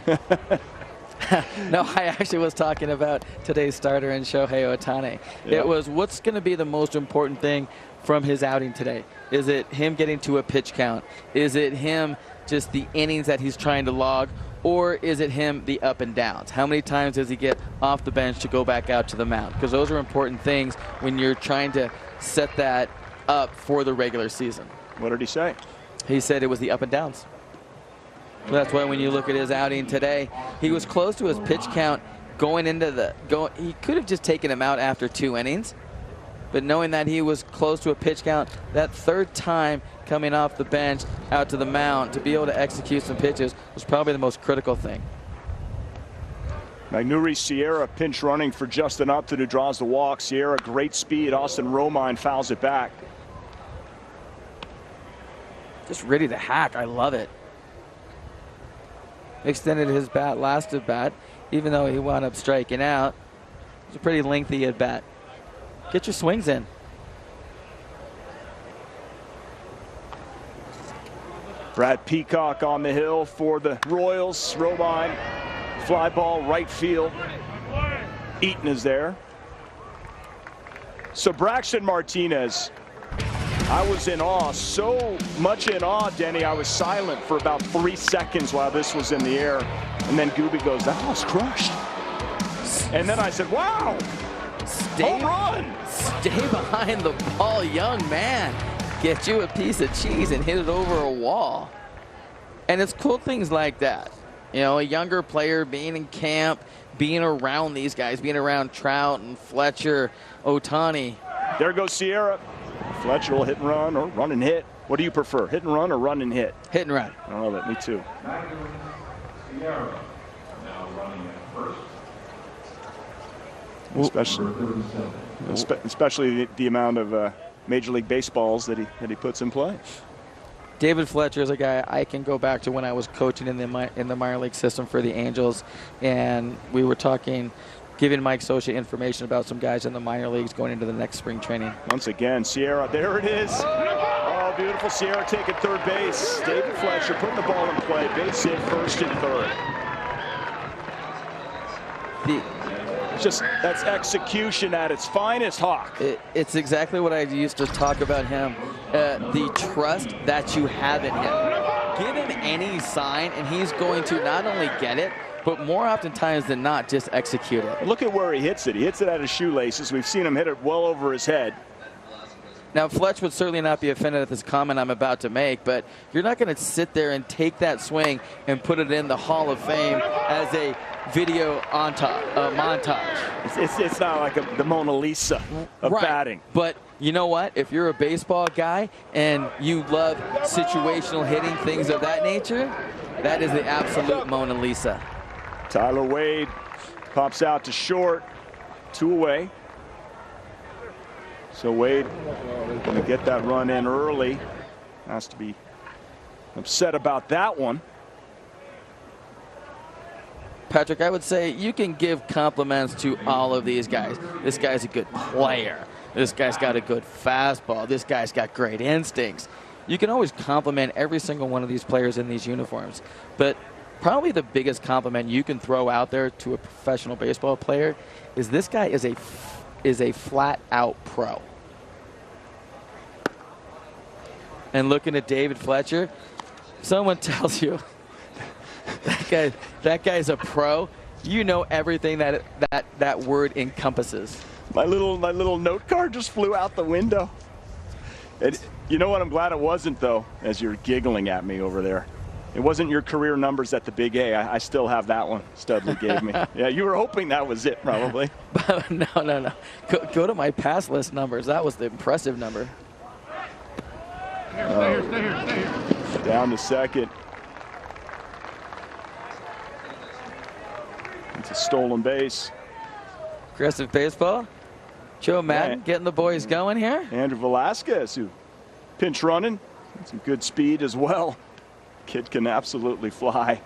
No, I actually was talking about today's starter in Shohei Ohtani. Yeah. It was, what's going to be the most important thing from his outing today? Is it him getting to a pitch count? Is it him just the innings that he's trying to log? Or is it him the up and downs? How many times does he get off the bench to go back out to the mound? Because those are important things when you're trying to set that up for the regular season. What did he say? He said it was the up and downs. That's why when you look at his outing today, he was close to his pitch count going into he could have just taken him out after 2 innings, but knowing that he was close to a pitch count, that third time coming off the bench out to the mound to be able to execute some pitches was probably the most critical thing. Magneuris Sierra pinch running for Justin Upton, who draws the walk. Sierra, great speed. Austin Romine fouls it back. Just ready to hack. I love it. Extended his bat last at bat, even though he wound up striking out. It was a pretty lengthy at bat. Get your swings in. Brad Peacock on the hill for the Royals. Romine, fly ball, right field. Eaton is there. So Braxton Martinez I was in awe, so much in awe, Denny, I was silent for about 3 seconds while this was in the air. And then Gooby goes, that ball's crushed. And then I said, wow, home run. Stay behind the ball, young man. Get you a piece of cheese and hit it over a wall. And it's cool things like that. You know, a younger player being in camp, being around these guys, being around Trout and Fletcher, Ohtani. There goes Sierra. Fletcher will hit and run or run and hit. What do you prefer, hit and run or run and hit? Hit and run. I love it, me too. Especially the amount of Major League Baseballs that he puts in play. David Fletcher is a guy I can go back to when I was coaching in the minor league system for the Angels, and we were talking, giving Mike Scioscia information about some guys in the minor leagues going into the next spring training. Once again, Sierra, there it is. Oh, beautiful. Sierra taking third base. David Fletcher putting the ball in play. Base hit, first and third. That's execution at its finest, Hawk. It's exactly what I used to talk about him. The trust that you have in him. Give him any sign, and he's going to not only get it, but more oftentimes than not, just execute it. Look at where he hits it. He hits it at his shoelaces. We've seen him hit it well over his head. Now, Fletch would certainly not be offended at this comment I'm about to make, but you're not going to sit there and take that swing and put it in the Hall of Fame as a video montage. It's not like the Mona Lisa of batting. But you know what? If you're a baseball guy and you love situational hitting, things of that nature, that is the absolute Mona Lisa. Tyler Wade pops out to short, 2 away. So Wade going to get that run in early. Has to be upset about that one. Patrick, I would say you can give compliments to all of these guys. This guy's a good player. This guy's got a good fastball. This guy's got great instincts. You can always compliment every single one of these players in these uniforms. But probably the biggest compliment you can throw out there to a professional baseball player is this guy is a flat-out pro. And looking at David Fletcher, someone tells you that guy's a pro, you know everything that word encompasses. My little note card just flew out the window. And you know what? I'm glad it wasn't, though, as you're giggling at me over there. It wasn't your career numbers at the Big A. I still have that one Studley gave me. Yeah, you were hoping that was it, probably. No. Go to my pass list numbers. That was the impressive number. Stay here. Down to second. It's a stolen base. Aggressive baseball. Joe Maddon getting the boys going here. Andrew Velasquez, who pinch running. Some good speed as well. Kid can absolutely fly.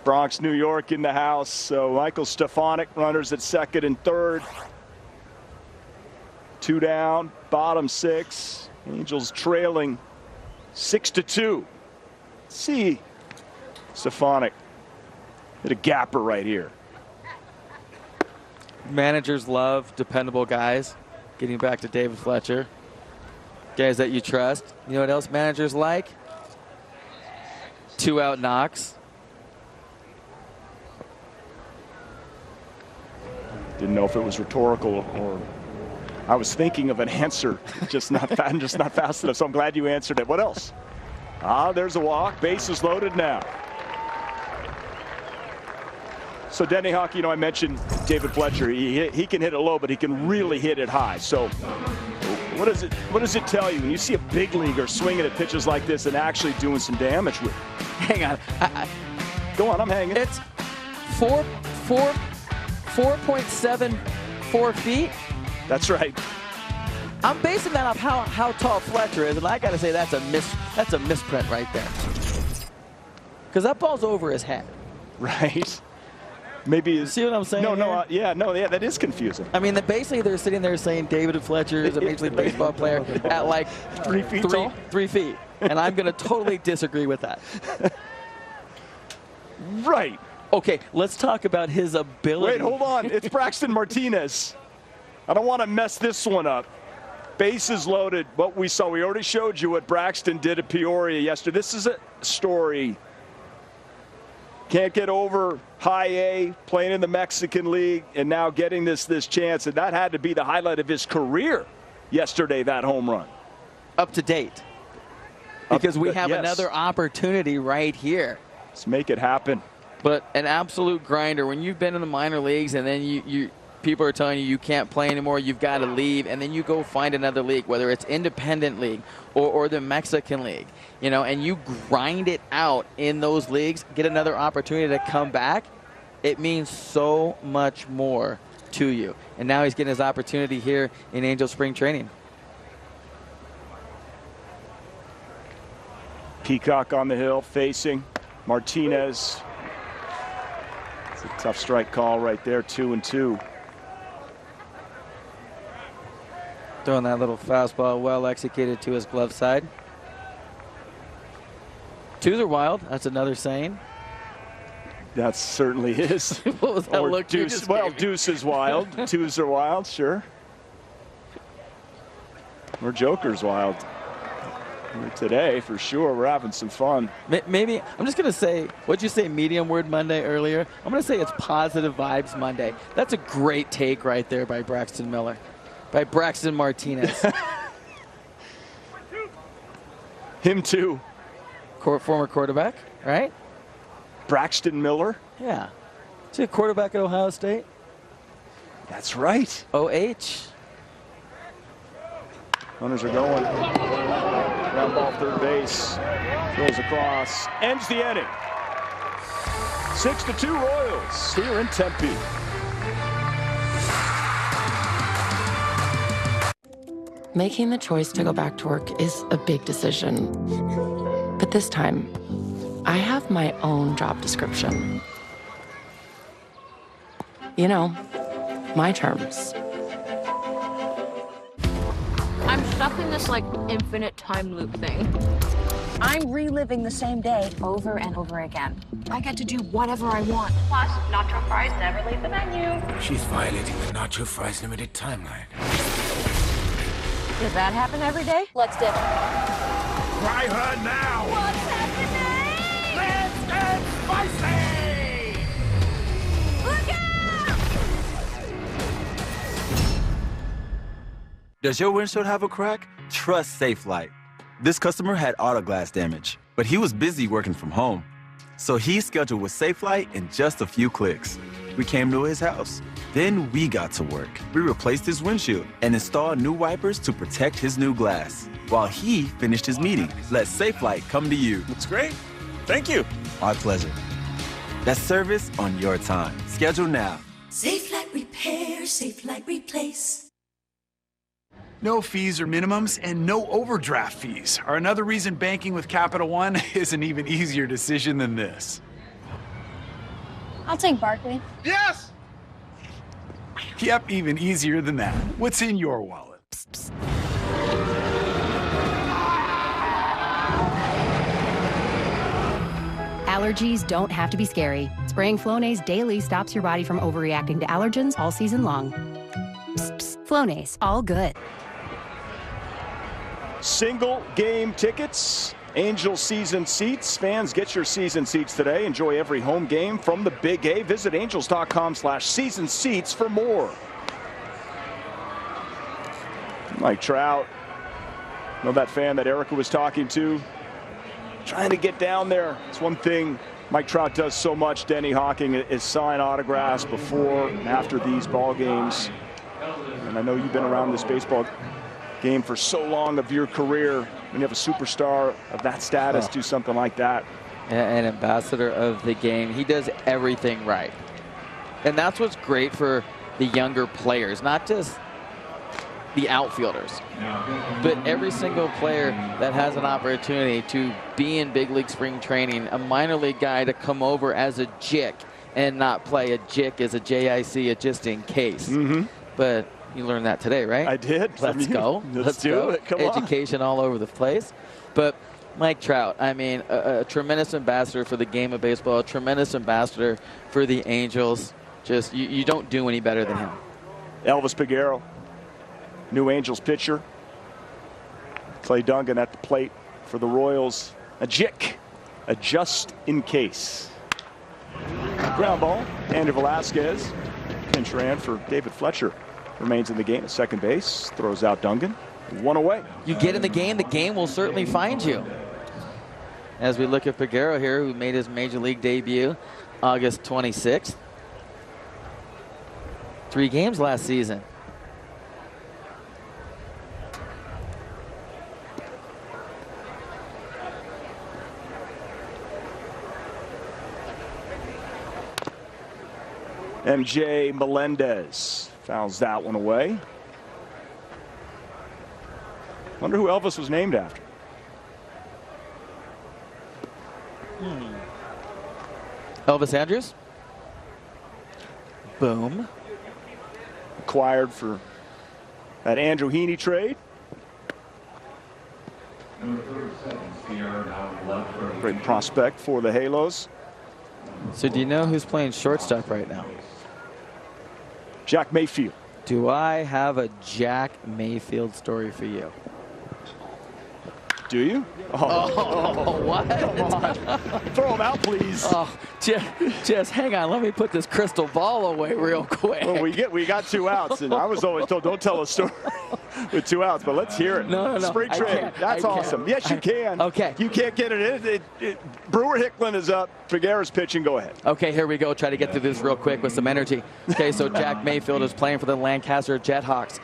Bronx, New York in the house. So Michael Stefanik, runners at second and third. 2 down, bottom 6. Angels trailing 6-2. See, Stefanik hit a gapper right here. Managers love dependable guys. Getting back to David Fletcher. Guys that you trust. You know what else managers like? 2-out knocks. Didn't know if it was rhetorical or I was thinking of an answer, just not fast enough. So I'm glad you answered it. What else? There's a walk. Base is loaded now. So Denny Hawk, you know, I mentioned David Fletcher. He can hit it low, but he can really hit it high. So what does it tell you when you see a big leaguer swinging at pitches like this and actually doing some damage with it? Hang on. Go on, I'm hanging. It's 4.74 feet. That's right. I'm basing that off how tall Fletcher is, and I got to say that's a misprint right there. Because that ball's over his head. Right. Maybe. See what I'm saying? No, that is confusing. I mean, basically they're sitting there saying David Fletcher is a Major League Baseball player at like 3 feet tall. 3 feet, and I'm going to totally disagree with that. Right. Okay, let's talk about his ability. Wait, hold on. It's Braxton Martinez. I don't want to mess this one up. Bases loaded. What we saw, we already showed you what Braxton did at Peoria yesterday. This is a story. Can't get over high A, playing in the Mexican League, and now getting this chance. And that had to be the highlight of his career yesterday, that home run. Up to date. Because we have another opportunity right here. Let's make it happen. But an absolute grinder. When you've been in the minor leagues and then people are telling you can't play anymore, you've got to leave, and then you go find another league, whether it's independent league or the Mexican League, you know, and you grind it out in those leagues, get another opportunity to come back, it means so much more to you. And now he's getting his opportunity here in Angel Spring Training. Peacock on the hill facing Martinez. It's a tough strike call right there, 2-2. Throwing that little fastball well executed to his glove side. Twos are wild. That's another saying. That certainly is. What was that look? Deuce, well, deuce is wild. Twos are wild, sure. Or Joker's wild. Today, for sure, we're having some fun. Maybe, I'm just going to say, what'd you say, medium word Monday earlier? I'm going to say it's positive vibes Monday. That's a great take right there by Braxton Miller. By Braxton Martinez. Him too. Former quarterback, right? Braxton Miller. Yeah. Is he a quarterback at Ohio State? That's right. OH. Runners are going. Ground ball third base. Goes across. Ends the inning. 6-2 Royals here in Tempe. Making the choice to go back to work is a big decision. But this time, I have my own job description. You know, my terms. I'm stuck in this, like, infinite time loop thing. I'm reliving the same day over and over again. I get to do whatever I want. Plus, nacho fries never leave the menu. She's violating the nacho fries limited timeline. Does that happen every day? Let's dip. Try her now! What's happening? Let's get spicy! Look out! Does your windshield have a crack? Trust Safelite. This customer had auto glass damage, but he was busy working from home. So he scheduled with Safelite in just a few clicks. We came to his house. Then we got to work. We replaced his windshield and installed new wipers to protect his new glass. While he finished his meeting, let Safelite come to you. Looks great. Thank you. Our pleasure. That's service on your time. Schedule now. Safelite Repair, Safelite Replace. No fees or minimums and no overdraft fees are another reason banking with Capital One is an even easier decision than this. I'll take Barkley. Yes! Yep, even easier than that. What's in your wallet? Psst, psst. Allergies don't have to be scary. Spraying Flonase daily stops your body from overreacting to allergens all season long. Psst, psst. Flonase, all good. Single game tickets, Angel season seats. Fans, get your season seats today. Enjoy every home game from the Big A. Visit angels.com/season seats for more. Mike Trout, know that fan that Erica was talking to? Trying to get down there. It's one thing Mike Trout does so much, Denny Hawking, is sign autographs before and after these ball games. And I know you've been around this baseball game for so long of your career. When you have a superstar of that status do something like that. An ambassador of the game. He does everything right. And that's what's great for the younger players, not just the outfielders, but every single player that has an opportunity to be in big league spring training, a minor league guy to come over as a JIC and not play. A JIC is a JIC, a just in case. But you learned that today, right? I did. Let's go. Let's do it. Come on. Education all over the place. But Mike Trout, I mean, a tremendous ambassador for the game of baseball, a tremendous ambassador for the Angels. Just, you don't do any better than him. Elvis Peguero, new Angels pitcher. Clay Dungan at the plate for the Royals. A just in case. Ground ball. Andrew Velasquez, pinch ran for David Fletcher, remains in the game at second base. Throws out Dungan. 1 away. You get in the game will certainly find you. As we look at Peguero here, who made his major league debut August 26th. 3 games last season. MJ Melendez fouls that one away. Wonder who Elvis was named after. Elvis Andrews. Boom. Acquired for that Andrew Heaney trade. Great prospect for the Halos. So do you know who's playing shortstop right now? Jack Mayfield. Do I have a Jack Mayfield story for you? Do you? Oh, what? Come on. Throw him out, please. Oh, just hang on. Let me put this crystal ball away real quick. Well, we got 2 outs, and I was always told don't tell a story with 2 outs, but let's hear it. No. Spring trade. That's awesome. Yes, you can. Okay. You can't get it in. Brewer Hickman is up. Peguero's pitching. Go ahead. Okay, here we go. Try to get through this real quick with some energy. Okay, so Jack Mayfield is playing for the Lancaster Jethawks.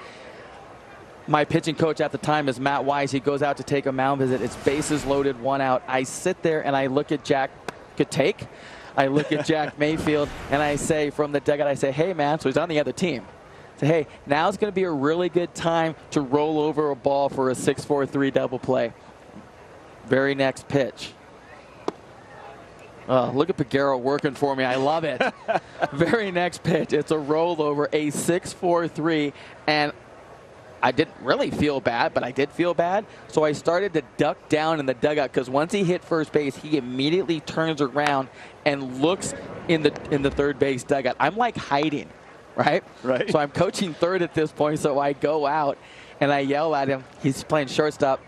My pitching coach at the time is Matt Wise. He goes out to take a mound visit. It's bases loaded, 1 out. I sit there and I look at Jack Katake. I look at Jack Mayfield and I say from the dugout, I say, hey, man, so he's on the other team. I say, hey, now's going to be a really good time to roll over a ball for a 6-4-3 double play. Very next pitch. Oh, look at Peguero working for me. I love it. Very next pitch. It's a rollover, a 6-4-3, and I didn't really feel bad, but I did feel bad. So I started to duck down in the dugout because once he hit first base, he immediately turns around and looks in the third base dugout. I'm like hiding, right? Right. So I'm coaching third at this point, so I go out and I yell at him. He's playing shortstop.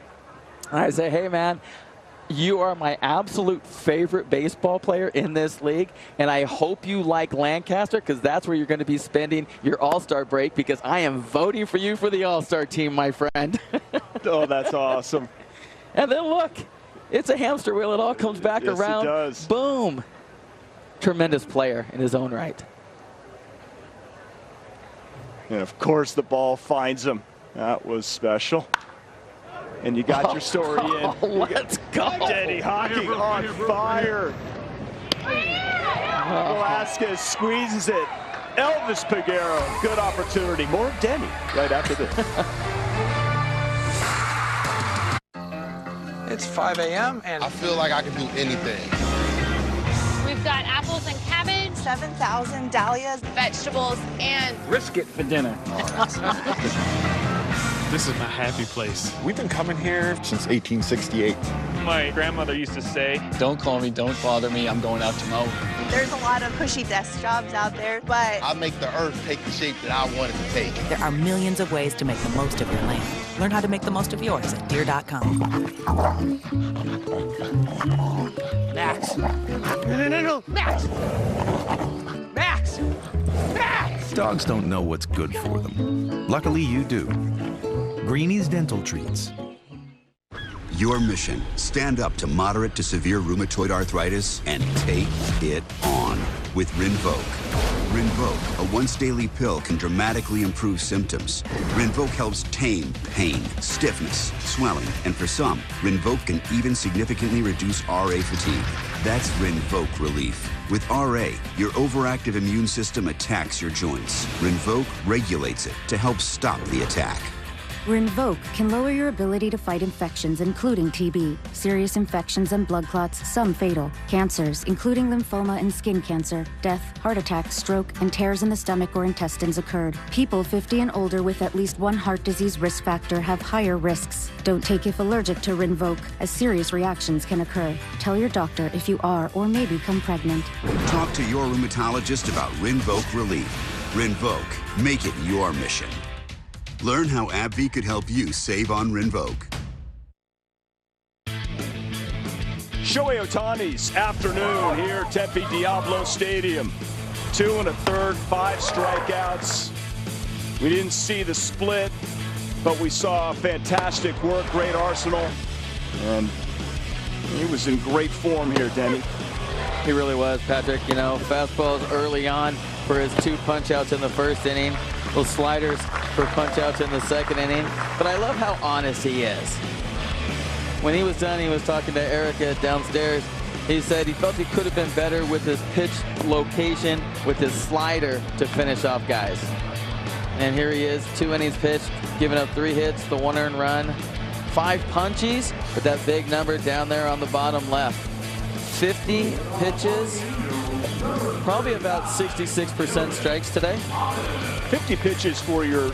And I say, hey, man, you are my absolute favorite baseball player in this league, and I hope you like Lancaster because that's where you're going to be spending your All-Star break because I am voting for you for the All-Star team, my friend. Oh, that's awesome. And then look, it's a hamster wheel. It all comes back around. It does. Boom. Tremendous player in his own right. And, of course, the ball finds him. That was special. And you got your story in. Let's go. Denny Hockey on fire. Velasquez squeezes it. Elvis Peguero, good opportunity. More Denny right after this. It's 5 a.m. and I feel like I can do anything. We've got apples and cabbage, 7,000 dahlias, vegetables, and brisket for dinner. This is my happy place. We've been coming here since 1868. My grandmother used to say, don't call me, don't bother me, I'm going out to mow. There's a lot of cushy desk jobs out there, but I make the earth take the shape that I want it to take. There are millions of ways to make the most of your land. Learn how to make the most of yours at Deere.com. Max. No. Max! Max! Max! Dogs don't know what's good for them. Luckily, you do. Greenie's Dental Treats. Your mission, stand up to moderate to severe rheumatoid arthritis and take it on with Rinvoq. Rinvoq, a once-daily pill, can dramatically improve symptoms. Rinvoq helps tame pain, stiffness, swelling, and for some, Rinvoq can even significantly reduce RA fatigue. That's Rinvoq relief. With RA, your overactive immune system attacks your joints. Rinvoq regulates it to help stop the attack. Rinvoq can lower your ability to fight infections, including TB, serious infections and blood clots, some fatal, cancers, including lymphoma and skin cancer, death, heart attack, stroke, and tears in the stomach or intestines occurred. People 50 and older with at least one heart disease risk factor have higher risks. Don't take if allergic to Rinvoq, as serious reactions can occur. Tell your doctor if you are or may become pregnant. Talk to your rheumatologist about Rinvoq relief. Rinvoq, make it your mission. Learn how AbbVie could help you save on Rinvoq. Shohei Ohtani's afternoon here at Tempe Diablo Stadium. 2 1/3, 5 strikeouts. We didn't see the split, but we saw fantastic work, great arsenal, and he was in great form here, Denny. He really was, Patrick. You know, fastballs early on for his 2 punch-outs in the first inning. Those sliders for punch-outs in the second inning. But I love how honest he is. When he was done, he was talking to Erica downstairs. He said he felt he could have been better with his pitch location, with his slider to finish off guys. And here he is, 2 innings pitched, giving up 3 hits, the 1 earned run, 5 punchies, but that big number down there on the bottom left. 50 pitches, probably about 66% strikes today. 50 pitches for your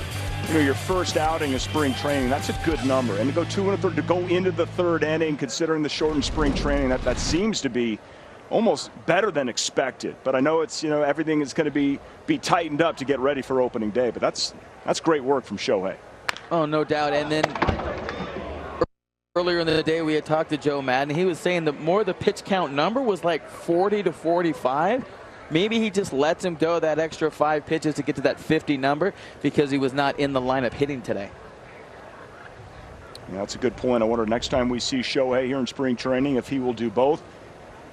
first outing of spring training. That's a good number. And to go 2 1/3, to go into the 3rd inning, considering the shortened spring training, that seems to be almost better than expected. But I know it's, everything is going to be tightened up to get ready for opening day. But that's great work from Shohei. Oh, no doubt. And then earlier in the day, we had talked to Joe Maddon. He was saying that more the pitch count number was like 40 to 45. Maybe he just lets him go that extra 5 pitches to get to that 50 number because he was not in the lineup hitting today. Yeah, that's a good point. I wonder next time we see Shohei here in spring training if he will do both.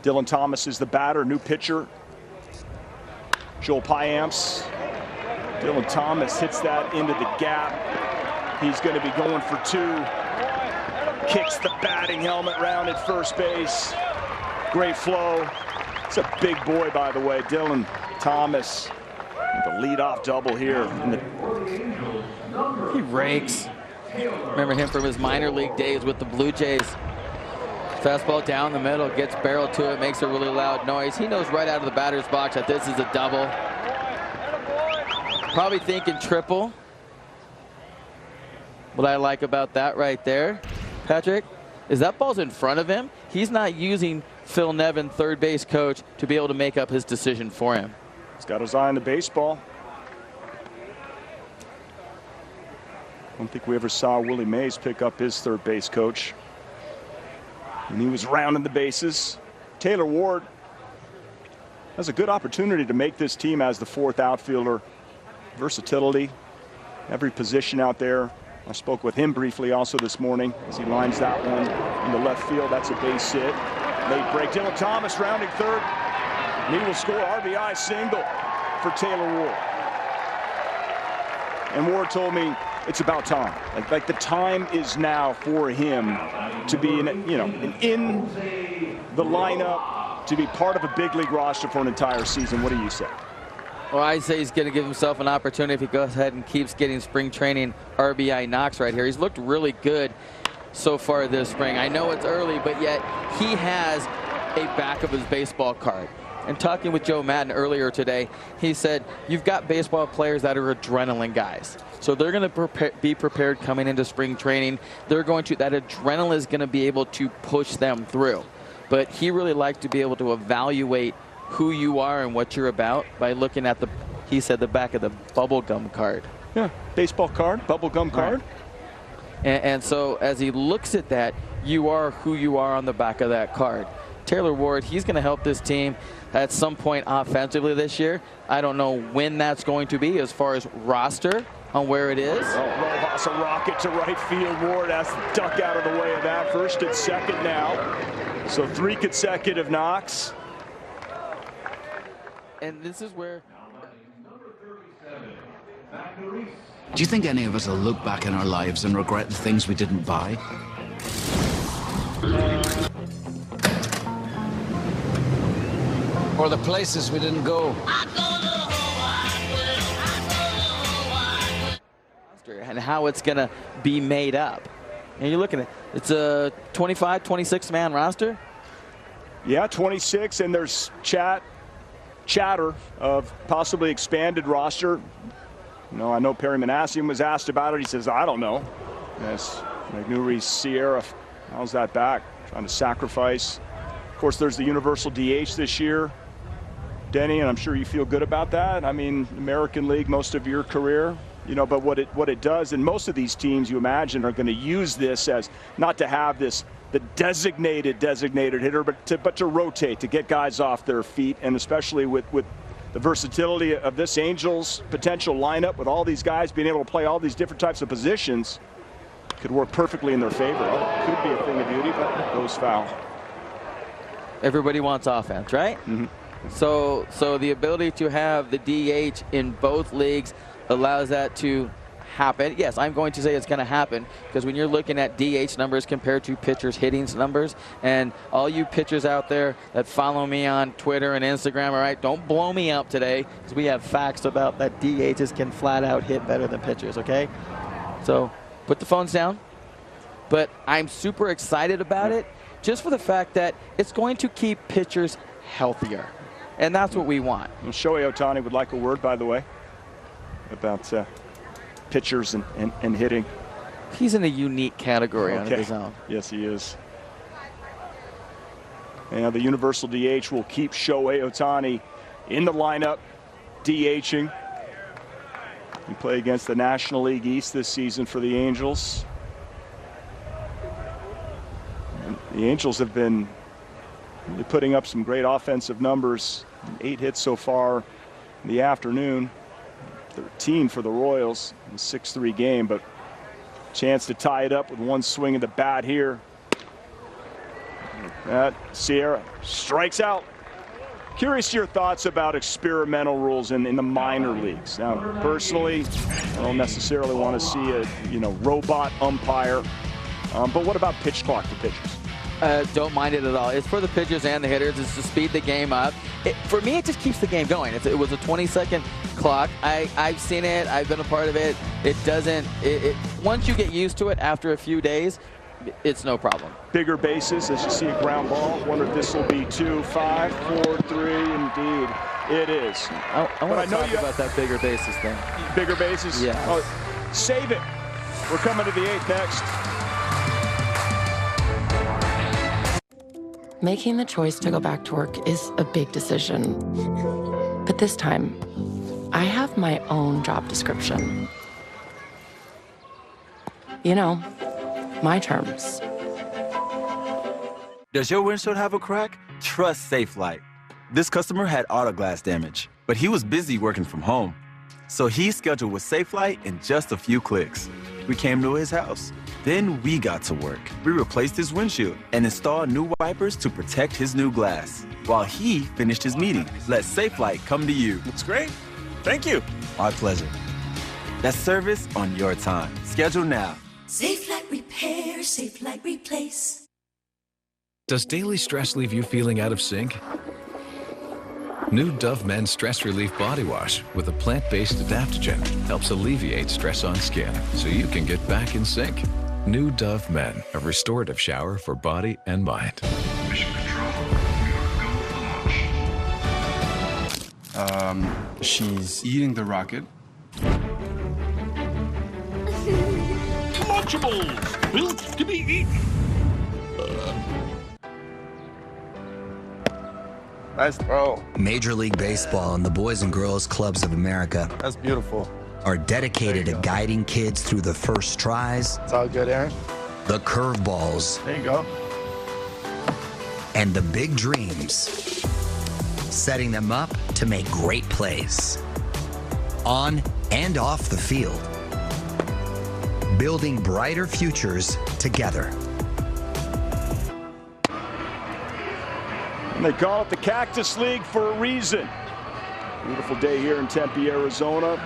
Dylan Thomas is the batter, new pitcher. Joel Payamps. Dylan Thomas hits that into the gap. He's going to be going for 2. Kicks the batting helmet round at first base. Great flow. It's a big boy, by the way, Dylan Thomas. The leadoff double here. He rakes. Remember him from his minor league days with the Blue Jays. Fastball down the middle, gets barreled to it, makes a really loud noise. He knows right out of the batter's box that this is a double. Probably thinking triple. What I like about that right there, Patrick, is that ball's in front of him. He's not using Phil Nevin, third base coach, to be able to make up his decision for him. He's got his eye on the baseball. I don't think we ever saw Willie Mays pick up his third base coach. And he was rounding the bases. Taylor Ward has a good opportunity to make this team as the 4th outfielder. Versatility, every position out there. I spoke with him briefly also this morning as he lines that one into left field. That's a base hit. Late break. Dylan Thomas rounding 3rd. And he will score RBI single for Taylor Ward. And Ward told me it's about time. Like the time is now for him to be in the lineup, to be part of a big league roster for an entire season. What do you say? Well, I say he's going to give himself an opportunity if he goes ahead and keeps getting spring training RBI knocks right here. He's looked really good so far this spring. I know it's early, but yet he has a back of his baseball card. And talking with Joe Maddon earlier today, he said, you've got baseball players that are adrenaline guys. So they're going to be prepared coming into spring training. That adrenaline is going to be able to push them through. But he really likes to be able to evaluate who you are and what you're about by looking at he said the back of the bubblegum card. Yeah, baseball card, bubblegum card. And so as he looks at that, you are who you are on the back of that card. Taylor Ward, he's going to help this team at some point offensively this year. I don't know when that's going to be as far as roster on where it is. Rojas, a rocket to right field. Ward has to duck out of the way of that. First and second now. So 3 consecutive knocks. And this is where... Do you think any of us will look back in our lives and regret the things we didn't buy? Or the places we didn't go. And how it's going to be made up. And you're looking at it's a 25, 26 man roster. Yeah, 26, and there's chatter of possibly expanded roster. I know Perry Manassian was asked about it. He says, I don't know. Yes, McNeury, Sierra, how's that back? Trying to sacrifice. Of course, there's the universal DH this year, Denny, and I'm sure you feel good about that. I mean, American League most of your career, but what it does, and most of these teams you imagine are going to use this as not to have this the designated hitter, but to rotate, to get guys off their feet, and especially with the versatility of this Angels potential lineup, with all these guys being able to play all these different types of positions, could work perfectly in their favor. Could be a thing of beauty, but it goes foul. Everybody wants offense, right? Mm-hmm. So the ability to have the DH in both leagues allows that to happen. Yes, I'm going to say it's going to happen, because when you're looking at DH numbers compared to pitchers' hitting numbers, and all you pitchers out there that follow me on Twitter and Instagram, all right, don't blow me up today, because we have facts about that DHs can flat out hit better than pitchers, okay? So put the phones down. But I'm super excited about it, just for the fact that it's going to keep pitchers healthier, and that's what we want. Well, Shohei Ohtani would like a word, by the way, about pitchers and hitting. He's in a unique category on his own. Yes, he is. And the universal DH will keep Shohei Ohtani in the lineup, DHing. He played against the National League East this season for the Angels. And the Angels have been really putting up some great offensive numbers. 8 hits so far in the afternoon. 13 for the Royals in the 6-3 game, but chance to tie it up with one swing of the bat here. Sierra strikes out. Curious your thoughts about experimental rules in the minor leagues. Now, personally, I don't necessarily want to see a robot umpire, but what about pitch clock for pitchers? Don't mind it at all. It's for the pitchers and the hitters. It's to speed the game up. For me, it just keeps the game going. It was a 20-second clock. I've seen it. I've been a part of it. It doesn't. Once you get used to it after a few days, it's no problem. Bigger bases as you see a ground ball. Wonder if this will be 2, 5, 4, 3. Indeed, it is. I want to talk about that bigger bases thing. Bigger bases? Yeah. Oh, save it. We're coming to the 8th next. Making the choice to go back to work is a big decision. But this time, I have my own job description. You know, my terms. Does your windshield have a crack? Trust SafeLight. This customer had auto glass damage, but he was busy working from home. So he scheduled with SafeLight in just a few clicks. We came to his house. Then we got to work. We replaced his windshield and installed new wipers to protect his new glass, while he finished his meeting. Let SafeLight come to you. Looks great. Thank you. Our pleasure. That's service on your time. Schedule now. SafeLight Repair, SafeLight Replace. Does daily stress leave you feeling out of sync? New Dove Men Stress Relief Body Wash with a plant-based adaptogen helps alleviate stress on skin so you can get back in sync. New Dove Men, a restorative shower for body and mind. Mission Control, we are go for launch. She's eating the rocket. Lunchables, built to be eaten. Nice throw. Major League Baseball and the Boys and Girls Clubs of America That's beautiful. are dedicated to guiding kids through the first tries, It's all good, Aaron. the curveballs, There you go. and the big dreams, setting them up to make great plays on and off the field, building brighter futures together. And they call it the Cactus League for a reason. Beautiful day here in Tempe, Arizona.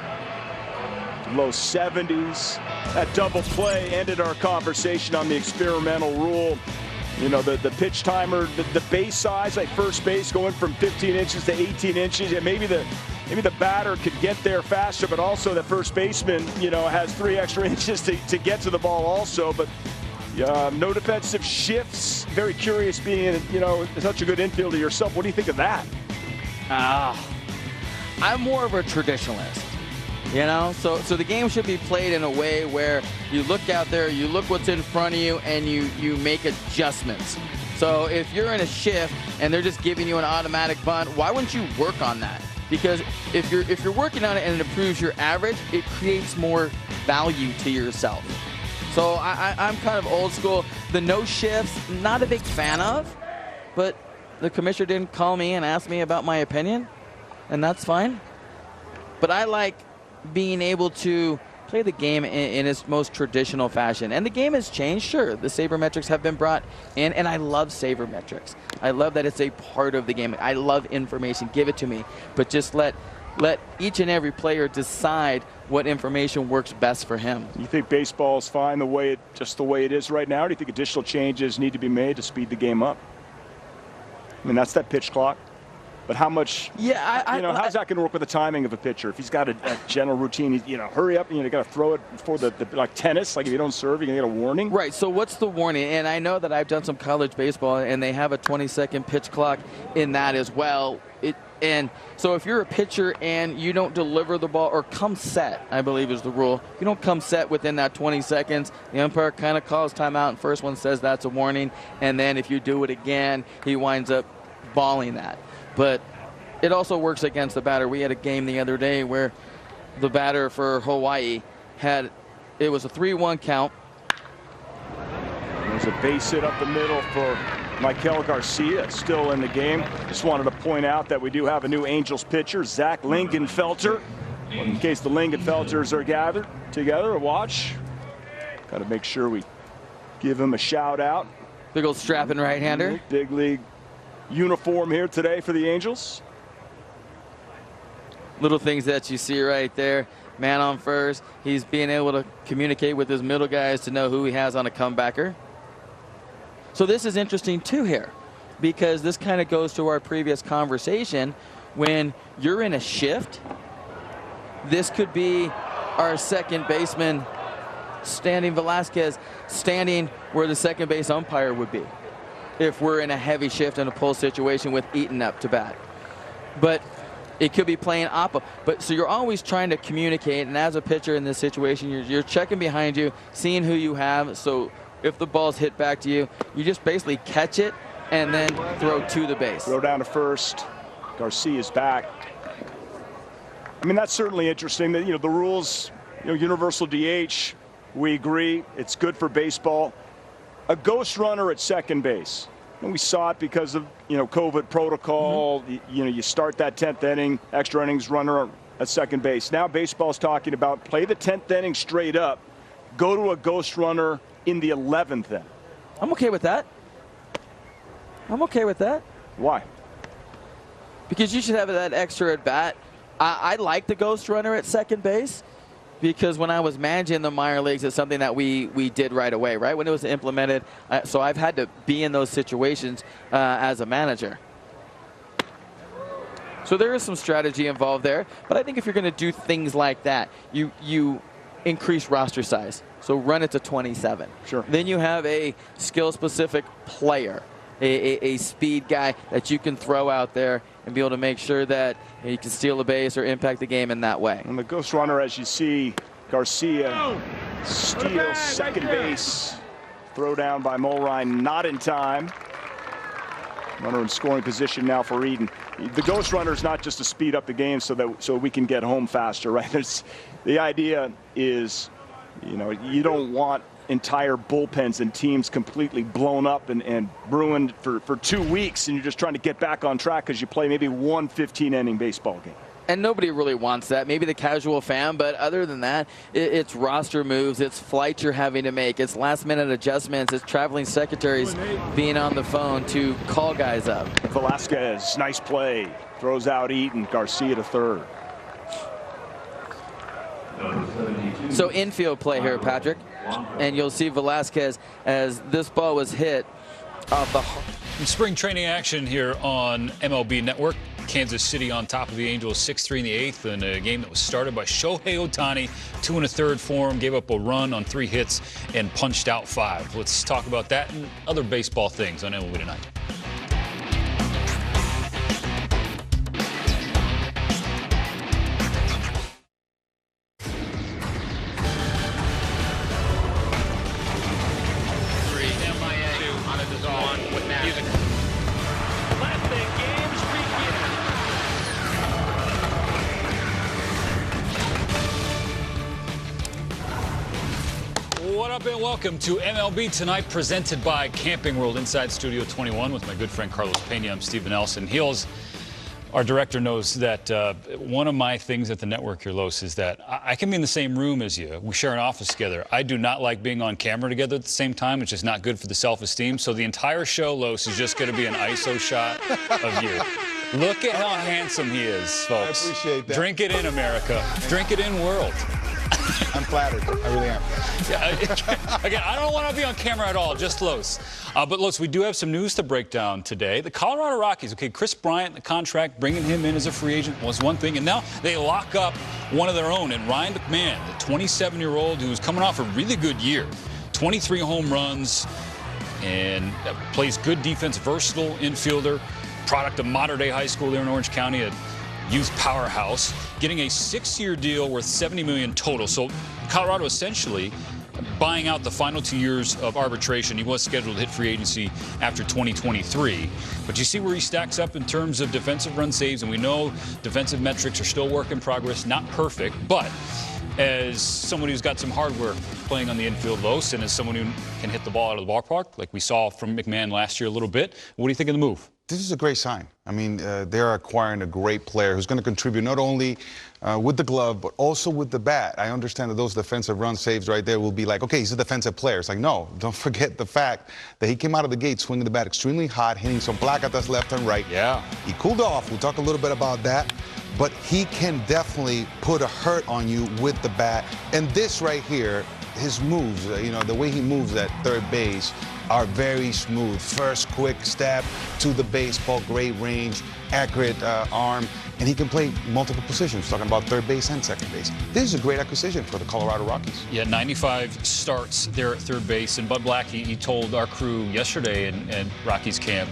Low 70s. That double play ended our conversation on the experimental rule. You know, the pitch timer, the base size, like first base going from 15 inches to 18 inches. And maybe the batter could get there faster, but also the first baseman, has 3 extra inches to get to the ball also. But no defensive shifts. Very curious being, such a good infielder yourself. What do you think of that? I'm more of a traditionalist, So the game should be played in a way where you look out there, you look what's in front of you, and you make adjustments. So if you're in a shift and they're just giving you an automatic bunt, why wouldn't you work on that? Because if you're working on it and it improves your average, it creates more value to yourself. So I'm kind of old school. The no shifts, not a big fan of, but the commissioner didn't call me and ask me about my opinion, and that's fine. But I like being able to play the game in its most traditional fashion. And the game has changed, sure. The sabermetrics have been brought in, and I love sabermetrics. I love that it's a part of the game. I love information. Give it to me. But just let each and every player decide what information works best for him. You think baseball is fine just the way it is right now? Or do you think additional changes need to be made to speed the game up? I mean, that's that pitch clock. But how much, how's that going to work with the timing of a pitcher? If he's got a general routine, hurry up, got to throw it before like tennis, like if you don't serve, you're going to get a warning? Right, so what's the warning? And I know that I've done some college baseball, and they have a 20-second pitch clock in that as well. And so if you're a pitcher and you don't deliver the ball or come set, I believe is the rule, you don't come set within that 20 seconds, the umpire kind of calls timeout, and first one says that's a warning, and then if you do it again, he winds up balling that. But it also works against the batter. We had a game the other day where the batter for Hawaii it was a 3-1 count. There's a base hit up the middle for Maikel Garcia, still in the game. Just wanted to point out that we do have a new Angels pitcher, Zach Lingenfelter. In case the Lingenfelters are gathered together to watch, got to make sure we give him a shout out. Big old strapping right-hander. Big league uniform here today for the Angels. Little things that you see right there. Man on first. He's being able to communicate with his middle guys to know who he has on a comebacker. So this is interesting too here, because this kind of goes to our previous conversation. When you're in a shift, this could be our second baseman, Standing Velasquez, standing where the second base umpire would be if we're in a heavy shift in a pull situation with Eaton up to bat. But it could be playing oppo. But so you're always trying to communicate, and as a pitcher in this situation, you're checking behind you, seeing who you have. So if the ball's hit back to you, you just basically catch it and then throw to the base. Throw down to first. Garcia's back. I mean, that's certainly interesting. That the rules, universal DH. We agree it's good for baseball. A ghost runner at second base. And we saw it because of COVID protocol. You start that 10th inning, extra innings runner at second base. Now baseball's talking about play the 10th inning straight up, go to a ghost runner in the 11th inning. I'm okay with that. I'm okay with that. Why? Because you should have that extra at bat. I like the ghost runner at second base, because when I was managing the minor leagues, it's something that we did right away, right? When it was implemented. So I've had to be in those situations as a manager. So there is some strategy involved there. But I think if you're going to do things like that, you increase roster size. So run it to 27. Sure. Then you have a skill-specific player, a speed guy that you can throw out there and be able to make sure that you can steal a base or impact the game in that way. And the ghost runner, as you see, Garcia steals second base. Throw down by Mulrine, not in time. Runner in scoring position now for Eden. The ghost runner is not just to speed up the game so we can get home faster, right? The idea is, you don't want entire bullpens and teams completely blown up and ruined for 2 weeks, and you're just trying to get back on track because you play maybe one 15-inning baseball game. And nobody really wants that. Maybe the casual fan, but other than that, it's roster moves, it's flights you're having to make, it's last-minute adjustments, it's traveling secretaries being on the phone to call guys up. Velasquez, nice play. Throws out Eaton. Garcia to third. So infield play here, Patrick. And you'll see Velasquez as this ball was hit off the... Spring training action here on MLB Network. Kansas City on top of the Angels 6-3 in the 8th in a game that was started by Shohei Ohtani, 2 1/3 for him, gave up a run on 3 hits and punched out 5. Let's talk about that and other baseball things on MLB Tonight. welcome to MLB Tonight, presented by Camping World inside Studio 21 with my good friend Carlos Pena. I'm Stephen Nelson. Our director knows that one of my things at the network here, Los, is that I can be in the same room as you. We share an office together. I do not like being on camera together at the same time. It's just not good for the self-esteem. So the entire show, Los, is just going to be an ISO shot of you. Look at how handsome he is, folks. I appreciate that. Drink it in, America. Drink it in, world. I'm flattered. I really am. Yeah, again, I don't want to be on camera at all, just Los. But Los, we do have some news to break down today. The Colorado Rockies, okay, Chris Bryant, the contract, bringing him in as a free agent was one thing, and now they lock up one of their own, and Ryan McMahon, the 27-year-old who's coming off a really good year, 23 home runs, and plays good defense, versatile infielder, product of modern-day high school there in Orange County, a youth powerhouse, getting a 6-year deal worth $70 million total. So Colorado essentially buying out the final 2 years of arbitration. He was scheduled to hit free agency after 2023. But you see where he stacks up in terms of defensive run saves, and we know defensive metrics are still work in progress, not perfect, but as someone who's got some hardware playing on the infield, Los, and as someone who can hit the ball out of the ballpark, like we saw from McMahon last year a little bit, what do you think of the move? This is a great sign. I mean, they're acquiring a great player who's going to contribute not only with the glove, but also with the bat. I understand that those defensive run saves right there will be like, okay, he's a defensive player. It's like, no, don't forget the fact that he came out of the gate swinging the bat extremely hot, hitting some placatas left and right. Yeah. He cooled off. We'll talk a little bit about that. But he can definitely put a hurt on you with the bat. And this right here, his moves, you know, the way he moves at third base are very smooth. First quick step to the baseball, great range, accurate arm, and he can play multiple positions, talking about third base and second base. This is a great acquisition for the Colorado Rockies. Yeah, 95 starts there at third base, and Bud Black, he told our crew yesterday in Rockies camp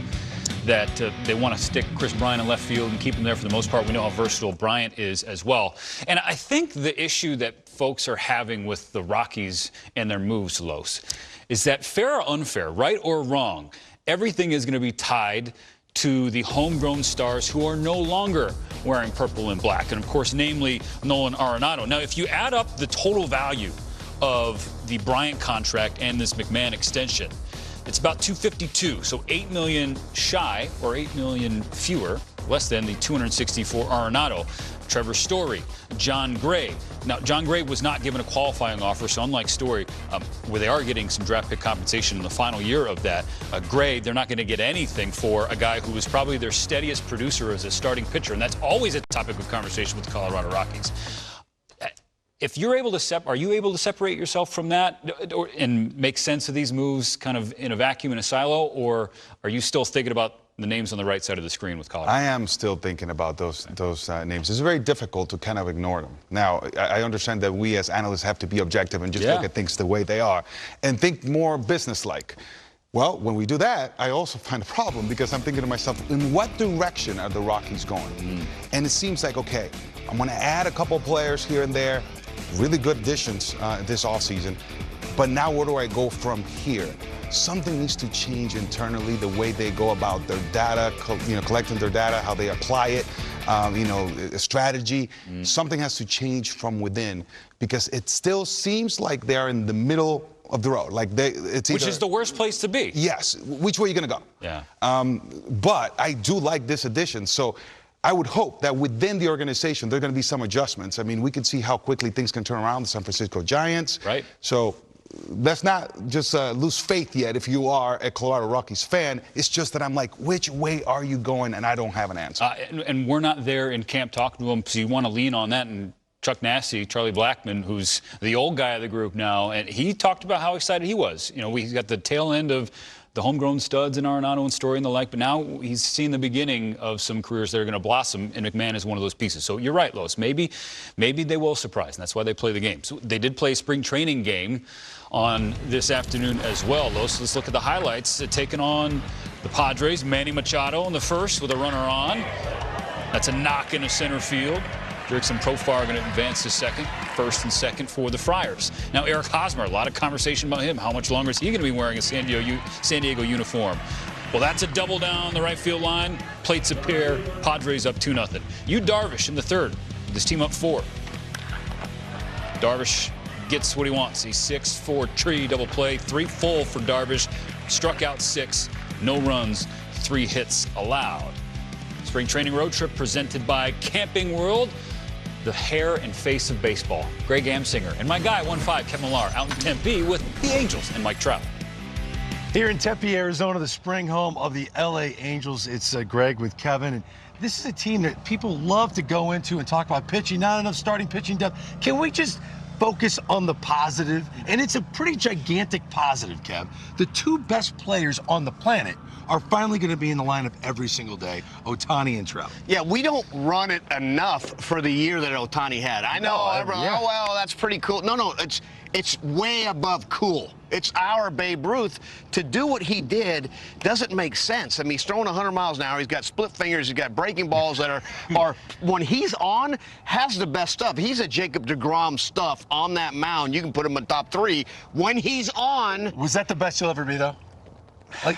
that they want to stick Chris Bryant in left field and keep him there for the most part. We know how versatile Bryant is as well. And I think the issue that folks are having with the Rockies and their moves, Los, is that fair or unfair, right or wrong, everything is going to be tied to the homegrown stars who are no longer wearing purple and black. And, of course, namely Nolan Arenado. Now, if you add up the total value of the Bryant contract and this McMahon extension, it's about $252, so $8 million shy, or $8 million fewer, less than the $264 Arenado. Trevor Story, John Gray. Now, John Gray was not given a qualifying offer, so unlike Story, where they are getting some draft pick compensation in the final year of that, Gray, they're not going to get anything for a guy who was probably their steadiest producer as a starting pitcher, and that's always a topic of conversation with the Colorado Rockies. If you're able to are you able to separate yourself from that and make sense of these moves kind of in a vacuum, in a silo, or are you still thinking about the names on the right side of the screen with Colorado? I am still thinking about those names. It's very difficult to kind of ignore them. Now, I understand that we as analysts have to be objective and just look at things the way they are and think more businesslike. Well, when we do that, I also find a problem because I'm thinking to myself, in what direction are the Rockies going? And it seems like, okay, I'm going to add a couple players here and there, really good additions this offseason, but now where do I go from here? Something needs to change internally, the way they go about their data, collecting their data, how they apply it, a strategy. Something has to change from within because it still seems like they're in the middle of the road. Like it's which is the worst place to be. Yes. Which way are you going to go? Yeah. But I do like this addition. So I would hope that within the organization, there are going to be some adjustments. I mean, we can see how quickly things can turn around. The San Francisco Giants. Right. So let's not just lose faith yet if you are a Colorado Rockies fan. It's just that I'm like, which way are you going? And I don't have an answer. And we're not there in camp talking to them, so you want to lean on that. And Chuck Nasty, Charlie Blackmon, who's the old guy of the group now, and he talked about how excited he was. You know, we got the tail end of the homegrown studs in Arenado and Story and the like, but now he's seen the beginning of some careers that are going to blossom, and McMahon is one of those pieces. So you're right, Los. Maybe they will surprise, and that's why they play the game. So they did play a spring training game on this afternoon as well, Los. Let's look at the highlights. Taking on the Padres, Manny Machado in the first with a runner on. That's a knock into center field. Jurickson Profar going to advance to second, first and second for the Friars. Now, Eric Hosmer, a lot of conversation about him. How much longer is he going to be wearing a San Diego uniform? Well, that's a double down the right field line. Plates appear. Padres up 2-0. Yu Darvish in the third. This team up 4. Darvish gets what he wants. He's 6-4 tree double play, 3 full for Darvish, struck out 6, no runs, 3 hits allowed. Spring training road trip presented by Camping World, the hair and face of baseball. Greg Amsinger and my guy, 1-5, Kevin Millar, out in Tempe with the Angels and Mike Trout. Here in Tempe, Arizona, the spring home of the LA Angels. It's Greg with Kevin. And this is a team that people love to go into and talk about pitching, not enough starting pitching depth. Can we just focus on the positive? And it's a pretty gigantic positive, Kev. The 2 best players on the planet are finally going to be in the lineup every single day, Ohtani and Trout. Yeah, we don't run it enough for the year that Ohtani had. I know, everyone, oh, well, that's pretty cool. No, it's way above cool. It's our Babe Ruth. To do what he did doesn't make sense. I mean, he's throwing 100 miles an hour. He's got split fingers. He's got breaking balls that are when he's on, has the best stuff. He's a Jacob deGrom stuff on that mound. You can put him in top 3. When he's on. Was that the best you'll ever be, though? Like,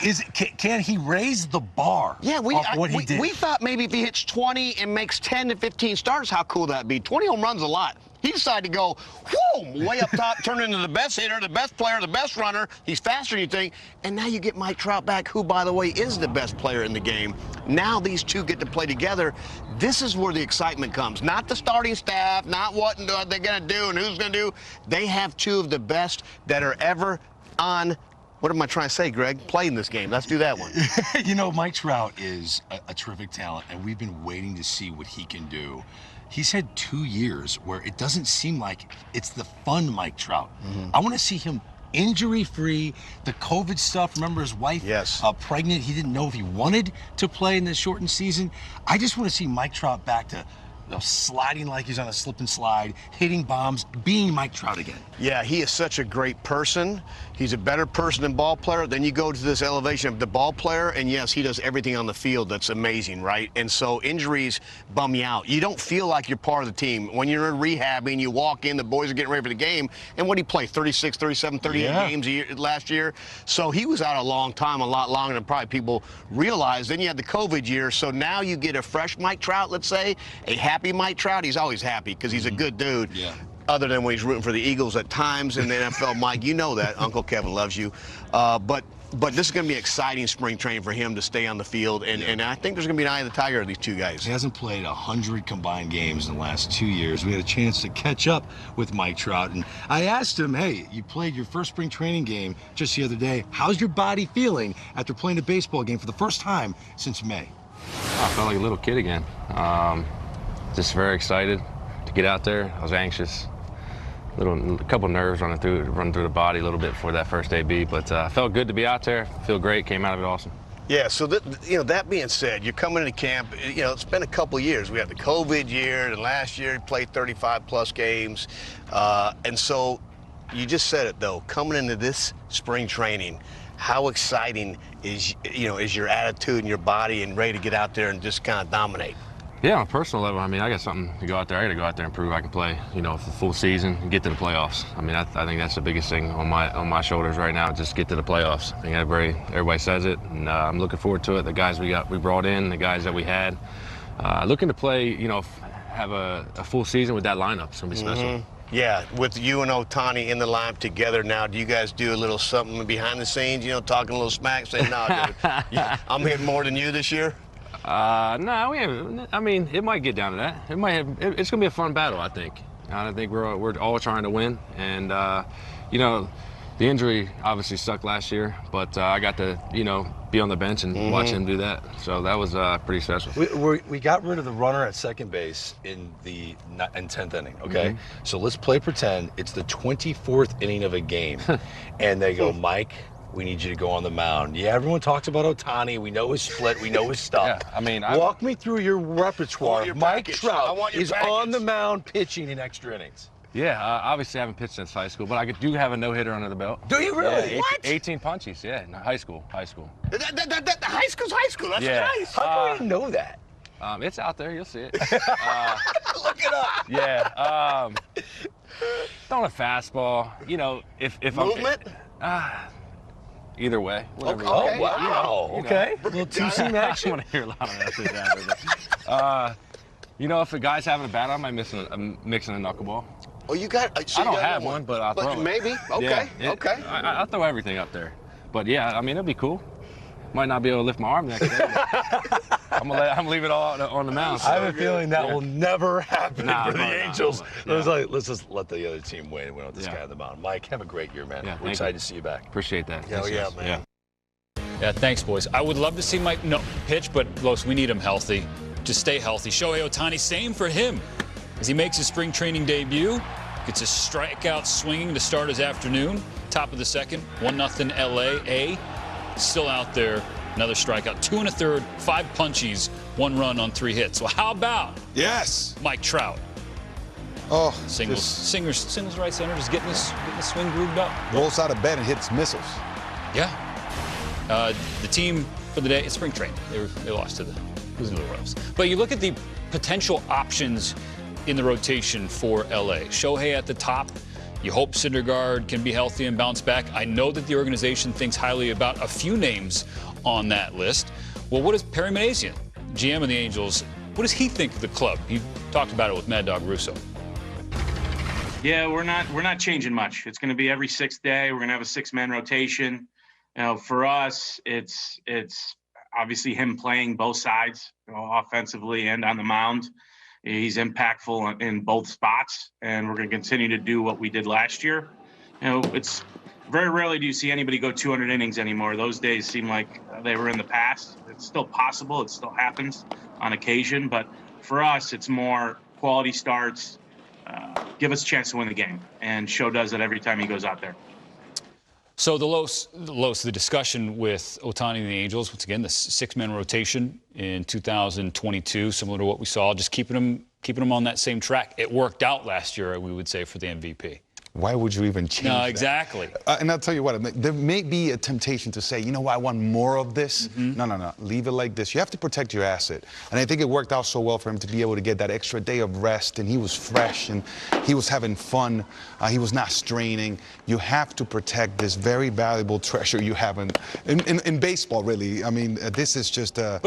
can he raise the bar? Yeah, we thought maybe if he hits 20 and makes 10 to 15 starts, how cool that'd be. 20 home runs a lot. He decided to go, whoa, way up top, turn into the best hitter, the best player, the best runner. He's faster than you think. And now you get Mike Trout back, who, by the way, is the best player in the game. Now these two get to play together. This is where the excitement comes. Not the starting staff, not what they're going to do and who's going to do. They have 2 of the best that are ever on. What am I trying to say, Greg? Playing this game. Let's do that one. You know, Mike Trout is a terrific talent, and we've been waiting to see what he can do. He's had 2 years where it doesn't seem like it's the fun Mike Trout. I want to see him injury-free. The COVID stuff, remember his wife pregnant. He didn't know if he wanted to play in this shortened season. I just want to see Mike Trout back to sliding like he's on a slip and slide, hitting bombs, being Mike Trout again. Yeah, he is such a great person. He's a better person than ball player. Then you go to this elevation of the ball player, and yes, he does everything on the field that's amazing, right? And so injuries bum you out. You don't feel like you're part of the team. When you're in rehabbing, you walk in, the boys are getting ready for the game, and what did he play, 36, 37, 38 games last year? So he was out a long time, a lot longer than probably people realize. Then you had the COVID year, so now you get a fresh Mike Trout, let's say, a happy Mike Trout. He's always happy because he's a good dude. Other than when he's rooting for the Eagles at times in the NFL, Mike, you know that. Uncle Kevin loves you. But this is going to be exciting spring training for him to stay on the field, and I think there's going to be an eye of the tiger of these 2 guys. He hasn't played 100 combined games in the last 2 years. We had a chance to catch up with Mike Trout, and I asked him, hey, you played your first spring training game just the other day. How's your body feeling after playing a baseball game for the first time since May? I felt like a little kid again. Just very excited to get out there. I was anxious. A couple nerves running through the body a little bit before that first AB, but felt good to be out there. Feel great. Came out of it awesome. Yeah. So that being said, you're coming into camp. It's been a couple years. We had the COVID year, and last year you played 35+ games, and so you just said it though. Coming into this spring training, how exciting is your attitude and your body and ready to get out there and just kind of dominate? Yeah, on a personal level, I mean, I got something to go out there. I got to go out there and prove I can play, for full season and get to the playoffs. I mean, I think that's the biggest thing on my shoulders right now. Just get to the playoffs. I think everybody says it, and I'm looking forward to it. The guys we brought in, the guys that we had, looking to play, have a full season with that lineup. It's gonna be special. Yeah, with you and Ohtani in the lineup together now, do you guys do a little something behind the scenes? Talking a little smack, saying, "No, dude, I'm hitting more than you this year." No, we haven't. I mean, it might get down to that. It's gonna be a fun battle, I think. I think we're all trying to win, and the injury obviously sucked last year, but I got to be on the bench and watch him do that. So that was pretty special. We got rid of the runner at second base in the 10th inning. Okay, so let's play pretend it's the 24th inning of a game, and they go, Mike, we need you to go on the mound. Yeah, everyone talks about Ohtani. We know his split. We know his stuff. Yeah, I mean, walk me through your repertoire. Mike Trout is package. On the mound pitching in extra innings. Yeah, obviously I haven't pitched since high school, but I do have a no-hitter under the belt. Do you really? Yeah, what? 18 punchies, yeah, in high school. High school's high school. That's nice. How do we know that? It's out there. You'll see it. Look it up. Yeah. Throwing a fastball. If movement. Either way. Okay. Oh, wow. Okay. A little two-seam action. I want to hear a lot of that. If the guy's having a bat, I might mixing a knuckleball. Oh, you got. So I don't have one, but I'll throw it. Maybe. Okay. Yeah, okay. I'll throw everything up there. But yeah, I mean, it'll be cool. Might not be able to lift my arm next day. I'm gonna leave it all on the mound. I have a feeling that will never happen for the Angels. Yeah. It was like, let's just let the other team win and win with this guy on the mound. Mike, have a great year, man. We're excited to see you back. Appreciate that. Hell yeah, man. Yeah, thanks, boys. I would love to see Mike pitch, but Los, we need him healthy. Just stay healthy. Shohei Ohtani, same for him. As he makes his spring training debut, gets a strikeout swinging to start his afternoon. Top of the second, 1-0 LA. Still out there. Another strikeout, 2 1/3, 5 punchies, 1 run on 3 hits. Well, how about Mike Trout? Oh, singles right center, just getting this swing grooved up. Rolls out of bed and hits missiles. Yeah. The team for the day, it's spring training. They lost to the Royals. But you look at the potential options in the rotation for LA. Shohei at the top. You hope Syndergaard can be healthy and bounce back. I know that the organization thinks highly about a few names on that list. Well, what does Perry Minasian, GM of the Angels, what does he think of the club? He talked about it with Mad Dog Russo. Yeah, we're not changing much. It's going to be every 6th day. We're going to have a 6-man rotation. You know, for us, it's obviously him playing both sides, offensively and on the mound. He's impactful in both spots, and we're going to continue to do what we did last year. You know, it's very rarely do you see anybody go 200 innings anymore. Those days seem like they were in the past. It's still possible. It still happens on occasion. But for us, it's more quality starts, give us a chance to win the game. And Show does that every time he goes out there. So the discussion with Ohtani and the Angels, once again, the 6-man rotation in 2022, similar to what we saw, just keeping them on that same track. It worked out last year, we would say, for the MVP. Why would you even change that? Exactly. And I'll tell you what, there may be a temptation to say, you know what, I want more of this. No. Leave it like this. You have to protect your asset. And I think it worked out so well for him to be able to get that extra day of rest, and he was fresh, and he was having fun. He was not straining. You have to protect this very valuable treasure you have in baseball, really. I mean, this is just an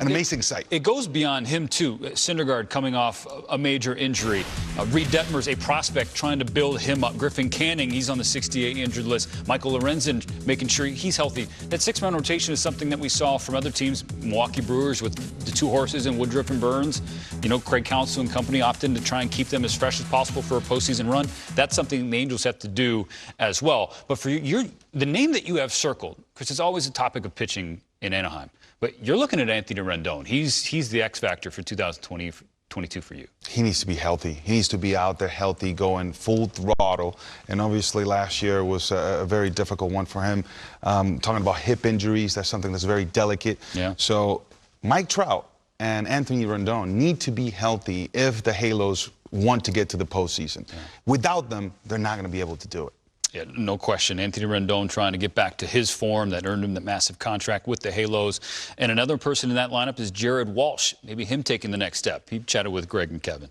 amazing sight. It goes beyond him, too. Syndergaard coming off a major injury. Reed Detmers, a prospect, trying to build him up. Griffin Canning, he's on the 68 injured list. Michael Lorenzen making sure he's healthy. That 6-man rotation is something that we saw from other teams. Milwaukee Brewers with the 2 horses and Woodruff and Burns. You know, Craig Counsell and company opted to try and keep them as fresh as possible for a postseason run. That's something the Angels have to do as well. But for you, the name that you have circled, because it's always a topic of pitching in Anaheim, but you're looking at Anthony Rendon. He's the X factor for 2022 for you. He needs to be healthy. He needs to be out there healthy, going full throttle. And obviously last year was a very difficult one for him. Talking about hip injuries, that's something that's very delicate. Yeah. So Mike Trout and Anthony Rendon need to be healthy if the Halos want to get to the postseason. Yeah. Without them, they're not going to be able to do it. Yeah, no question. Anthony Rendon trying to get back to his form that earned him that massive contract with the Halos. And another person in that lineup is Jared Walsh. Maybe him taking the next step. He chatted with Greg and Kevin.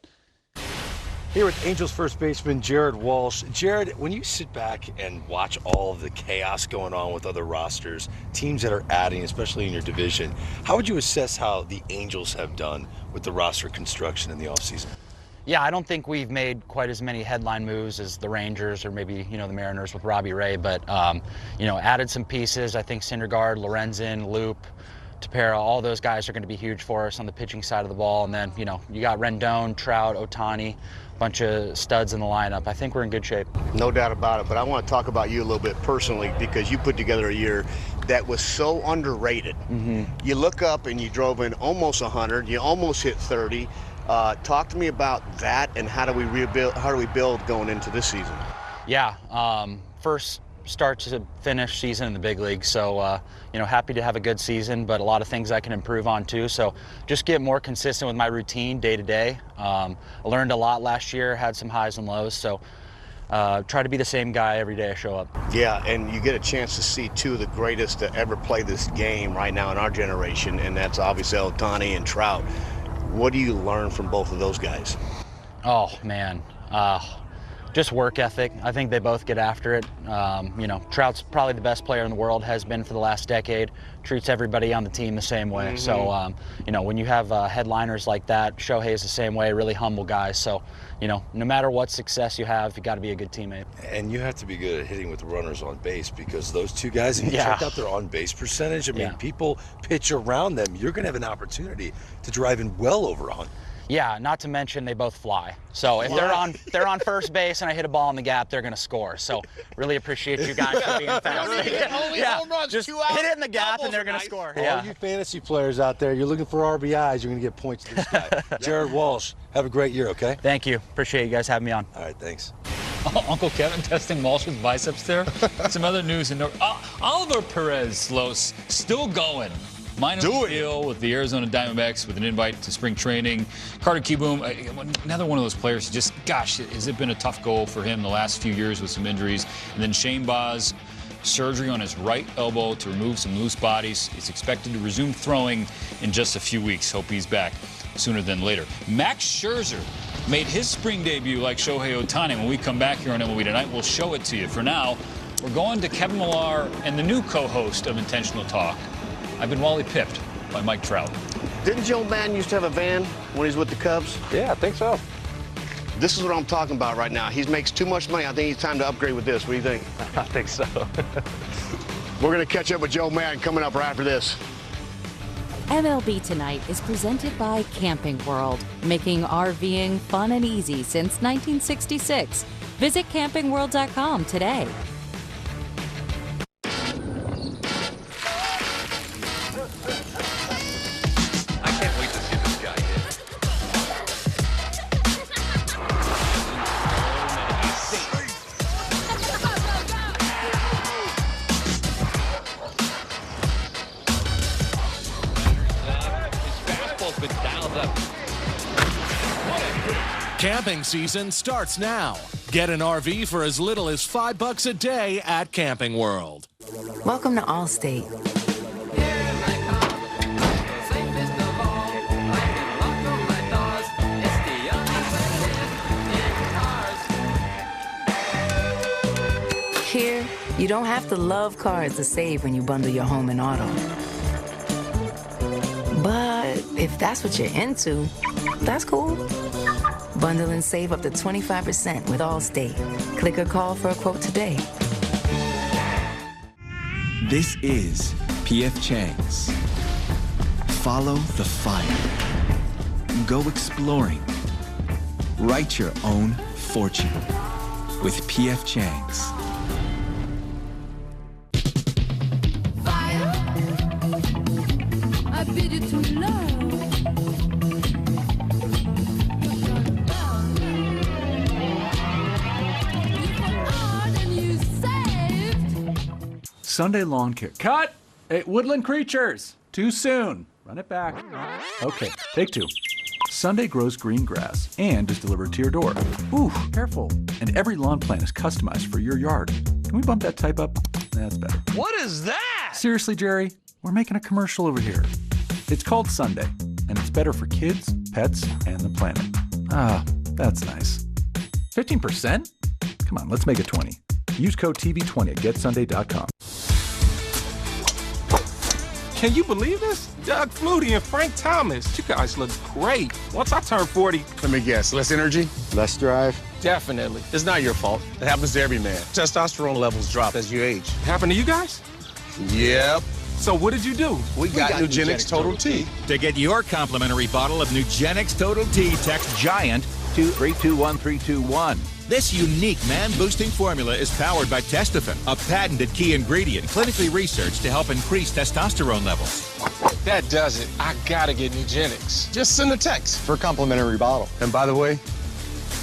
Here with Angels first baseman Jared Walsh. Jared, when you sit back and watch all of the chaos going on with other rosters, teams that are adding, especially in your division, how would you assess how the Angels have done with the roster construction in the offseason? Yeah, I don't think we've made quite as many headline moves as the Rangers or maybe, the Mariners with Robbie Ray, but, added some pieces. I think Syndergaard, Lorenzen, Loop, Tepera, all those guys are going to be huge for us on the pitching side of the ball. And then, you got Rendon, Trout, Ohtani, bunch of studs in the lineup. I think we're in good shape. No doubt about it, but I want to talk about you a little bit personally because you put together a year that was so underrated. You look up and you drove in almost 100, you almost hit 30. Talk to me about that and how do we build going into this season? Yeah, first start to finish season in the big league. So, happy to have a good season, but a lot of things I can improve on too. So just get more consistent with my routine day to day. I learned a lot last year, had some highs and lows. So try to be the same guy every day I show up. Yeah, and you get a chance to see 2 of the greatest to ever play this game right now in our generation, and that's obviously Ohtani and Trout. What do you learn from both of those guys? Oh, man. just work ethic. I think they both get after it. You know, Trout's probably the best player in the world, has been for the last decade, treats everybody on the team the same way. So, you know, when you have headliners like that, Shohei is the same way, really humble guys. So, you know, no matter what success you have, you got to be a good teammate. And you have to be good at hitting with runners on base, because those two guys, if you check out their on-base percentage, I mean, people pitch around them, you're going to have an opportunity to drive in well over 100. Yeah, not to mention they both fly. So if they're on first base and I hit a ball in the gap, they're going to score. So really appreciate you guys for being fast. Home runs, just hit it in the gap and they're going to score. All you fantasy players out there, you're looking for RBIs, you're going to get points to this guy. Jared Walsh, have a great year, okay? Thank you. Appreciate you guys having me on. All right, thanks. Uncle Kevin testing Walsh's biceps there. Some other news in Oliver Perez Slows still going. Minor deal with the Arizona Diamondbacks with an invite to spring training. Carter Kieboom, another one of those players. Just, gosh, has it been a tough goal for him the last few years with some injuries. And then Shane Baz, surgery on his right elbow to remove some loose bodies. He's expected to resume throwing in just a few weeks. Hope he's back sooner than later. Max Scherzer made his spring debut like Shohei Ohtani. When we come back here on MLB Tonight, we'll show it to you. For now, we're going to Kevin Millar and the new co-host of Intentional Talk. I've been Wally pipped by Mike Trout. Didn't Joe Maddon used to have a van when he's with the Cubs? Yeah, I think so. This is what I'm talking about right now. He makes too much money. I think it's time to upgrade with this. What do you think? I think so. We're going to catch up with Joe Maddon coming up right after this. MLB Tonight is presented by Camping World, making RVing fun and easy since 1966. Visit campingworld.com today. Camping season starts now. Get an RV for as little as $5 a day at Camping World. Welcome to Allstate. Here, you don't have to love cars to save when you bundle your home and auto. But if that's what you're into, that's cool. Bundle and save up to 25% with Allstate. Click or call for a quote today. This is P.F. Chang's. Follow the fire. Go exploring. Write your own fortune with P.F. Chang's. Fire, I bid you to love. Sunday lawn care. Cut! Hey, Woodland Creatures! Too soon. Run it back. Okay, take two. Sunday grows green grass and is delivered to your door. Ooh, careful. And every lawn plant is customized for your yard. Can we bump that type up? That's better. What is that? Seriously, Jerry, we're making a commercial over here. It's called Sunday, and it's better for kids, pets, and the planet. Ah, that's nice. 15%? Come on, let's make it 20. Use code TV20 at getsunday.com. Can you believe this? Doug Flutie and Frank Thomas. You guys look great. Once I turn 40... Let me guess, less energy, less drive? Definitely. It's not your fault. It happens to every man. Testosterone levels drop as you age. Happened to you guys? Yep. So what did you do? We got Nugenix Total T. To get your complimentary bottle of Nugenix Total T, text GIANT to 321321. This unique man-boosting formula is powered by Testofen, a patented key ingredient clinically researched to help increase testosterone levels. That does it. I gotta get Nugenix. Just send a text for a complimentary bottle. And by the way,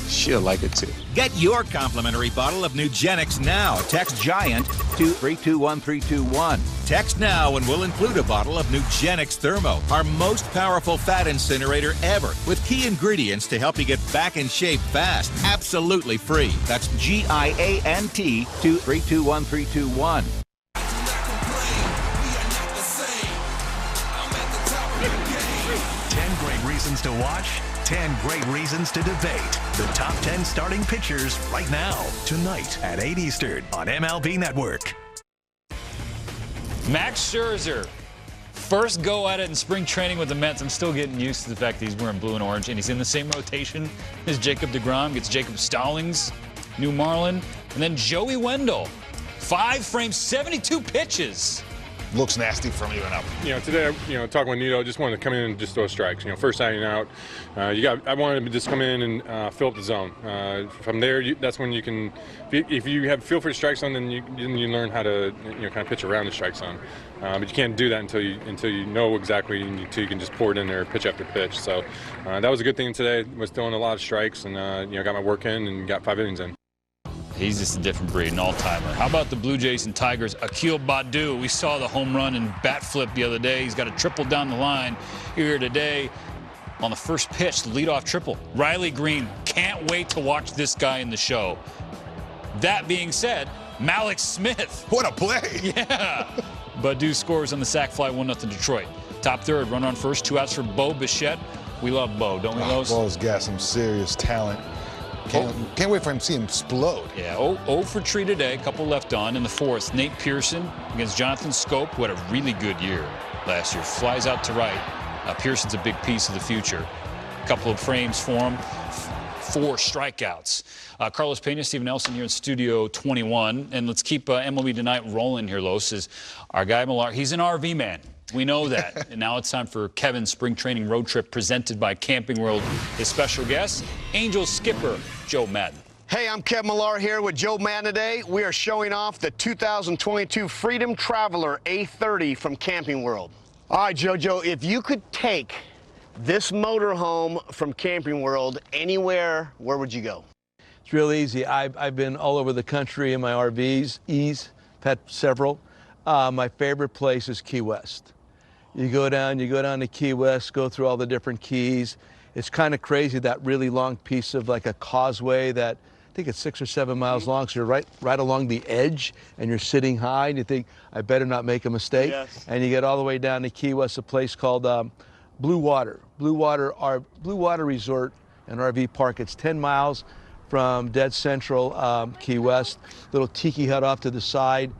she'll like it too. Get your complimentary bottle of Nugenix now. Text GIANT to 321321. Text now and we'll include a bottle of Nugenix Thermo, our most powerful fat incinerator ever, with key ingredients to help you get back in shape fast. Absolutely free. That's GIANT to 321321. 10 great reasons to watch 10 great reasons to debate the top 10 starting pitchers right now, tonight at 8 Eastern on MLB Network. Max Scherzer, first go at it in spring training with the Mets. I'm still getting used to the fact that he's wearing blue and orange, and he's in the same rotation as Jacob deGrom. Gets Jacob Stallings, new Marlin, and then Joey Wendell. 5 frames, 72 pitches. Looks nasty from even up. Today, talking with Nito, just wanted to come in and just throw strikes. First outing out, I wanted to just come in and fill up the zone. From there, that's when you can, if you have feel for the strike zone, then you learn how to kind of pitch around the strike zone. But you can't do that until you know exactly, until you can just pour it in there, pitch after pitch. So that was a good thing today. Was throwing a lot of strikes and got my work in and got 5 innings in. He's just a different breed, an all-timer. How about the Blue Jays and Tigers? Akil Baddoo, we saw the home run and bat flip the other day. He's got a triple down the line here today on the first pitch, the leadoff triple. Riley Green, can't wait to watch this guy in the show. That being said, Malik Smith. What a play. Yeah. Baddoo scores on the sac fly, 1-0 Detroit. Top third, runner on first, 2 outs for Bo Bichette. We love Bo, don't we, Los? Bo's got some serious talent. Can't wait for him to see him explode. Yeah, 0 for 3 today, a couple left on. In the fourth, Nate Pearson against Jonathan Scope, who had a really good year last year. Flies out to right. Pearson's a big piece of the future. A couple of frames for him. 4 strikeouts. Carlos Pena, Steve Nelson here in Studio 21. And let's keep MLB Tonight rolling here, Los. Is our guy Millar. He's an RV man. We know that. And now it's time for Kevin's spring training road trip presented by Camping World. His special guest, Angels skipper Joe Maddon. Hey, I'm Kevin Millar here with Joe Maddon today. We are showing off the 2022 Freedom Traveler A30 from Camping World. All right, JoJo, if you could take this motorhome from Camping World anywhere, where would you go? It's real easy. I've been all over the country in my RVs. I've had several. My favorite place is Key West. You go down to Key West, go through all the different keys. It's kind of crazy, that really long piece of like a causeway that I think it's 6 or 7 miles long. So you're right along the edge and you're sitting high and you think, I better not make a mistake. Yes. And you get all the way down to Key West, a place called Blue Water Resort and RV Park. It's 10 miles from dead central Key West. Little tiki hut off to the side.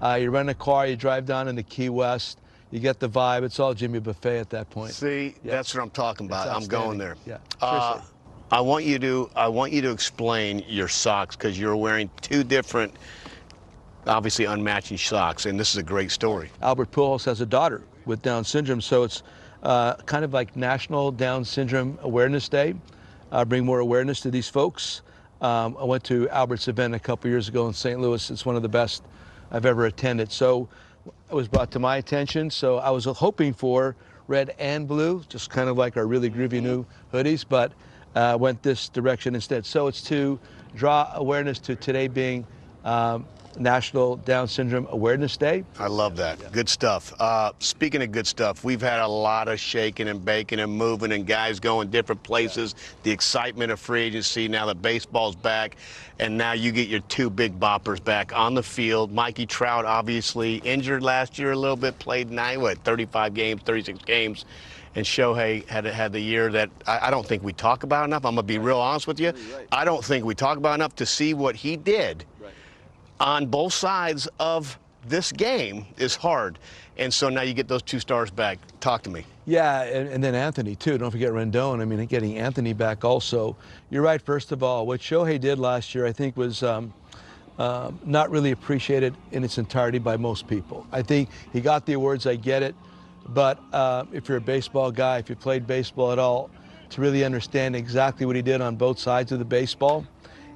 You rent a car, you drive down into Key West. You get the vibe. It's all Jimmy Buffet at that point. See, that's what I'm talking about. I'm going there. Yeah. I want you to explain your socks because you're wearing 2 different, obviously unmatching socks, and this is a great story. Albert Pujols has a daughter with Down syndrome, so it's kind of like National Down Syndrome Awareness Day. Bring more awareness to these folks. I went to Albert's event a couple years ago in St. Louis. It's one of the best I've ever attended. So it was brought to my attention. So I was hoping for red and blue, just kind of like our really groovy new hoodies, but went this direction instead. So it's to draw awareness to today being National Down Syndrome Awareness Day. I love that. Yeah. Good stuff. Speaking of good stuff, we've had a lot of shaking and baking and moving and guys going different places. Yeah. The excitement of free agency, now that baseball's back, and now you get your 2 big boppers back on the field. Mikey Trout, obviously injured last year a little bit, played 35 games, 36 games. And Shohei had the year that I don't think we talk about enough. I'm going to be real honest with you. Right. I don't think we talk about enough to see what he did. Right. On both sides of this game is hard. And so now you get those 2 stars back. Talk to me. Yeah, and then Anthony, too. Don't forget Rendon. I mean, getting Anthony back also. You're right, first of all. What Shohei did last year, I think, was not really appreciated in its entirety by most people. I think he got the awards, I get it. But if you're a baseball guy, if you played baseball at all, to really understand exactly what he did on both sides of the baseball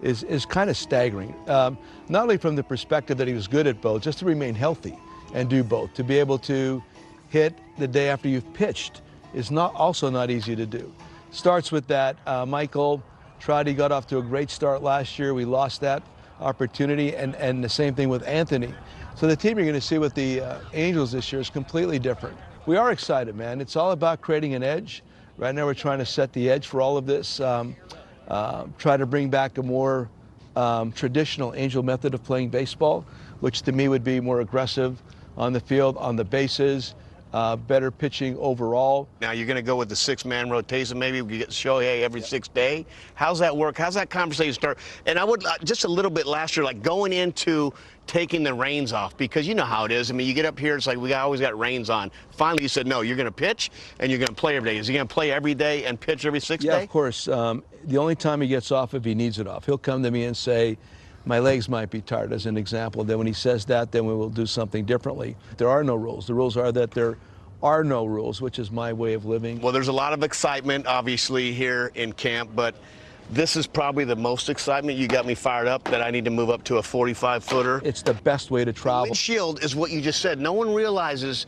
is kind of staggering. Not only from the perspective that he was good at both, just to remain healthy and do both. To be able to hit the day after you've pitched is also not easy to do. Starts with that. Michael Trout got off to a great start last year. We lost that opportunity, and the same thing with Anthony. So the team you're going to see with the Angels this year is completely different. We are excited, man. It's all about creating an edge. Right now we're trying to set the edge for all of this. Try to bring back a more traditional Angel method of playing baseball, which to me would be more aggressive on the field, on the bases, better pitching overall. Now you're going to go with the 6-man rotation, maybe we get Shohei every 6th day. How's that work? How's that conversation start? And I would just a little bit last year, like going into taking the reins off, because you know how it is. I mean, you get up here, it's like we always got reins on. Finally, you said, no, you're going to pitch and you're going to play every day. Is he going to play every day and pitch every 6th day? Yeah, of course. The only time he gets off if he needs it off. He'll come to me and say, my legs might be tired, as an example. Then when he says that, then we will do something differently. There are no rules. The rules are that there are no rules, which is my way of living. Well, there's a lot of excitement, obviously, here in camp, but this is probably the most excitement. You got me fired up that I need to move up to a 45-footer. It's the best way to travel. Windshield is what you just said. No one realizes.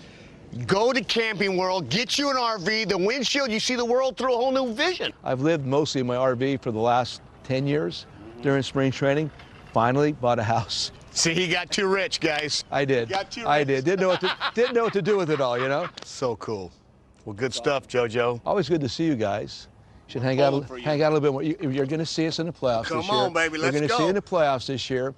Go to Camping World, get you an RV, the windshield, you see the world through a whole new vision. I've lived mostly in my RV for the last 10 years during spring training. Finally bought a house. See, he got too rich, guys. I did. I did. Didn't know what to do with it all, you know? So cool. Well, good stuff, JoJo. Always good to see you guys. Should hang out a little bit more. You're going to see us in the playoffs this year. Come on, baby, let's go. You're going to see in the playoffs this year.